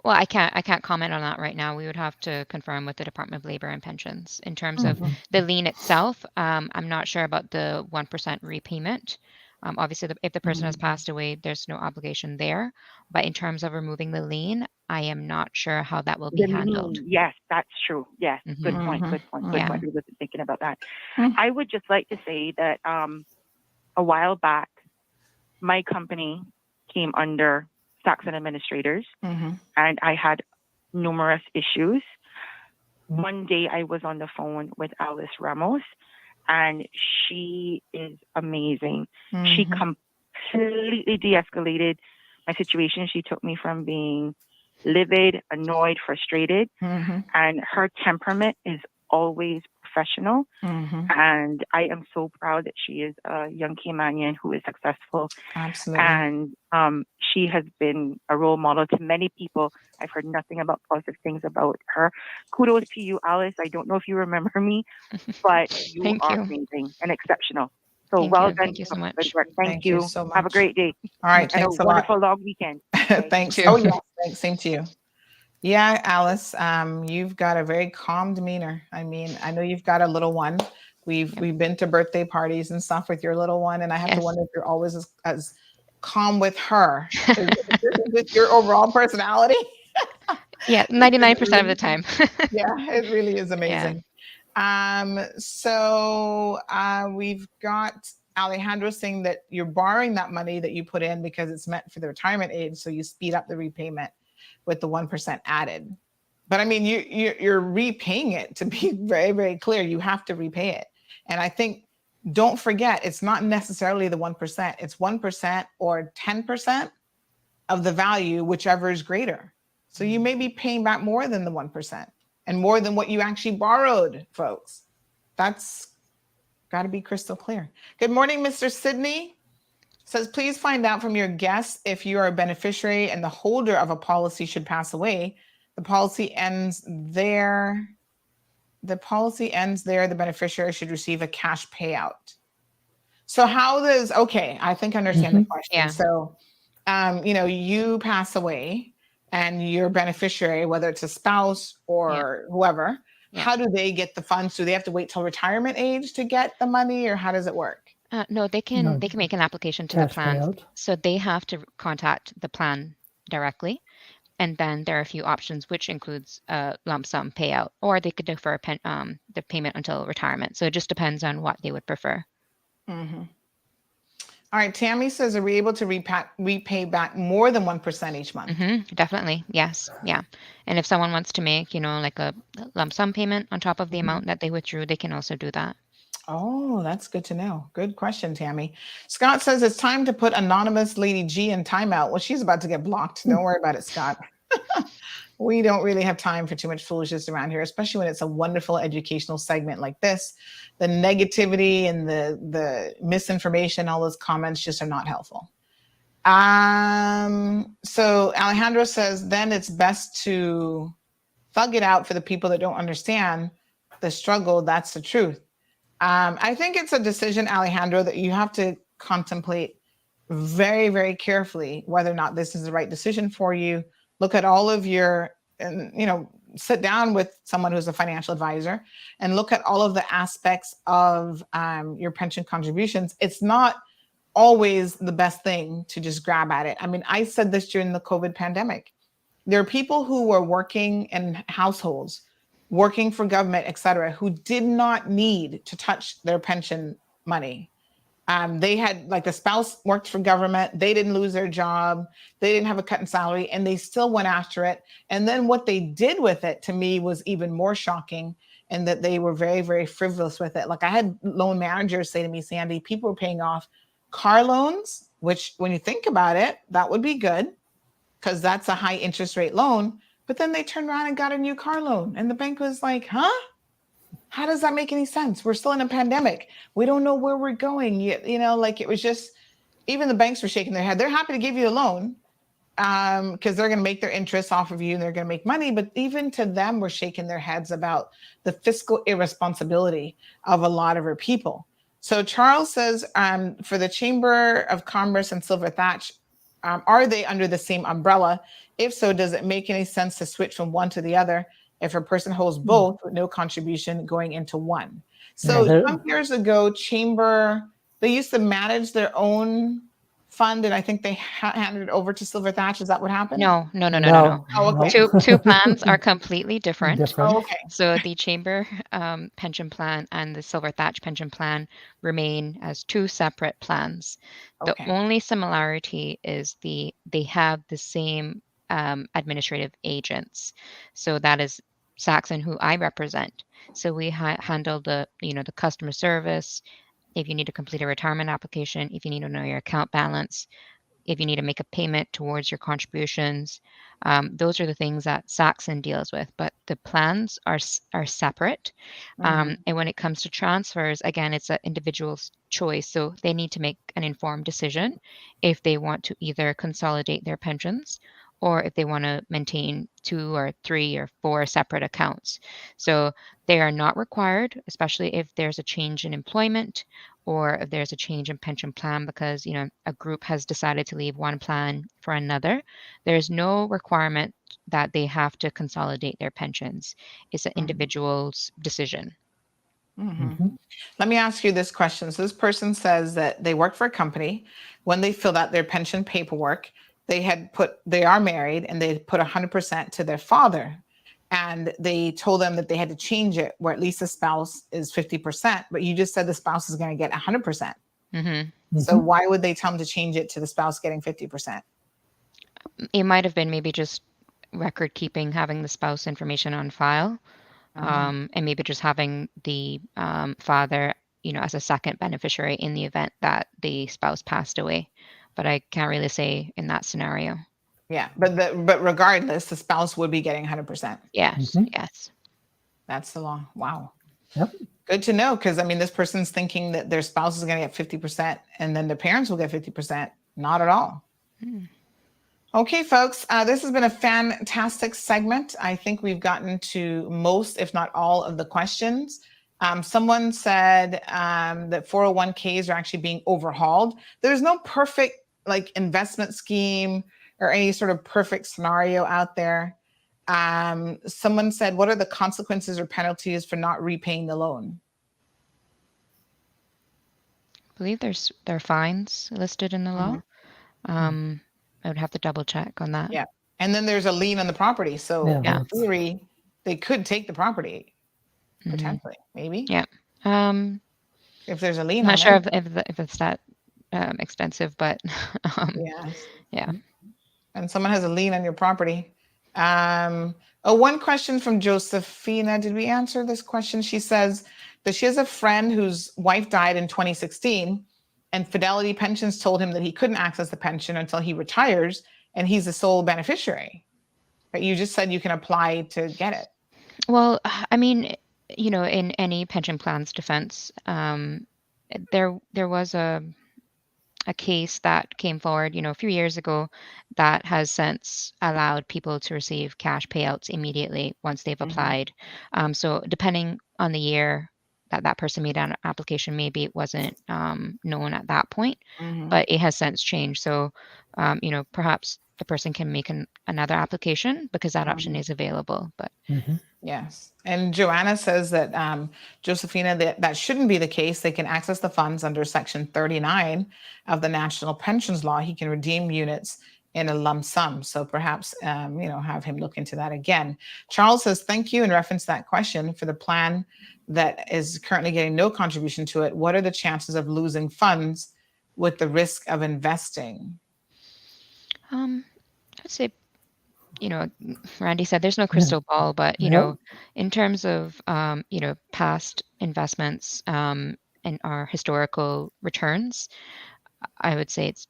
Well, I can't comment on that right now. We would have to confirm with the Department of Labor and Pensions. In terms of the lien itself, I'm not sure about the 1% repayment. Obviously, if the person has passed away, there's no obligation there. But in terms of removing the lien, I am not sure how that will be handled. Yes, that's true. Yes, good point. Good point. Good point. I wasn't thinking about that. I would just like to say that a while back, my company came under Saxon Administrators, and I had numerous issues. One day I was on the phone with Alice Ramos, and she is amazing. She completely de-escalated my situation. She took me from being livid, annoyed, frustrated, and her temperament is always professional. And I am so proud that she is a young Caymanian who is successful. Absolutely. And she has been a role model to many people. I've heard nothing about positive things about her. Kudos to you, Alice. I don't know if you remember me, but you are amazing and exceptional. So well done. Thank you so much. Thank you so much. Have a great day. All right. Thanks a lot. Wonderful long weekend. Thanks. Oh, yeah. Thanks. Same to you. Yeah, Alice, you've got a very calm demeanor. I mean, I know you've got a little one. We've been to birthday parties and stuff with your little one, and I have to wonder if you're always as calm with her. Is your overall personality? Yeah, 99% of the time. Yeah, it really is amazing. So we've got Alejandro saying that you're borrowing that money that you put in because it's meant for the retirement age, so you speed up the repayment with the 1% added. But I mean, you're repaying it. To be very, very clear, you have to repay it. And I think, don't forget, it's not necessarily the 1%. It's 1% or 10% of the value, whichever is greater. So you may be paying back more than the 1% and more than what you actually borrowed, folks. That's got to be crystal clear. Good morning, Mr. Sidney. Says, please find out from your guest if you are a beneficiary and the holder of a policy should pass away. The policy ends there. The beneficiary should receive a cash payout. So how does, okay, I think I understand the question. Yeah. So, you pass away and your beneficiary, whether it's a spouse or whoever, how do they get the funds? Do they have to wait till retirement age to get the money, or how does it work? No, they can make an application to the plan. Payout. So they have to contact the plan directly. And then there are a few options, which includes a lump sum payout, or they could defer the payment until retirement. So it just depends on what they would prefer. All right. Tammy says, are we able to repay back more than 1% each month? Definitely. Yes. Yeah. And if someone wants to make, like a lump sum payment on top of the amount that they withdrew, they can also do that. Oh, that's good to know. Good question, Tammy. Scott says it's time to put anonymous Lady G in timeout. Well, she's about to get blocked. Don't worry about it, Scott. We don't really have time for too much foolishness around here, especially when it's a wonderful educational segment like this. The negativity and the misinformation, all those comments just are not helpful. So Alejandro says, then it's best to thug it out for the people that don't understand the struggle. That's the truth. I think it's a decision, Alejandro, that you have to contemplate very, very carefully whether or not this is the right decision for you. Look at all of your, and sit down with someone who's a financial advisor and look at all of the aspects of your pension contributions. It's not always the best thing to just grab at it. I mean, I said this during the COVID pandemic. There are people who were working in households, working for government, et cetera, who did not need to touch their pension money. They had, like, the spouse worked for government. They didn't lose their job. They didn't have a cut in salary, and they still went after it. And then what they did with it, to me, was even more shocking, and that they were very, very frivolous with it. Like, I had loan managers say to me, Sandy, people were paying off car loans, which when you think about it, that would be good because that's a high interest rate loan. But then they turned around and got a new car loan. And the bank was like, huh? How does that make any sense? We're still in a pandemic. We don't know where we're going. Like, it was just, even the banks were shaking their head. They're happy to give you a loan because they're going to make their interest off of you and they're going to make money. But even to them, we're shaking their heads about the fiscal irresponsibility of a lot of our people. So Charles says, for the Chamber of Commerce and Silver Thatch, are they under the same umbrella? If so, does it make any sense to switch from one to the other if a person holds both with no contribution going into one? So some years ago, Chamber, they used to manage their own fund, and I think they handed it over to Silver Thatch. Is that what happened? No. Oh, okay. Two plans are completely different. Oh, okay. So the Chamber pension plan and the Silver Thatch pension plan remain as two separate plans. The only similarity is they have the same administrative agents. So that is Saxon, who I represent. So we handle the customer service. If you need to complete a retirement application, if you need to know your account balance, if you need to make a payment towards your contributions, those are the things that Saxon deals with. But the plans are separate. And when it comes to transfers, again, it's an individual's choice. So they need to make an informed decision if they want to either consolidate their pensions or if they want to maintain 2 or 3 or 4 separate accounts. So they are not required, especially if there's a change in employment or if there's a change in pension plan because, a group has decided to leave one plan for another. There's no requirement that they have to consolidate their pensions. It's an individual's decision. Let me ask you this question. So this person says that they work for a company. When they filled out their pension paperwork, they are married and they put 100% to their father. And they told them that they had to change it where at least the spouse is 50%, but you just said the spouse is going to get 100%. So why would they tell them to change it to the spouse getting 50%? It might have been maybe just record keeping, having the spouse information on file, and maybe just having the father, as a second beneficiary in the event that the spouse passed away. But I can't really say in that scenario. Yeah, but regardless, the spouse would be getting 100%. Yes, yes. That's the law. Wow. Yep. Good to know, because this person's thinking that their spouse is going to get 50% and then the parents will get 50%. Not at all. Okay, folks, this has been a fantastic segment. I think we've gotten to most, if not all, of the questions. Someone said that 401ks are actually being overhauled. There's no perfect investment scheme or any sort of perfect scenario out there. Someone said, what are the consequences or penalties for not repaying the loan? I believe there are fines listed in the law. I would have to double check on that. Yeah. And then there's a lien on the property. So in theory, they could take the property potentially, maybe. Yeah. If there's a lien I'm on not sure it. if it's that expensive, but yeah. And someone has a lien on your property. One question from Josephina. Did we answer this question? She says, that she has a friend whose wife died in 2016, and Fidelity Pensions told him that he couldn't access the pension until he retires, and he's the sole beneficiary. But you just said you can apply to get it. Well, I mean, you know, in any pension plan's defense, there was a case that came forward, you know, a few years ago that has since allowed people to receive cash payouts immediately once they've applied. So depending on the year that person made an application, maybe it wasn't known at that point, but it has since changed. So, you know, perhaps the person can make another application because that option is available. But yes. And Joanna says that, Josephina, that shouldn't be the case. They can access the funds under Section 39 of the National Pensions Law. He can redeem units in a lump sum. So perhaps, you know, have him look into that again. Charles says, thank you in reference to that question. For the plan that is currently getting no contribution to it, what are the chances of losing funds with the risk of investing? I'd say, you know, Randy said there's no crystal ball, but, you know, in terms of, you know, past investments and our historical returns, I would say it's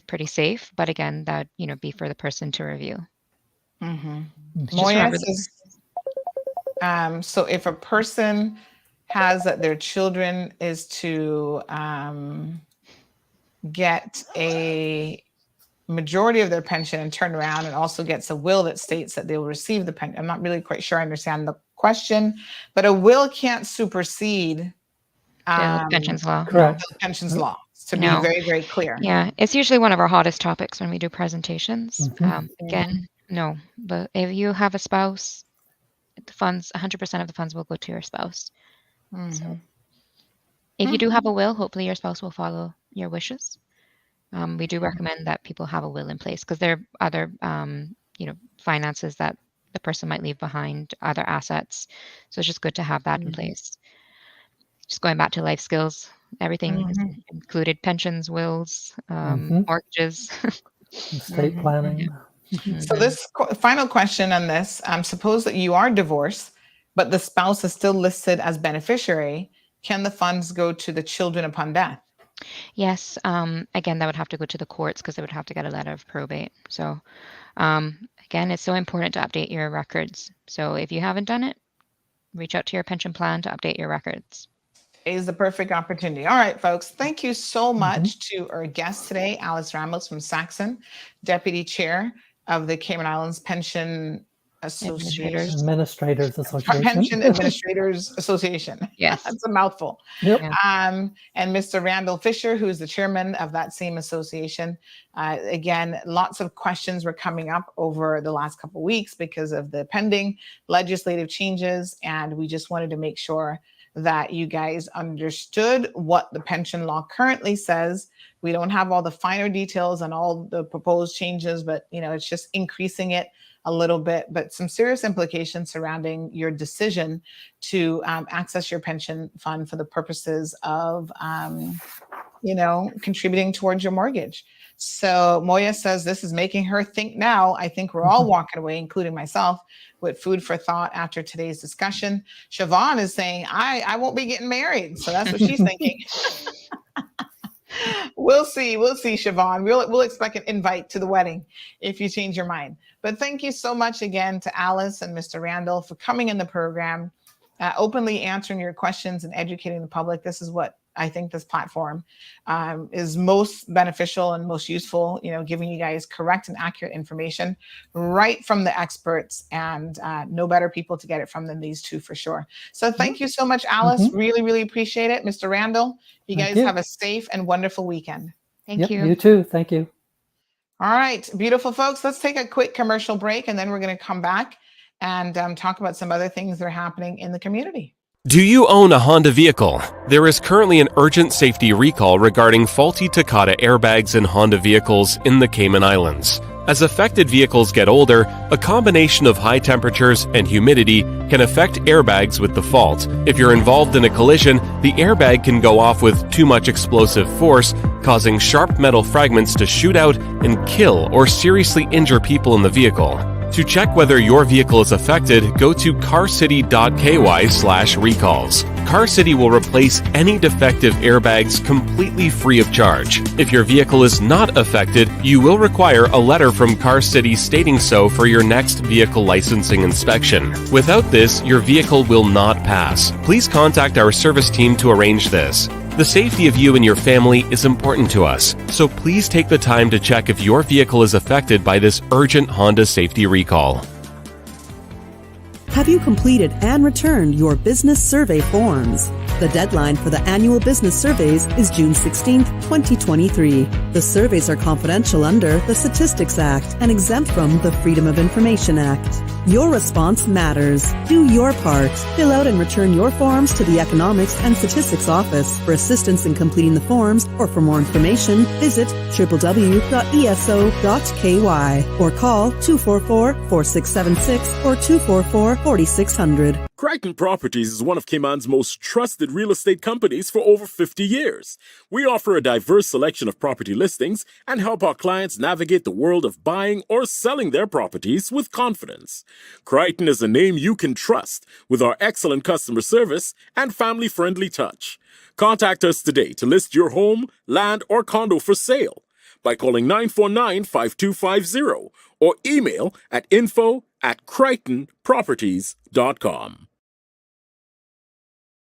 pretty safe. But again, that, you know, be for the person to review. Moya says, so if a person has that their children is to get a majority of their pension and turn around and also gets a will that states that they will receive the pension. I'm not really quite sure I understand the question, but a will can't supersede the pensions law. Correct. The pensions law, to be No. very, very clear. Yeah, it's usually one of our hottest topics when we do presentations. Again, no, but if you have a spouse, the funds, 100% of the funds will go to your spouse. So if you do have a will, hopefully your spouse will follow your wishes. We do recommend that people have a will in place because there are other, you know, finances that the person might leave behind, other assets. So it's just good to have that in place. Just going back to life skills, everything is included: pensions, wills, mortgages, estate planning. So this final question on this, suppose that you are divorced, but the spouse is still listed as beneficiary. Can the funds go to the children upon death? Yes. Again, that would have to go to the courts because they would have to get a letter of probate. So again, it's so important to update your records. So if you haven't done it, reach out to your pension plan to update your records. Is the perfect opportunity. All right, folks, thank you so much to our guest today, Alice Ramos from Saxon, Deputy Chair of the Cayman Islands Pension Association. Administrators Association. Pension Administrators Association. Yes. That's a mouthful. Yep. And Mr. Randall Fisher, who's the chairman of that same association. Again, lots of questions were coming up over the last couple of weeks because of the pending legislative changes. And we just wanted to make sure that you guys understood what the pension law currently says. We don't have all the finer details on all the proposed changes, but you know, it's just increasing it a little bit, but some serious implications surrounding your decision to access your pension fund for the purposes of, you know, contributing towards your mortgage. So Moya says this is making her think now. I think we're all walking away, including myself, with food for thought after today's discussion. Siobhan is saying, I won't be getting married. So that's what she's thinking. We'll see, Siobhan. We'll expect an invite to the wedding if you change your mind. But thank you so much again to Alice and Mr. Randall for coming in the program, openly answering your questions and educating the public. This is what I think this platform is most beneficial and most useful, you know, giving you guys correct and accurate information right from the experts, and no better people to get it from than these two for sure. So thank you so much, Alice. Really, really appreciate it. Mr. Randall, you guys have a safe and wonderful weekend. Thank you. You too. Thank you. All right, beautiful folks. Let's take a quick commercial break, and then we're going to come back and talk about some other things that are happening in the community. Do you own a Honda vehicle? There is currently an urgent safety recall regarding faulty Takata airbags in Honda vehicles in the Cayman Islands. As affected vehicles get older, a combination of high temperatures and humidity can affect airbags with the fault. If you're involved in a collision, the airbag can go off with too much explosive force, causing sharp metal fragments to shoot out and kill or seriously injure people in the vehicle. To check whether your vehicle is affected, go to carcity.ky/recalls. CarCity will replace any defective airbags completely free of charge. If your vehicle is not affected, you will require a letter from CarCity stating so for your next vehicle licensing inspection. Without this, your vehicle will not pass. Please contact our service team to arrange this. The safety of you and your family is important to us, so please take the time to check if your vehicle is affected by this urgent Honda safety recall. Have you completed and returned your business survey forms? The deadline for the annual business surveys is June 16, 2023. The surveys are confidential under the Statistics Act and exempt from the Freedom of Information Act. Your response matters. Do your part. Fill out and return your forms to the Economics and Statistics Office. For assistance in completing the forms or for more information, visit www.eso.ky or call 244-4676 or 244-4600. Crichton Properties is one of Cayman's most trusted real estate companies for over 50 years. We offer a diverse selection of property listings and help our clients navigate the world of buying or selling their properties with confidence. Crichton is a name you can trust with our excellent customer service and family-friendly touch. Contact us today to list your home, land, or condo for sale by calling 949-5250 or email at info@crichtonproperties.com.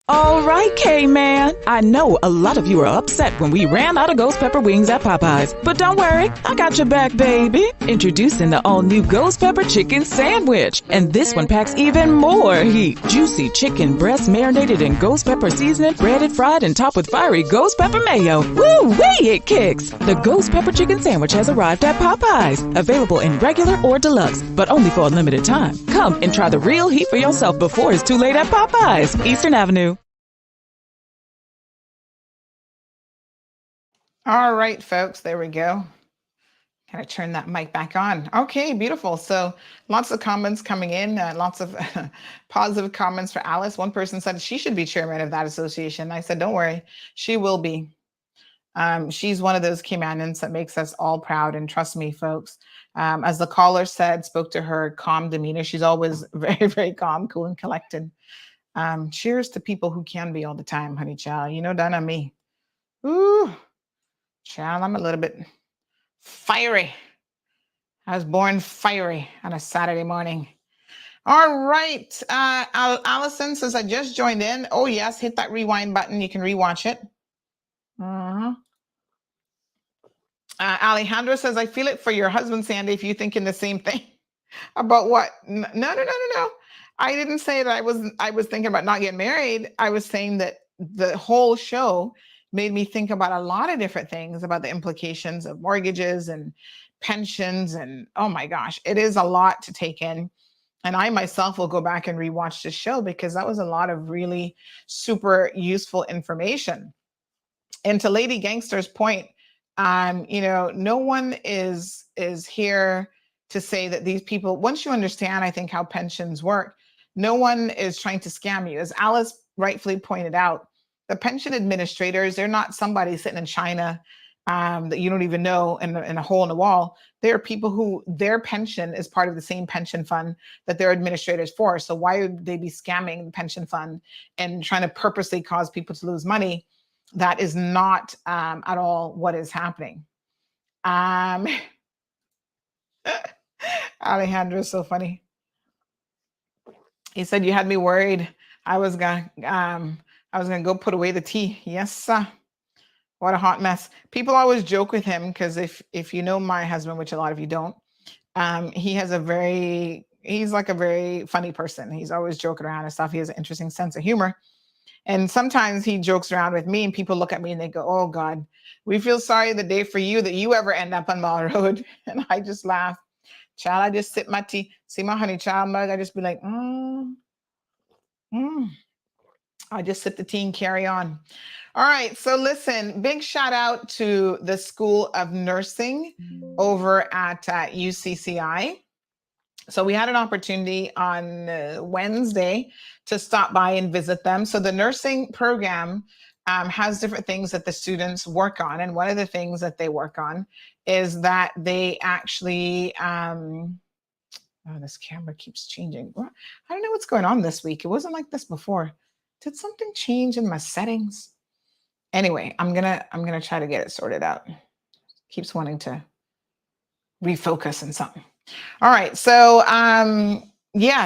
All right, K-Man. I know a lot of you are upset when we ran out of ghost pepper wings at Popeyes. But don't worry, I got your back, baby. Introducing the all-new ghost pepper chicken sandwich. And this one packs even more heat. Juicy chicken breast marinated in ghost pepper seasoning, breaded, fried, and topped with fiery ghost pepper mayo. Woo-wee, it kicks. The ghost pepper chicken sandwich has arrived at Popeyes. Available in regular or deluxe, but only for a limited time. Come and try the real heat for yourself before it's too late at Popeyes, Eastern Avenue. All right, folks, there we go. Gotta turn that mic back on. Okay, beautiful. So lots of comments coming in, lots of positive comments for Alice. One person said she should be chairman of that association. I said, don't worry, she will be. She's one of those Caymanians that makes us all proud. And trust me, folks, as the caller said, spoke to her calm demeanor. She's always very, very calm, cool, and collected. Cheers to people who can be all the time, honey child. You know, done on me. Ooh. Child, I'm a little bit fiery. I was born fiery on a Saturday morning. All right. Allison says, I just joined in. Oh, yes. Hit that rewind button. You can rewatch it. Alejandro says, I feel it for your husband, Sandy, if you're thinking the same thing. About what? No. I didn't say that I was thinking about not getting married. I was saying that the whole show made me think about a lot of different things, about the implications of mortgages and pensions. And oh my gosh, it is a lot to take in. And I myself will go back and rewatch this show because that was a lot of really super useful information. And to Lady Gangster's point, no one is here to say that these people, once you understand, I think, how pensions work, no one is trying to scam you. As Alice rightfully pointed out, the pension administrators, they're not somebody sitting in China that you don't even know in a hole in the wall. They're people who their pension is part of the same pension fund that they're administrators for. So why would they be scamming the pension fund and trying to purposely cause people to lose money? That is not at all what is happening. Alejandro is so funny. He said, you had me worried. I was gonna go put away the tea. Yes, sir. What a hot mess. People always joke with him because if you know my husband, which a lot of you don't, he's like a very funny person. He's always joking around and stuff. He has an interesting sense of humor. And sometimes he jokes around with me and people look at me and they go, oh God, we feel sorry the day for you that you ever end up on Mall Road. And I just laugh. Child, I just sip my tea, see my honey child mug. I just be like, I just sip the tea and carry on. All right. So listen, big shout out to the School of Nursing over at UCCI. So we had an opportunity on Wednesday to stop by and visit them. So the nursing program has different things that the students work on. And one of the things that they work on is that they actually, Oh, this camera keeps changing. I don't know what's going on this week. It wasn't like this before. Did something change in my settings? Anyway, I'm gonna try to get it sorted out. Keeps wanting to refocus on something. All right. So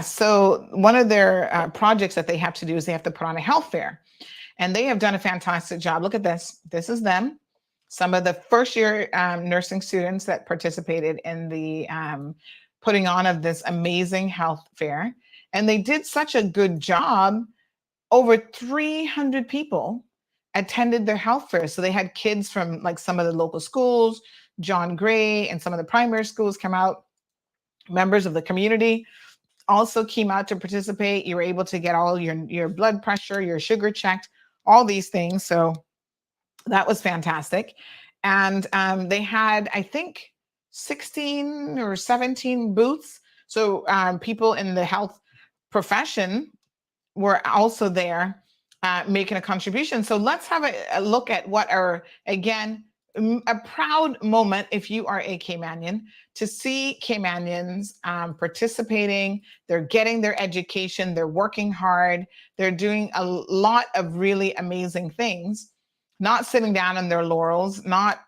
so one of their projects that they have to do is they have to put on a health fair. And they have done a fantastic job. Look at this. This is them. Some of the first year nursing students that participated in the putting on of this amazing health fair. And they did such a good job. Over 300 people attended their health fair. So they had kids from like some of the local schools, John Gray and some of the primary schools come out. Members of the community also came out to participate. You were able to get all your blood pressure, your sugar checked, all these things. So that was fantastic. And they had, I think, 16 or 17 booths. So people in the health profession were also there making a contribution. So let's have a look at what are, again, a proud moment if you are a Caymanian to see Caymanians participating. They're getting their education. They're working hard. They're doing a lot of really amazing things, not sitting down on their laurels, not,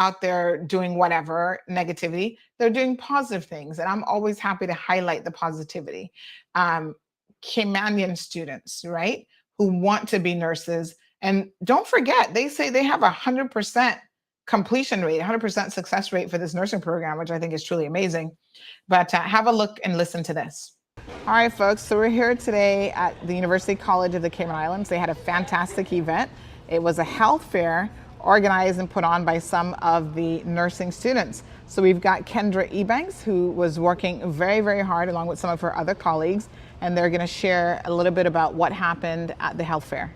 out there doing whatever negativity. They're doing positive things. And I'm always happy to highlight the positivity. Caymanian students, right, who want to be nurses. And don't forget, they say they have 100% completion rate, 100% success rate for this nursing program, which I think is truly amazing. But have a look and listen to this. All right, folks, so we're here today at the University College of the Cayman Islands. They had a fantastic event. It was a health fair organized and put on by some of the nursing students. So we've got Kendra Ebanks, who was working very, very hard along with some of her other colleagues, and they're going to share a little bit about what happened at the health fair.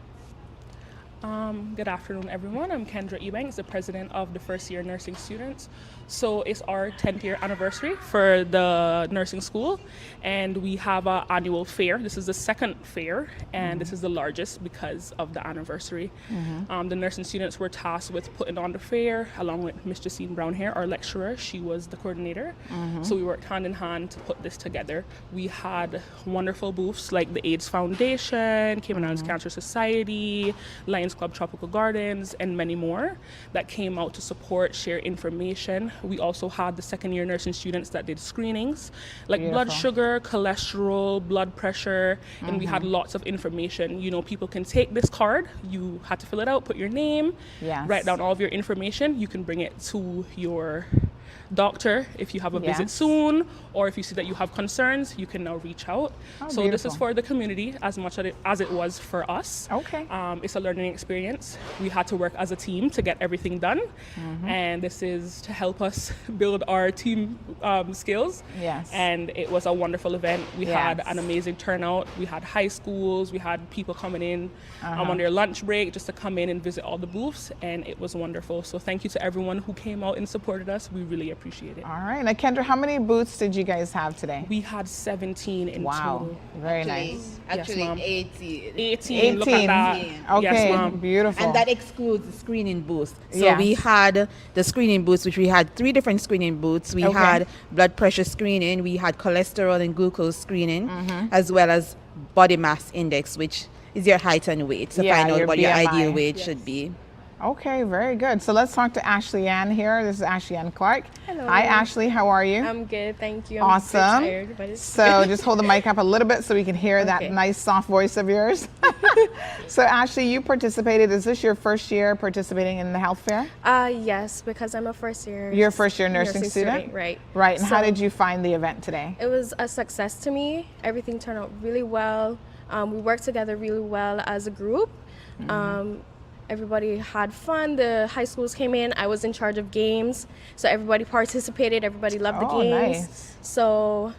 Good afternoon, everyone. I'm Kendra Ebanks, the president of the first year nursing students. So it's our 10th year anniversary for the nursing school, and we have an annual fair. This is the second fair, and this is the largest because of the anniversary. The nursing students were tasked with putting on the fair along with Ms. Justine Brownhair, our lecturer. She was the coordinator. So we worked hand in hand to put this together. We had wonderful booths like the AIDS Foundation, Cayman Islands Cancer Society, Lions Club Tropical Gardens, and many more that came out to support, share information. We also had the second year nursing students that did screenings like blood sugar, cholesterol, blood pressure, and we had lots of information. People can take this card, you had to fill it out, put your name, write down all of your information. You can bring it to your doctor if you have a visit soon, or if you see that you have concerns, you can now reach out. So beautiful. This is for the community as much as it was for us. Okay. It's a learning experience. We had to work as a team to get everything done, and this is to help us build our team skills. Yes. And it was a wonderful event. We had an amazing turnout. We had high schools. We had people coming in on their lunch break just to come in and visit all the booths, and it was wonderful. So thank you to everyone who came out and supported us. We really appreciate it. All right. Now, Kendra, how many booths did you guys have today? We had 17 in total. Very nice. Actually, yes, 18. 18. Look at that. Okay, yes, beautiful. And that excludes the screening booths. So we had the screening booths, which we had 3 different screening booths. We had blood pressure screening, we had cholesterol and glucose screening, as well as body mass index, which is your height and weight. So find out what your ideal weight should be. Okay, very good. So let's talk to Ashley Ann here. This is Ashley Ann Clark. Hello. Hi, Ashley. How are you? I'm good, thank you. Awesome. I'm tired, but it's so just hold the mic up a little bit so we can hear that nice, soft voice of yours. So, Ashley, you participated. Is this your first year participating in the health fair? Yes, because I'm a first year. You're a first year nursing student? Right. Right. And how did you find the event today? It was a success to me. Everything turned out really well. We worked together really well as a group. Everybody had fun. The high schools came in. I was in charge of games. So everybody participated. Everybody loved the games. Nice. So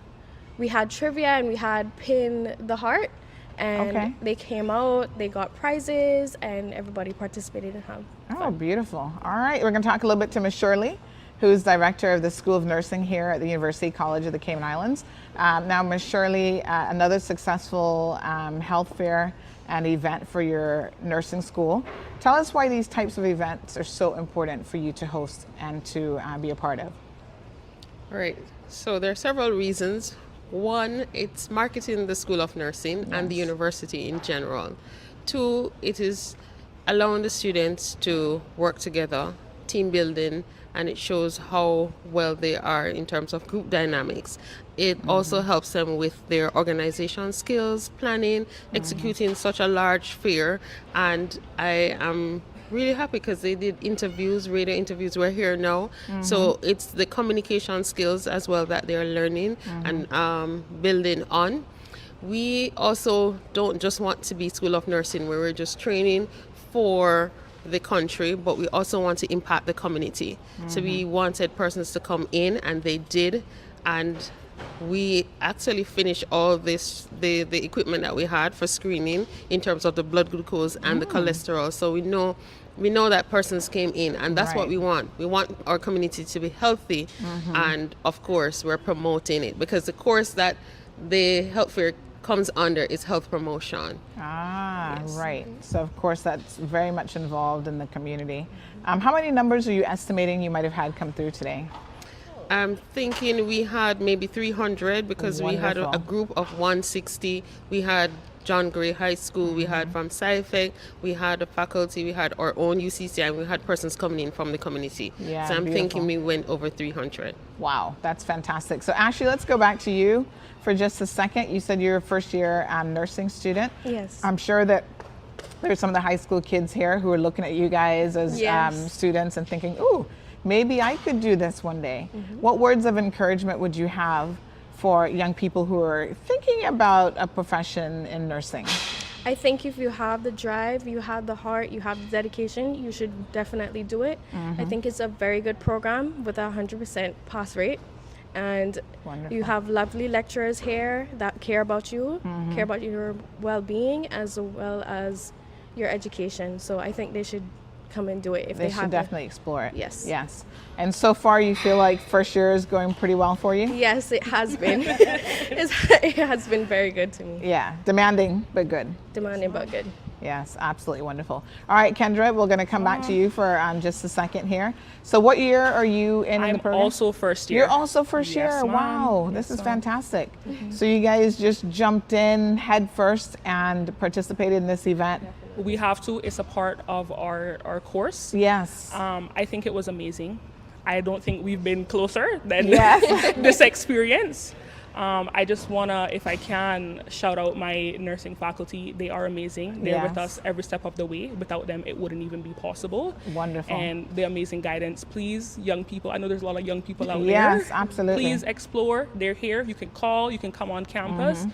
we had trivia and we had Pin the Heart. And they came out, they got prizes, and everybody participated and had fun. Oh, beautiful. All right. We're going to talk a little bit to Ms. Shirley, who's director of the School of Nursing here at the University College of the Cayman Islands. Now, Ms. Shirley, another successful health fair and event for your nursing school. Tell us why these types of events are so important for you to host and to be a part of. All right. So there are several reasons. One, it's marketing the School of Nursing and the university in general. Two, it is allowing the students to work together, team building, and it shows how well they are in terms of group dynamics. It also helps them with their organization skills, planning, executing such a large fair. And I am really happy because they did interviews, radio interviews. We're here now. So it's the communication skills as well that they're learning and building on. We also don't just want to be School of Nursing where we're just training for the country, but we also want to impact the community. So we wanted persons to come in, and they did, and we actually finished all this, the equipment that we had for screening in terms of the blood glucose and the cholesterol. So we know that persons came in, and that's what we want. We want our community to be healthy, and of course we're promoting it because the course that the health fair comes under is health promotion. Right. So of course that's very much involved in the community. How many numbers are you estimating you might have had come through today? I'm thinking we had maybe 300 because we had a group of 160. We had John Gray High School, we had from SciFec, we had a faculty, we had our own UCC, and we had persons coming in from the community. Yeah, so I'm beautiful. thinking we went over 300. Wow, that's fantastic. So Ashley, let's go back to you for just a second. You said you're a first year nursing student. Yes. I'm sure that there's some of the high school kids here who are looking at you guys as students and thinking, ooh, maybe I could do this one day. What words of encouragement would you have for young people who are thinking about a profession in nursing? I think if you have the drive, you have the heart, you have the dedication, you should definitely do it. I think it's a very good program with a 100% pass rate. And you have lovely lecturers here that care about you, care about your well-being as well as your education. So I think they should come and do it if they should definitely explore it. Yes. And so far you feel like first year is going pretty well for you? Yes, it has been. It has been very good to me. Yeah, demanding but good. Demanding but good. Yes, absolutely wonderful. All right, Kendra, we're going to come back to you for just a second here. So what year are you in the program? I'm also first year. You're also first year? Wow, this is fantastic. So you guys just jumped in head first and participated in this event? We have to. It's a part of our course. Yes. I think it was amazing. I don't think we've been closer than this experience. I just want to, if I can, shout out my nursing faculty. They are amazing. They're with us every step of the way. Without them, it wouldn't even be possible. Wonderful. And the amazing guidance. Please, young people, I know there's a lot of young people out there. Yes, absolutely. Please explore. They're here. You can call. You can come on campus.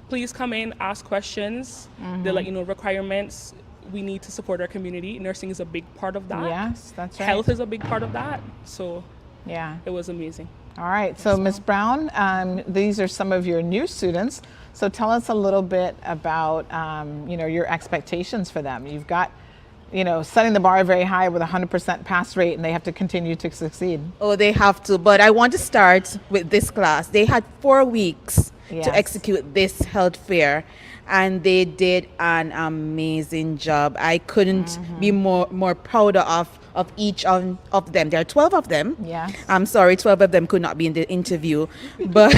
Please come in, ask questions. They'll let you know requirements. We need to support our community. Nursing is a big part of that. Yes, that's right. Health is a big part of that. So yeah, it was amazing. All right, so Ms. Brown, these are some of your new students. So tell us a little bit about your expectations for them. You've got, setting the bar very high with 100% pass rate, and they have to continue to succeed. Oh, they have to, but I want to start with this class. They had 4 weeks to execute this health fair, and they did an amazing job. I couldn't be more prouder of each of them. There are 12 of them. Yes. I'm sorry, 12 of them could not be in the interview, but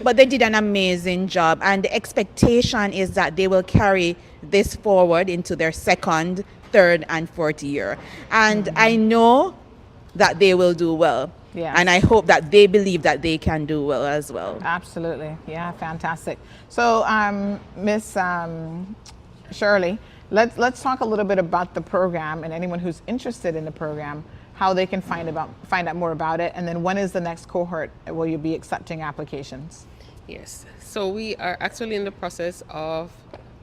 but they did an amazing job. And the expectation is that they will carry this forward into their second, third, and fourth year. And I know that they will do well. Yes. And I hope that they believe that they can do well as well. Absolutely. Yeah, fantastic. So, Miss Shirley, let's talk a little bit about the program and anyone who's interested in the program, how they can find out more about it, and then when is the next cohort? Will you be accepting applications? Yes. So we are actually in the process of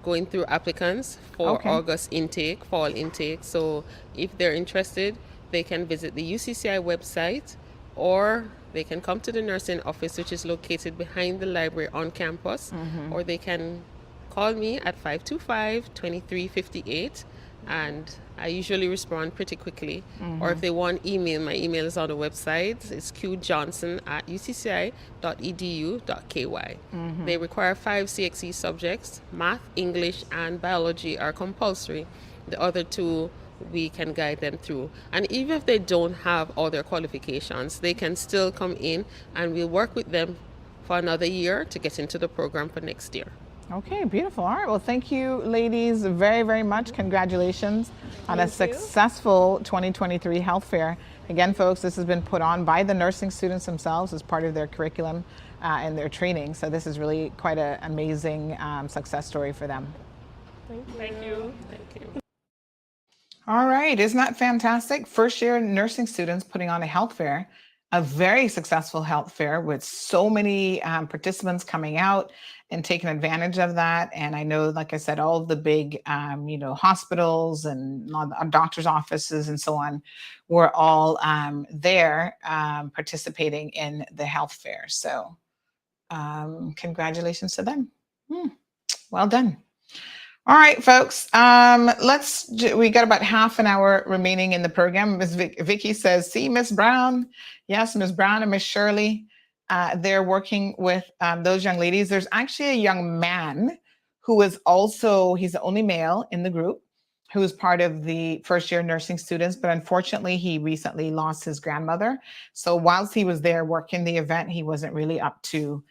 going through applicants for August intake, fall intake. So if they're interested, they can visit the UCCI website, or they can come to the nursing office, which is located behind the library on campus, or they can call me at 525-2358, and I usually respond pretty quickly. Or if they want email, my email is on the website. It's qjohnson@ucci.edu.ky. They require 5 CXE subjects. Math, English, and biology are compulsory. The other 2 we can guide them through. And even if they don't have all their qualifications, they can still come in and we'll work with them for another year to get into the program for next year. Okay, beautiful. All right. Well, thank you, ladies, very, very much. Congratulations on a successful 2023 health fair. Again, folks, this has been put on by the nursing students themselves as part of their curriculum and their training. So this is really quite an amazing success story for them. Thank you. Thank you. All right. Isn't that fantastic? First year nursing students putting on a health fair, a very successful health fair with so many participants coming out and taking advantage of that. And I know, like I said, all of the big, hospitals and doctors' offices and so on were all there participating in the health fair. So congratulations to them. Well done. All right, folks. We got about half an hour remaining in the program. Ms. Vicky says, "See, Miss Brown." Yes, Miss Brown and Miss Shirley. They're working with those young ladies. There's actually a young man who is also, he's the only male in the group, who is part of the first year nursing students, but unfortunately he recently lost his grandmother. So whilst he was there working the event, he wasn't really up to,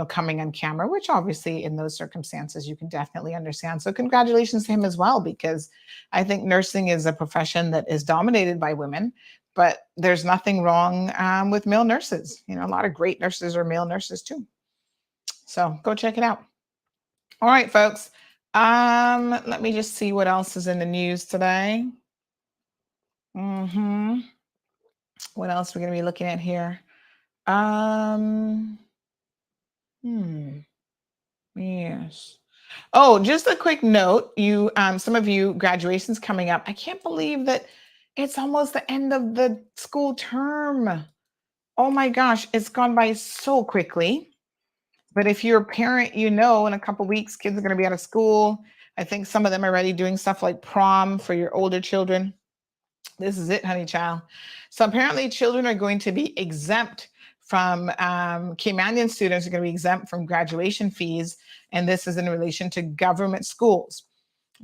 coming on camera, which obviously in those circumstances you can definitely understand. So congratulations to him as well, because I think nursing is a profession that is dominated by women, but there's nothing wrong with male nurses. A lot of great nurses are male nurses too. So go check it out. All right, folks. Let me just see what else is in the news today. What else we're going to be looking at here? Yes. Oh, just a quick note. Some of you, graduation's coming up. I can't believe that it's almost the end of the school term. Oh my gosh, it's gone by so quickly. But if you're a parent, in a couple weeks, kids are going to be out of school. I think some of them are already doing stuff like prom for your older children. This is it, honey child. So apparently children are going to be exempt from, Caymanian students are going to be exempt from graduation fees. And this is in relation to government schools.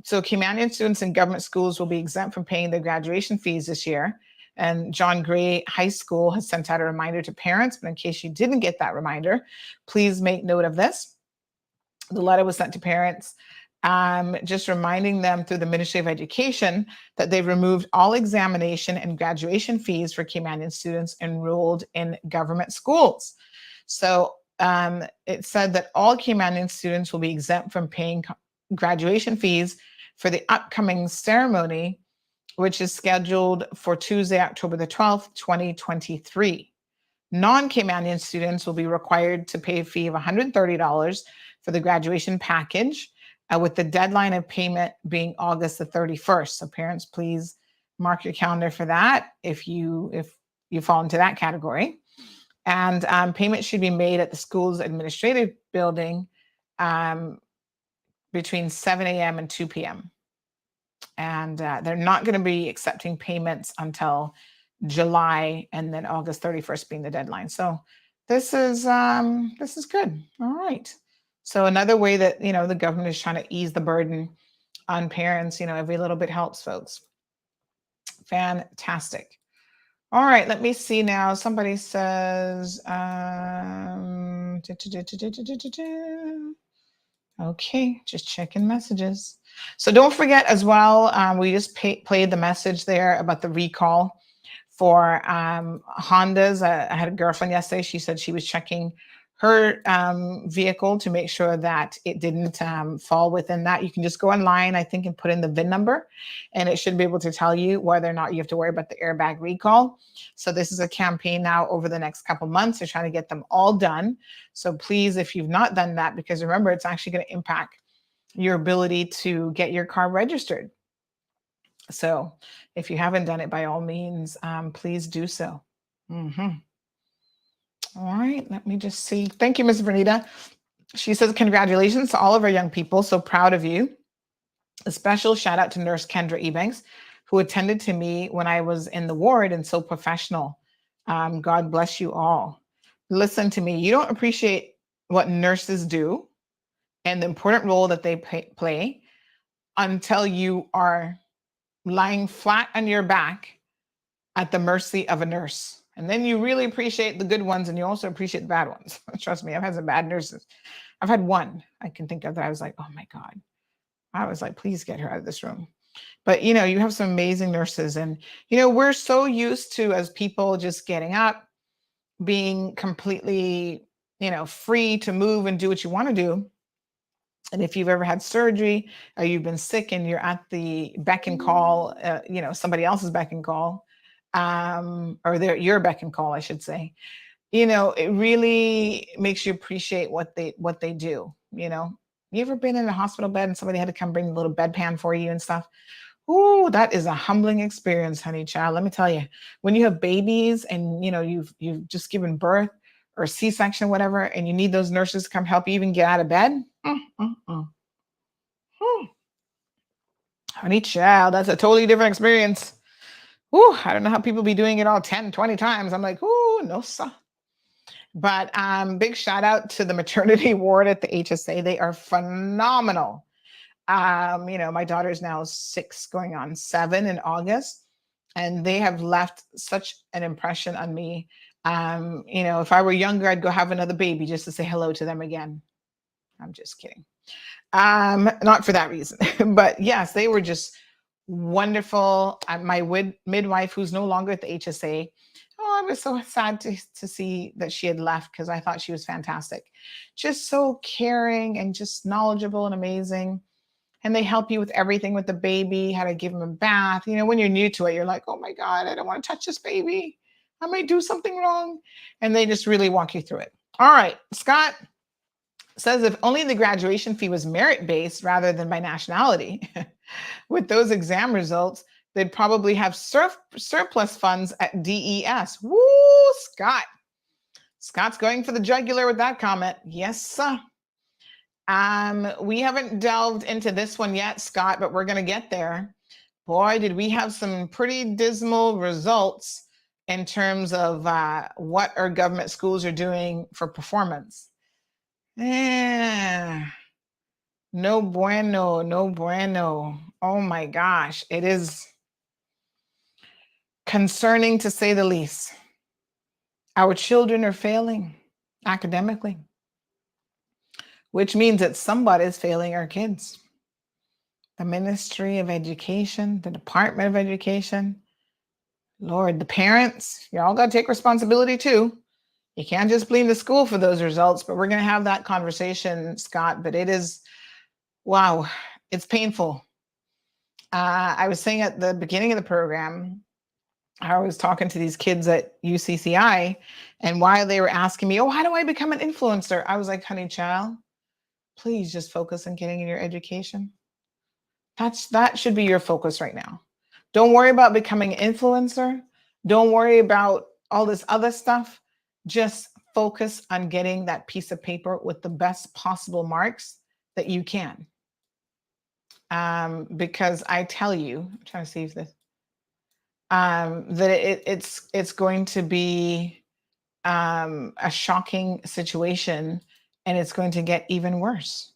So Caymanian students in government schools will be exempt from paying their graduation fees this year. And John Gray High School has sent out a reminder to parents, but in case you didn't get that reminder, please make note of this. The letter was sent to parents, just reminding them through the Ministry of Education that they've removed all examination and graduation fees for Caymanian students enrolled in government schools. So it said that all Caymanian students will be exempt from paying graduation fees for the upcoming ceremony, which is scheduled for Tuesday, October the 12th, 2023. Non-Caymanian students will be required to pay a fee of $130 for the graduation package, with the deadline of payment being August the 31st. So parents, please mark your calendar for that if you fall into that category. And payment should be made at the school's administrative building between 7 a.m. and 2 p.m. And they're not going to be accepting payments until July, and then August 31st being the deadline. So this is good. All right. So another way that, the government is trying to ease the burden on parents, every little bit helps, folks. Fantastic. All right, let me see now. Somebody says, okay, just checking messages. So don't forget as well, we just played the message there about the recall for Hondas. I had a girlfriend yesterday. She said she was checking her vehicle to make sure that it didn't fall within that. You can just go online, I think, and put in the VIN number, and it should be able to tell you whether or not you have to worry about the airbag recall. So this is a campaign now over the next couple months. They're trying to get them all done. So please, if you've not done that, because remember, it's actually going to impact your ability to get your car registered. So if you haven't done it, by all means, please do so. All right, let me just see. Thank you, Ms. Vernita. She says, congratulations to all of our young people. So proud of you. A special shout out to Nurse Kendra Ebanks, who attended to me when I was in the ward, and so professional. God bless you all. Listen to me. You don't appreciate what nurses do and the important role that they play until you are lying flat on your back at the mercy of a nurse. And then you really appreciate the good ones and you also appreciate the bad ones. Trust me, I've had some bad nurses. I've had one I can think of that I was like, oh my God. I was like, please get her out of this room. But, you know, you have some amazing nurses. And, you know, we're so used to, as people, just getting up, being completely, you know, free to move and do what you want to do. And if you've ever had surgery or you've been sick and you're at the beck and call, you know, somebody else's beck and call, or your beck and call, I should say, you know, it really makes you appreciate what they do. You know, you ever been in a hospital bed and somebody had to come bring a little bedpan for you and stuff? Ooh, that is a humbling experience, honey child. Let me tell you, when you have babies and you know you've just given birth or C-section, whatever, and you need those nurses to come help you even get out of bed. Honey child, that's a totally different experience. Ooh, I don't know how people be doing it all 10, 20 times. I'm like, ooh, no, sir. But big shout out to the maternity ward at the HSA. They are phenomenal. You know, my daughter's now 6 going on 7 in August, and they have left such an impression on me. You know, if I were younger, I'd go have another baby just to say hello to them again. I'm just kidding. Not for that reason, but yes, they were just wonderful. My midwife, who's no longer at the HSA, oh, I was so sad to see that she had left because I thought she was fantastic. Just so caring and just knowledgeable and amazing. And they help you with everything with the baby, how to give him a bath. You know, when you're new to it, you're like, oh my God, I don't want to touch this baby. I might do something wrong. And they just really walk you through it. All right, Scott says if only the graduation fee was merit-based rather than by nationality. With those exam results, they'd probably have surplus funds at DES. Woo, Scott. Scott's going for the jugular with that comment. Yes, sir. We haven't delved into this one yet, Scott, but we're going to get there. Boy, did we have some pretty dismal results in terms of what our government schools are doing for performance. No bueno, no bueno. Oh my gosh, it is concerning to say the least. Our children are failing academically, which means that somebody's failing our kids. The Ministry of Education, the Department of Education, Lord, the parents, y'all got to take responsibility too. You can't just blame the school for those results, but we're going to have that conversation, Scott. But it is, wow, it's painful. I was saying at the beginning of the program, I was talking to these kids at UCCI, and while they were asking me, oh, how do I become an influencer? I was like, honey child, please just focus on getting in your education. That should be your focus right now. Don't worry about becoming an influencer. Don't worry about all this other stuff. Just focus on getting that piece of paper with the best possible marks that you can. Because I tell you, I'm trying to see if this, that it's going to be a shocking situation, and it's going to get even worse.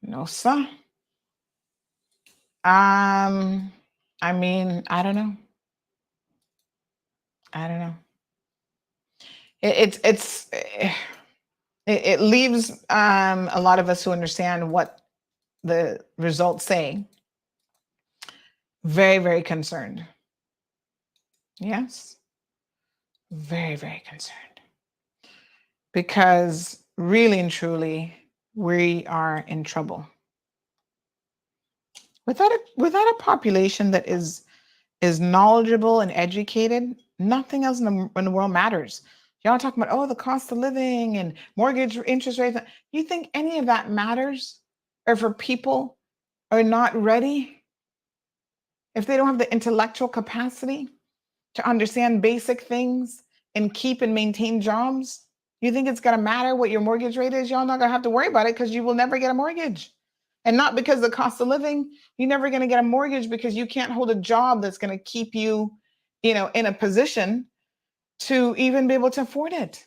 No, sir. I mean, I don't know. It leaves a lot of us who understand what the results say very, very concerned. Yes, very, very concerned. Because really and truly, we are in trouble. Without a population that is knowledgeable and educated, nothing else in the world matters. Y'all talking about, oh, the cost of living and mortgage interest rates. You think any of that matters? Or for people are not ready? If they don't have the intellectual capacity to understand basic things and keep and maintain jobs, you think it's going to matter what your mortgage rate is? Y'all not going to have to worry about it because you will never get a mortgage. And not because of the cost of living. You're never going to get a mortgage because you can't hold a job that's going to keep you, you know, in a position to even be able to afford it.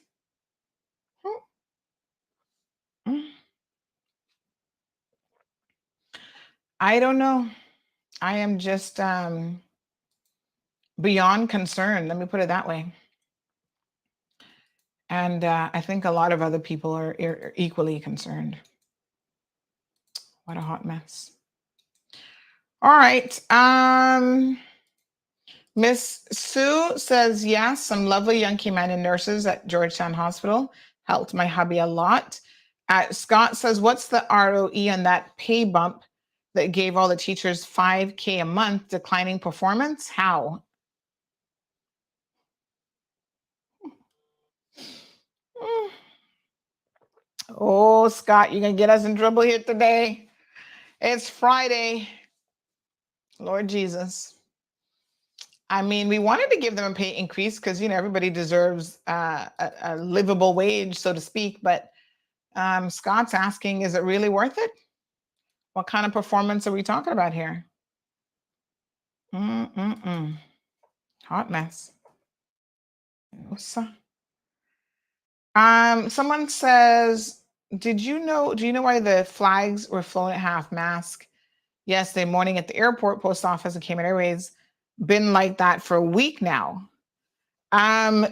I don't know. I am just beyond concerned. Let me put it that way. And I think a lot of other people are equally concerned. What a hot mess. All right. Miss Sue says, yes, some lovely young Humana nurses at Georgetown Hospital helped my hubby a lot. Scott says, what's the ROE on that pay bump that gave all the teachers $5K a month, declining performance? How? Oh, Scott, you're going to get us in trouble here today. It's Friday. Lord Jesus. I mean, we wanted to give them a pay increase because, everybody deserves a livable wage, so to speak. But Scott's asking, is it really worth it? What kind of performance are we talking about here? Hot mess. Someone says, do you know why the flags were flown at half-mast yesterday morning at the airport, post office, and Cayman Airways? Been like that for a week now.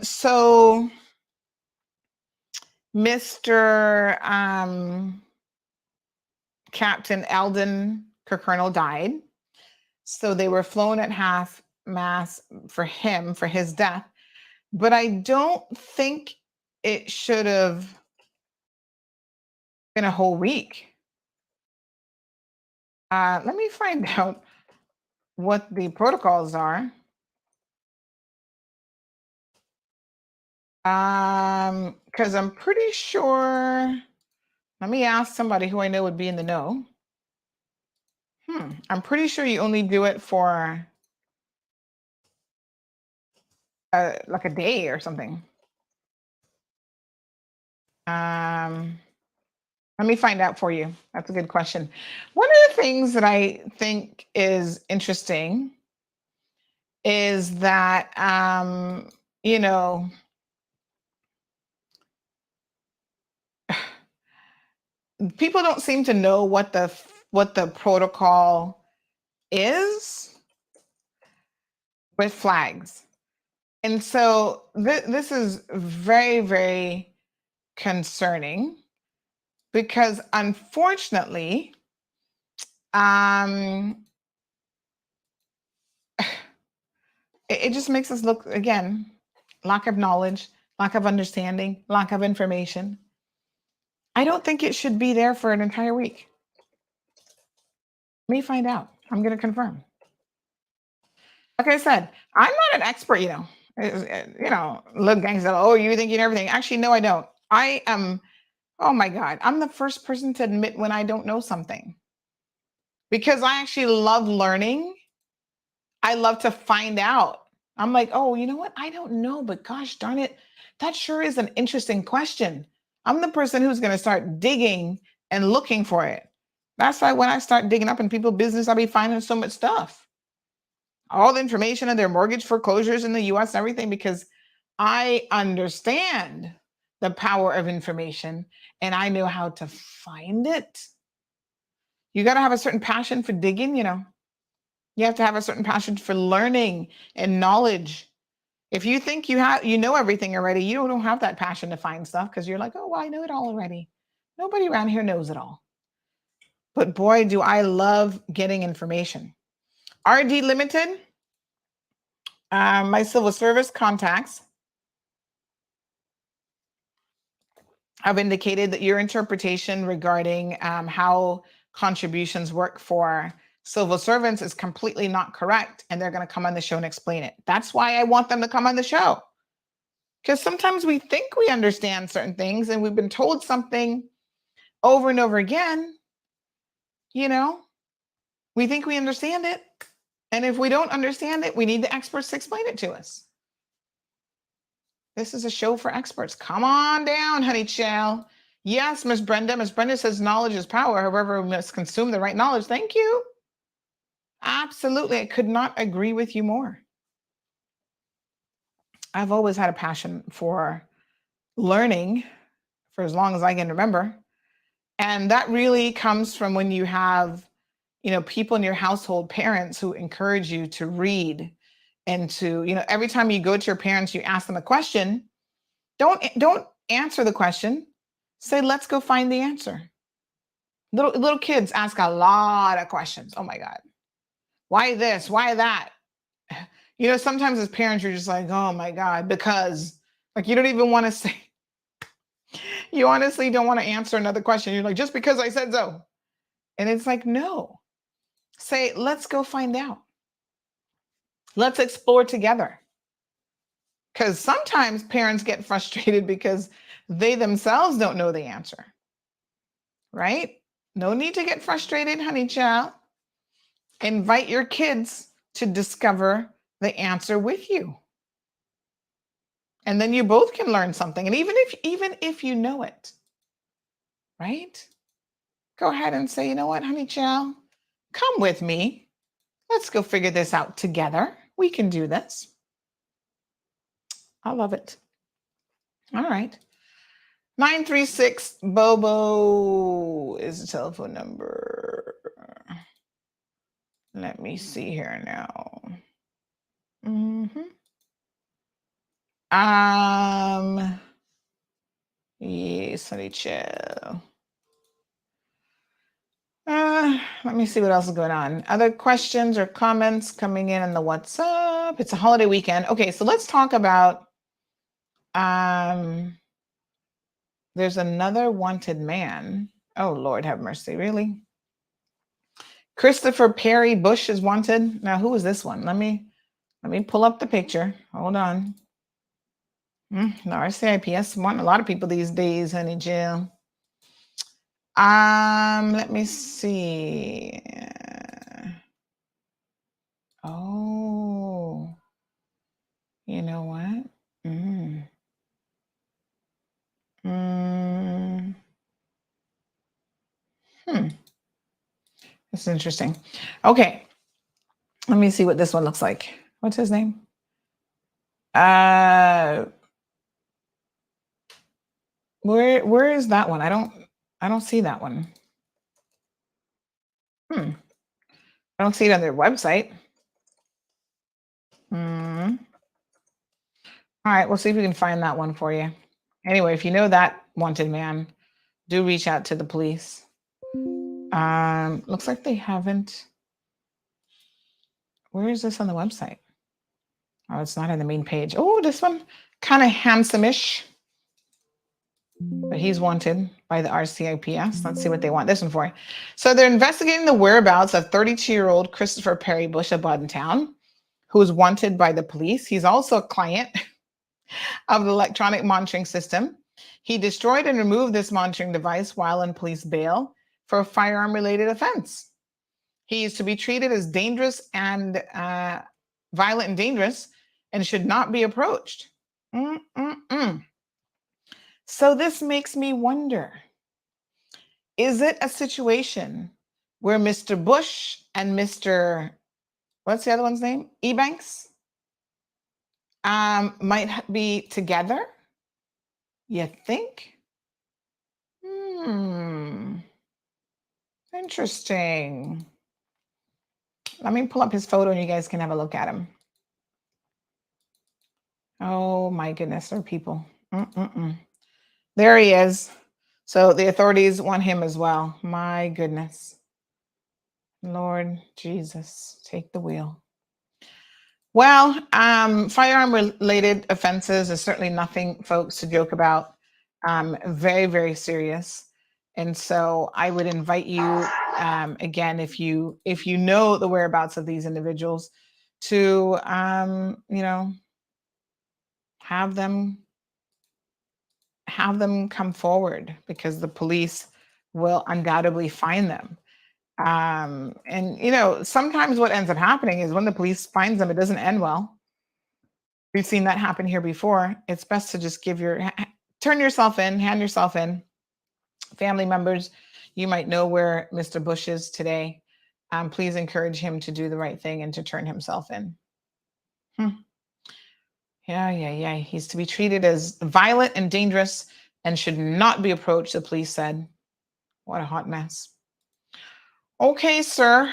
So Mr. Captain Eldon Kirkernel died. So they were flown at half-mast for him, for his death. But I don't think it should have been a whole week. Let me find out what the protocols are. Because I'm pretty sure, let me ask somebody who I know would be in the know. I'm pretty sure you only do it for like a day or something. Let me find out for you. That's a good question. One of the things that I think is interesting is that, people don't seem to know what the protocol is with flags. And so this is very, very concerning because unfortunately, it just makes us look, again, lack of knowledge, lack of understanding, lack of information. I don't think it should be there for an entire week. Let me find out. I'm going to confirm. Like I said, I'm not an expert, little gang said, oh, you think you know everything. Actually, no, I don't. I am, oh my God, I'm the first person to admit when I don't know something. Because I actually love learning. I love to find out. I'm like, oh, you know what? I don't know, but gosh darn it, that sure is an interesting question. I'm the person who's going to start digging and looking for it. That's why when I start digging up in people's business, I'll be finding so much stuff. All the information on their mortgage foreclosures in the US, everything, because I understand the power of information and I know how to find it. You got to have a certain passion for digging, You have to have a certain passion for learning and knowledge. If you think you know everything already, you don't have that passion to find stuff because you're like, oh, well, I know it all already. Nobody around here knows it all. But boy, do I love getting information. RD Limited, my civil service contacts have indicated that your interpretation regarding how contributions work for civil servants is completely not correct, and they're going to come on the show and explain it. That's why I want them to come on the show. Because sometimes we think we understand certain things and we've been told something over and over again. We think we understand it. And if we don't understand it, we need the experts to explain it to us. This is a show for experts. Come on down, honey child. Yes, Miss Brenda. Miss Brenda says knowledge is power. However, we must consume the right knowledge. Thank you. Absolutely. I could not agree with you more. I've always had a passion for learning for as long as I can remember. And that really comes from when you have people in your household, parents who encourage you to read and to, every time you go to your parents, you ask them a question. Don't answer the question. Say, let's go find the answer. Little kids ask a lot of questions. Oh my God. Why this? Why that? Sometimes as parents, you're just like, oh my God, because you don't even want to say, you honestly don't want to answer another question. You're like, just because I said so. And it's like, no. Say, let's go find out. Let's explore together. Because sometimes parents get frustrated because they themselves don't know the answer. Right? No need to get frustrated, honey child. Invite your kids to discover the answer with you. And then you both can learn something. And even if you know it, right? Go ahead and say, you know what, honey child, come with me. Let's go figure this out together. We can do this. I love it. All right. 936 Bobo is the telephone number. Let me see here now. Yes, honey chill. Let me see what else is going on. Other questions or comments coming in on the WhatsApp. It's a holiday weekend. Okay, so let's talk about there's another wanted man. Oh, Lord have mercy. Really? Christopher Perry Bush is wanted. Now, who is this one? Let me pull up the picture. Hold on. The RCIPS want a lot of people these days, honey Jill. Let me see. Oh, you know what? That's interesting. Okay. Let me see what this one looks like. What's his name? Where is that one? I don't see that one. I don't see it on their website. All right, we'll see if we can find that one for you. Anyway, if you know that wanted man, do reach out to the police. Looks like they haven't. Where is this on the website? Oh, it's not on the main page. Oh, this one, kind of handsome-ish. But he's wanted by the RCIPS. Let's see what they want this one for. So they're investigating the whereabouts of 32-year-old Christopher Perry Bush of Buddentown, who is wanted by the police. He's also a client of the electronic monitoring system. He destroyed and removed this monitoring device while on police bail for a firearm-related offense. He is to be treated as dangerous and violent and dangerous and should not be approached. So this makes me wonder, is it a situation where Mr. Bush and Mr. what's the other one's name? Ebanks might be together? You think? Interesting. Let me pull up his photo and you guys can have a look at him. Oh my goodness, there are people. There he is. So the authorities want him as well. My goodness. Lord Jesus, take the wheel. Well, firearm-related offenses is certainly nothing, folks, to joke about. Very, very serious. And so I would invite you, again, if you know the whereabouts of these individuals, to have them come forward, because the police will undoubtedly find them. And sometimes what ends up happening is when the police finds them, it doesn't end well. We've seen that happen here before. It's best to just hand yourself in. Family members, you might know where Mr. Bush is today. Please encourage him to do the right thing and to turn himself in. Yeah. He's to be treated as violent and dangerous and should not be approached, the police said. What a hot mess. Okay, sir.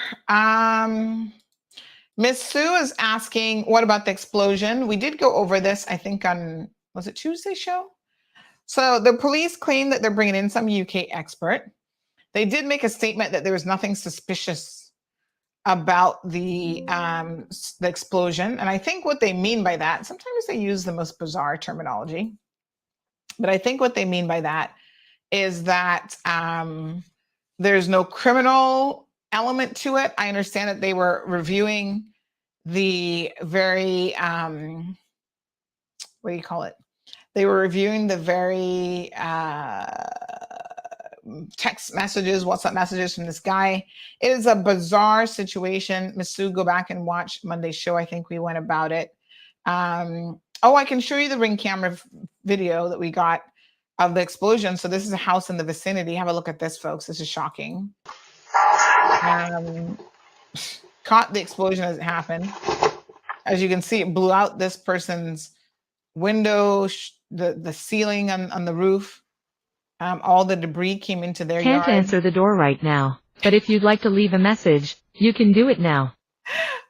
Miss Sue is asking, what about the explosion? We did go over this, I think, on, was it Tuesday show? So the police claim that they're bringing in some UK expert. They did make a statement that there was nothing suspicious about the explosion. And I think what they mean by that, sometimes they use the most bizarre terminology, but I think what they mean by that is that there's no criminal element to it. I understand that they were reviewing the very, what do you call it? They were reviewing the very text messages, WhatsApp messages from this guy. It is a bizarre situation. Miss Sue, go back and watch Monday's show. I think we went about it. Oh, I can show you the ring camera video that we got of the explosion. So this is a house in the vicinity. Have a look at this, folks. This is shocking. Caught the explosion as it happened. As you can see, it blew out this person's window, the ceiling on the roof. All the debris came into their Can't yard. answer the door right now, but if you'd like to leave a message, you can do it now.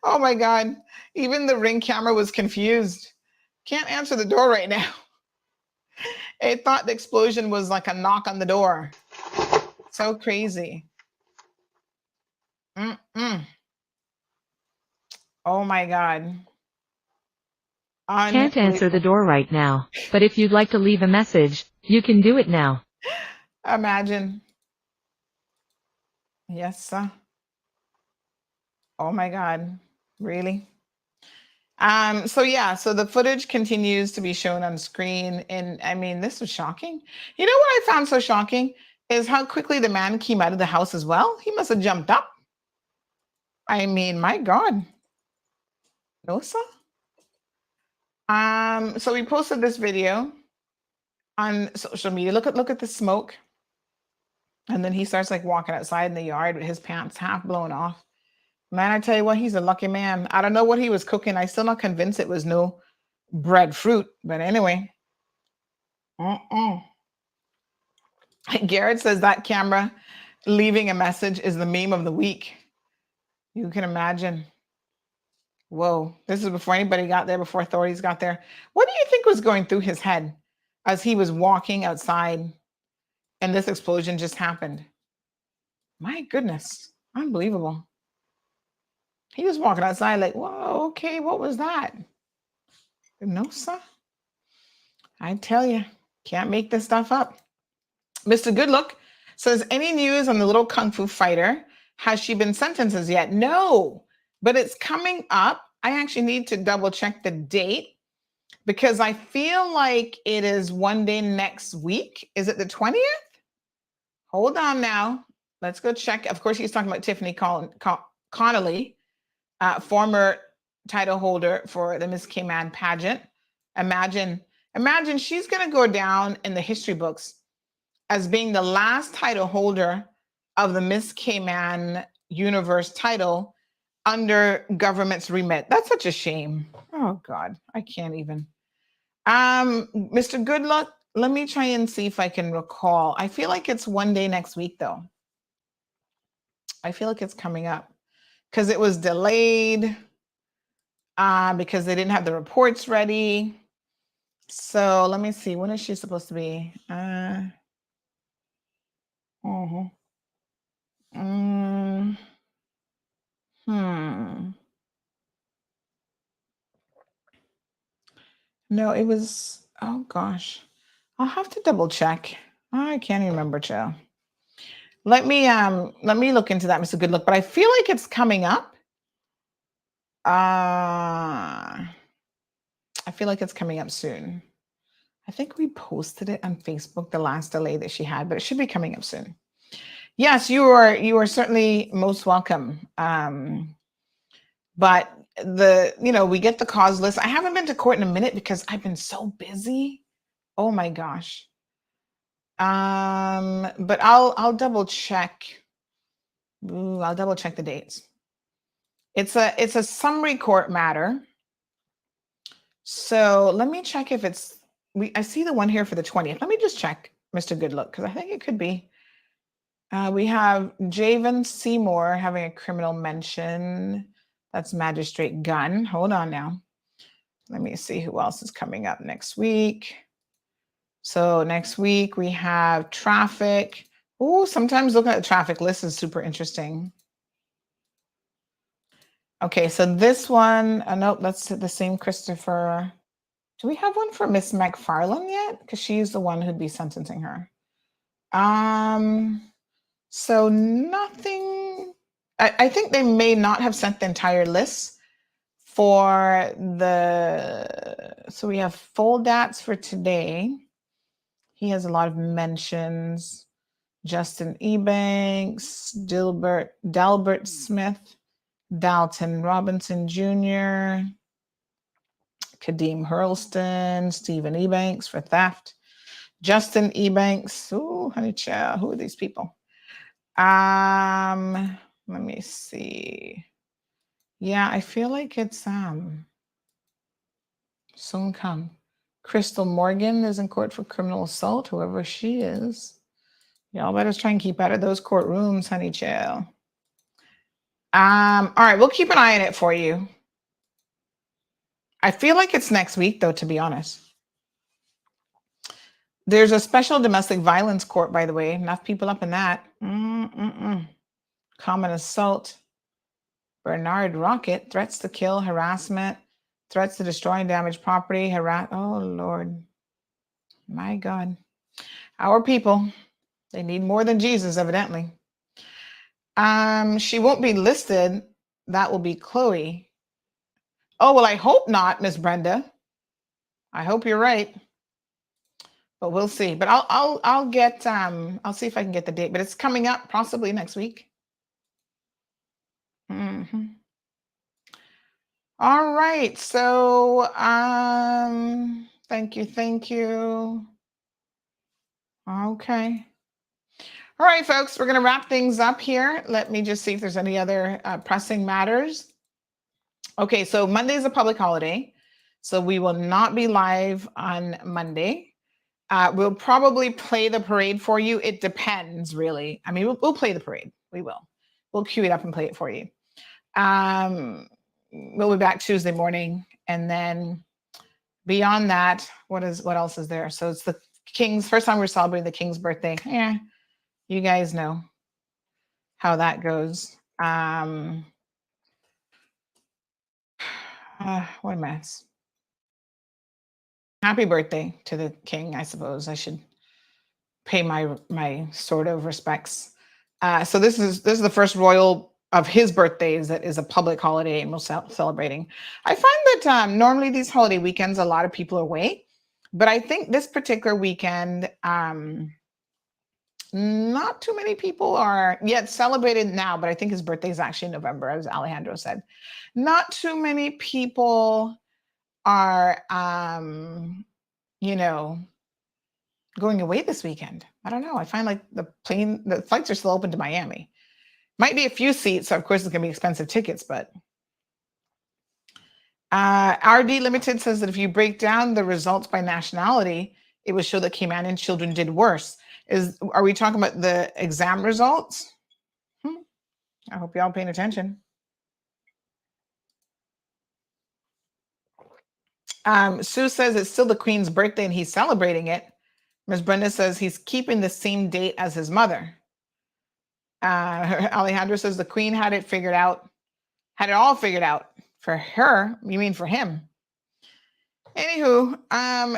Oh my God. Even the ring camera was confused. Can't answer the door right now. It thought the explosion was like a knock on the door. So crazy. Oh my God. Can't answer the door right now, but if you'd like to leave a message, you can do it now. Imagine. Yes, sir. Oh my God. Really? So yeah, so the footage continues to be shown on screen. And I mean, this was shocking. You know what I found so shocking is how quickly the man came out of the house as well. He must have jumped up. I mean, my God. No, sir. So we posted this video on social media. Look at the smoke. And then he starts like walking outside in the yard with his pants half blown off. Man, I tell you what, he's a lucky man. I don't know what he was cooking. I still not convinced it was no breadfruit. But anyway. Garrett says that camera leaving a message is the meme of the week. You can imagine. Whoa, this is before anybody got there, before authorities got there. What do you think was going through his head as he was walking outside and this explosion just happened? My goodness, unbelievable. He was walking outside like, whoa, okay, what was that? No, sir. I tell you, can't make this stuff up. Mr. Goodlook says, any news on the little kung fu fighter? Has she been sentenced as yet? No, but it's coming up. I actually need to double check the date because I feel like it is one day next week. Is it the 20th? Hold on now. Let's go check. Of course, he's talking about Tiffany Connolly, former title holder for the Miss Cayman pageant. Imagine she's going to go down in the history books as being the last title holder of the Miss Cayman Universe title under government's remit. That's such a shame. Oh God, I can't even. Mr. Goodluck, let me try and see if I can recall. I feel like it's one day next week though. I feel like it's coming up because it was delayed because they didn't have the reports ready. So let me see. When is she supposed to be? No, it was, oh gosh. I'll have to double check. I can't even remember, Joe. Let me look into that, Mr. Goodlook, but I feel like it's coming up. I feel like it's coming up soon. I think we posted it on Facebook, the last delay that she had, but it should be coming up soon. Yes, you are certainly most welcome. But we get the cause list. I haven't been to court in a minute because I've been so busy. Oh my gosh. But I'll double check. I'll double check the dates. It's a summary court matter. So let me check if I see the one here for the 20th. Let me just check, Mr. Goodlook, because I think it could be We have Javen Seymour having a criminal mention. That's Magistrate Gunn. Hold on now. Let me see who else is coming up next week. So next week we have traffic. Oh, sometimes looking at the traffic list is super interesting. Okay, so this one, nope, that's the same Christopher. Do we have one for Miss McFarland yet? Because she's the one who'd be sentencing her. So nothing. I think they may not have sent the entire list for the. So we have Foldats for today. He has a lot of mentions. Justin Ebanks, Delbert Smith, Dalton Robinson Jr., Kadeem Hurlston, Stephen Ebanks for theft, Justin Ebanks. Ooh, honey child, who are these people? Let me see. Yeah, I feel like it's soon come. Crystal Morgan is in court for criminal assault, whoever she is. Y'all better try and keep out of those courtrooms, honey child. All right, we'll keep an eye on it for you. I feel like it's next week, though, to be honest. There's a special domestic violence court, by the way. Enough people up in that. Common assault. Bernard Rocket, threats to kill, harassment, threats to destroy and damage property, oh, Lord. My God. Our people, they need more than Jesus, evidently. She won't be listed. That will be Chloe. Oh, well, I hope not, Miss Brenda. I hope you're right. But we'll see. But I'll get I'll see if I can get the date. But it's coming up possibly next week. All right. So thank you. Okay. All right, folks, we're going to wrap things up here. Let me just see if there's any other pressing matters. Okay, so Monday is a public holiday, so we will not be live on Monday. We'll probably play the parade for you. It depends, really. I mean, we'll play the parade. We will. We'll cue it up and play it for you. We'll be back Tuesday morning, and then beyond that, what else is there? So it's the King's first time we're celebrating the King's birthday. Yeah, you guys know how that goes. What a mess. Happy birthday to the King, I suppose. I should pay my sort of respects. So this is the first royal of his birthdays that is a public holiday, and we're celebrating. I find that normally these holiday weekends, a lot of people are away, but I think this particular weekend, not too many people are yet celebrated now, but I think his birthday is actually in November, as Alejandro said. Not too many people are, going away this weekend. I don't know. I find like the flights are still open to Miami. Might be a few seats, so of course it's going to be expensive tickets, but RD Limited says that if you break down the results by nationality, it would show that Caymanian children did worse. Are we talking about the exam results? I hope y'all paying attention. Sue says it's still the Queen's birthday and he's celebrating it. Ms. Brenda says he's keeping the same date as his mother. Alejandro says the Queen had it all figured out. For her, you mean for him? Anywho,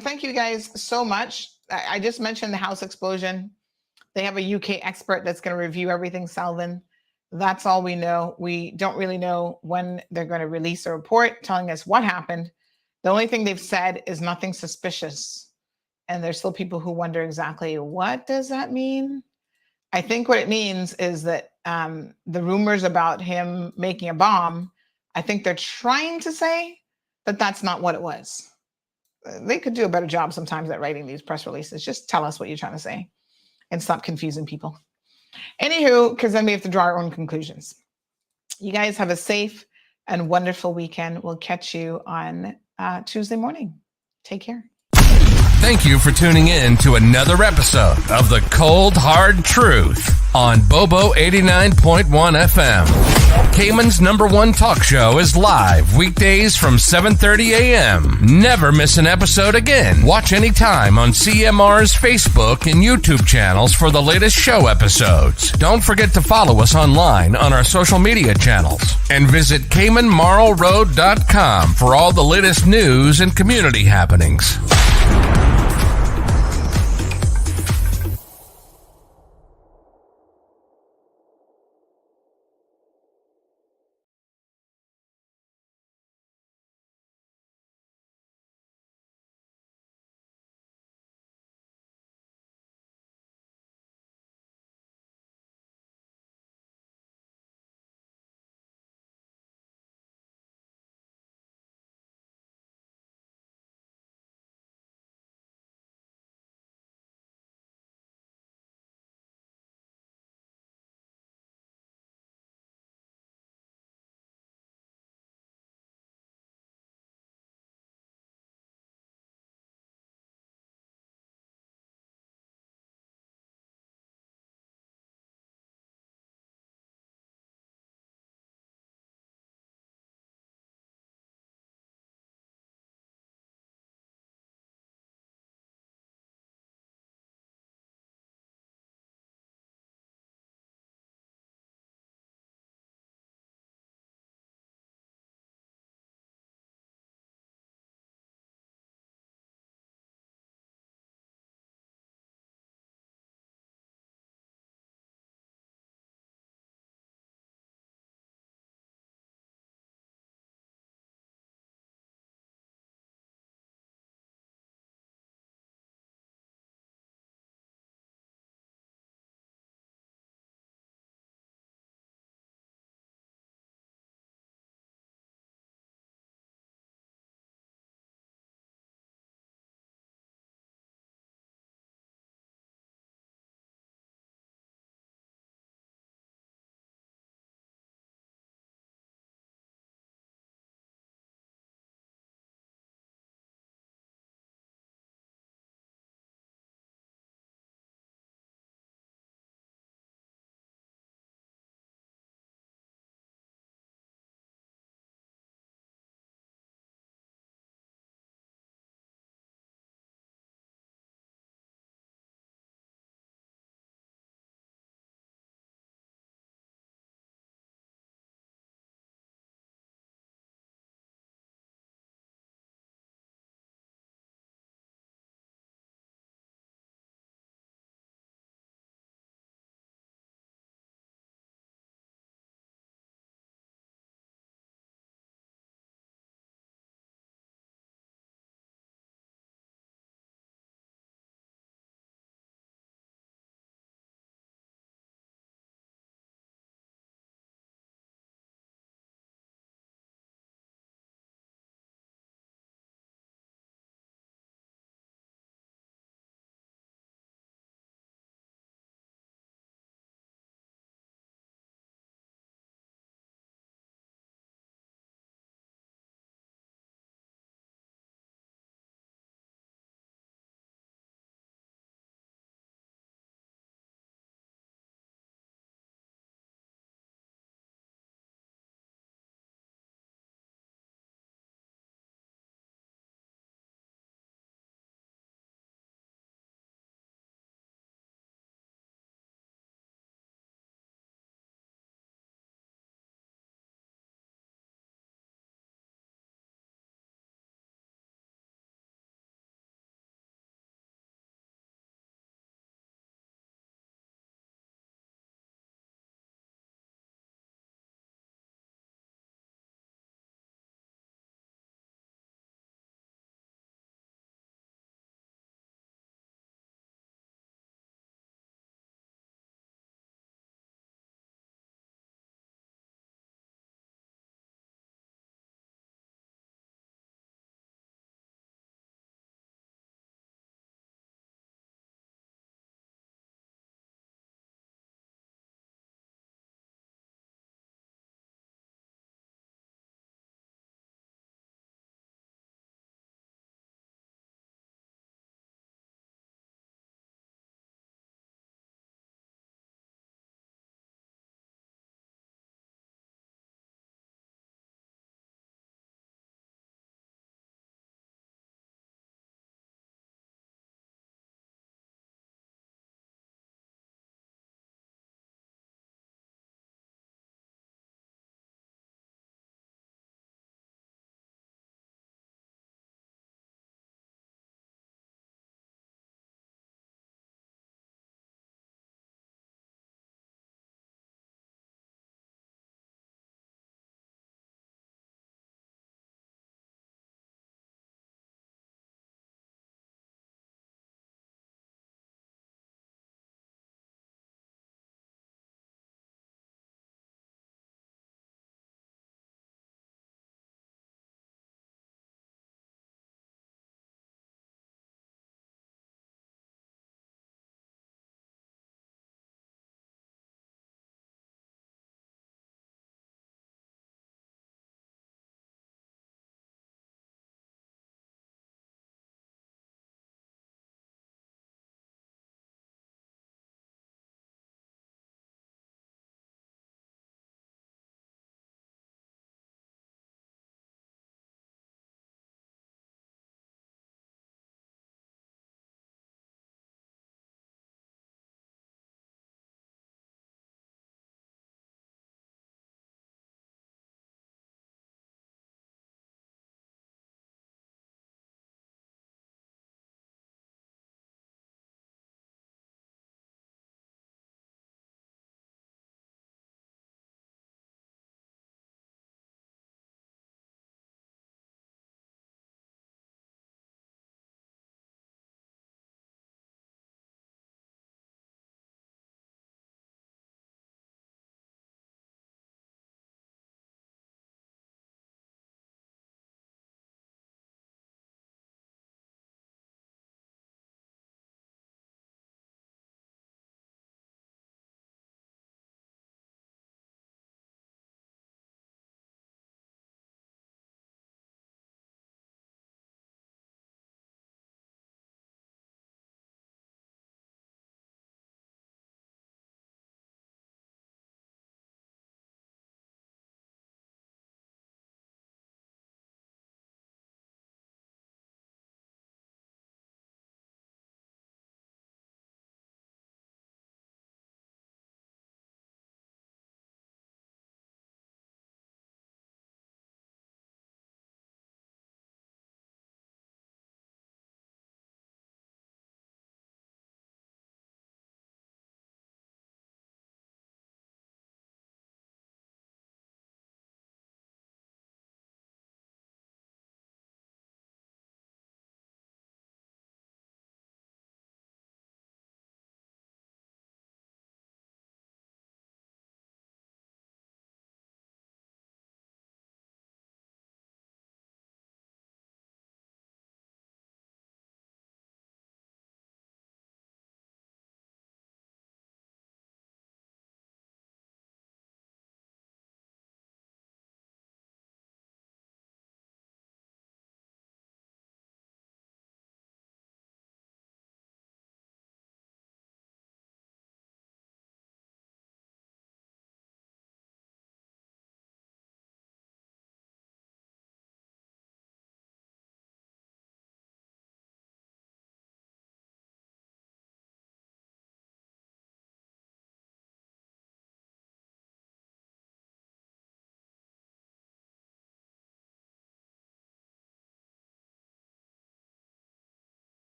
thank you guys so much. I just mentioned the house explosion. They have a UK expert that's going to review everything, Salvin. That's all we know. We don't really know when they're going to release a report telling us what happened. The only thing they've said is nothing suspicious. And there's still people who wonder exactly what does that mean? I think what it means is that the rumors about him making a bomb, I think they're trying to say that that's not what it was. They could do a better job sometimes at writing these press releases. Just tell us what you're trying to say and stop confusing people. Anywho, because then we have to draw our own conclusions. You guys have a safe and wonderful weekend. We'll catch you on Tuesday morning. Take care. Thank you for tuning in to another episode of The Cold Hard Truth on Bobo 89.1 FM. Cayman's #1 talk show is live weekdays from 7:30 a.m. Never miss an episode again. Watch anytime on CMR's Facebook and YouTube channels for the latest show episodes. Don't forget to follow us online on our social media channels and visit CaymanMarlRoad.com for all the latest news and community happenings.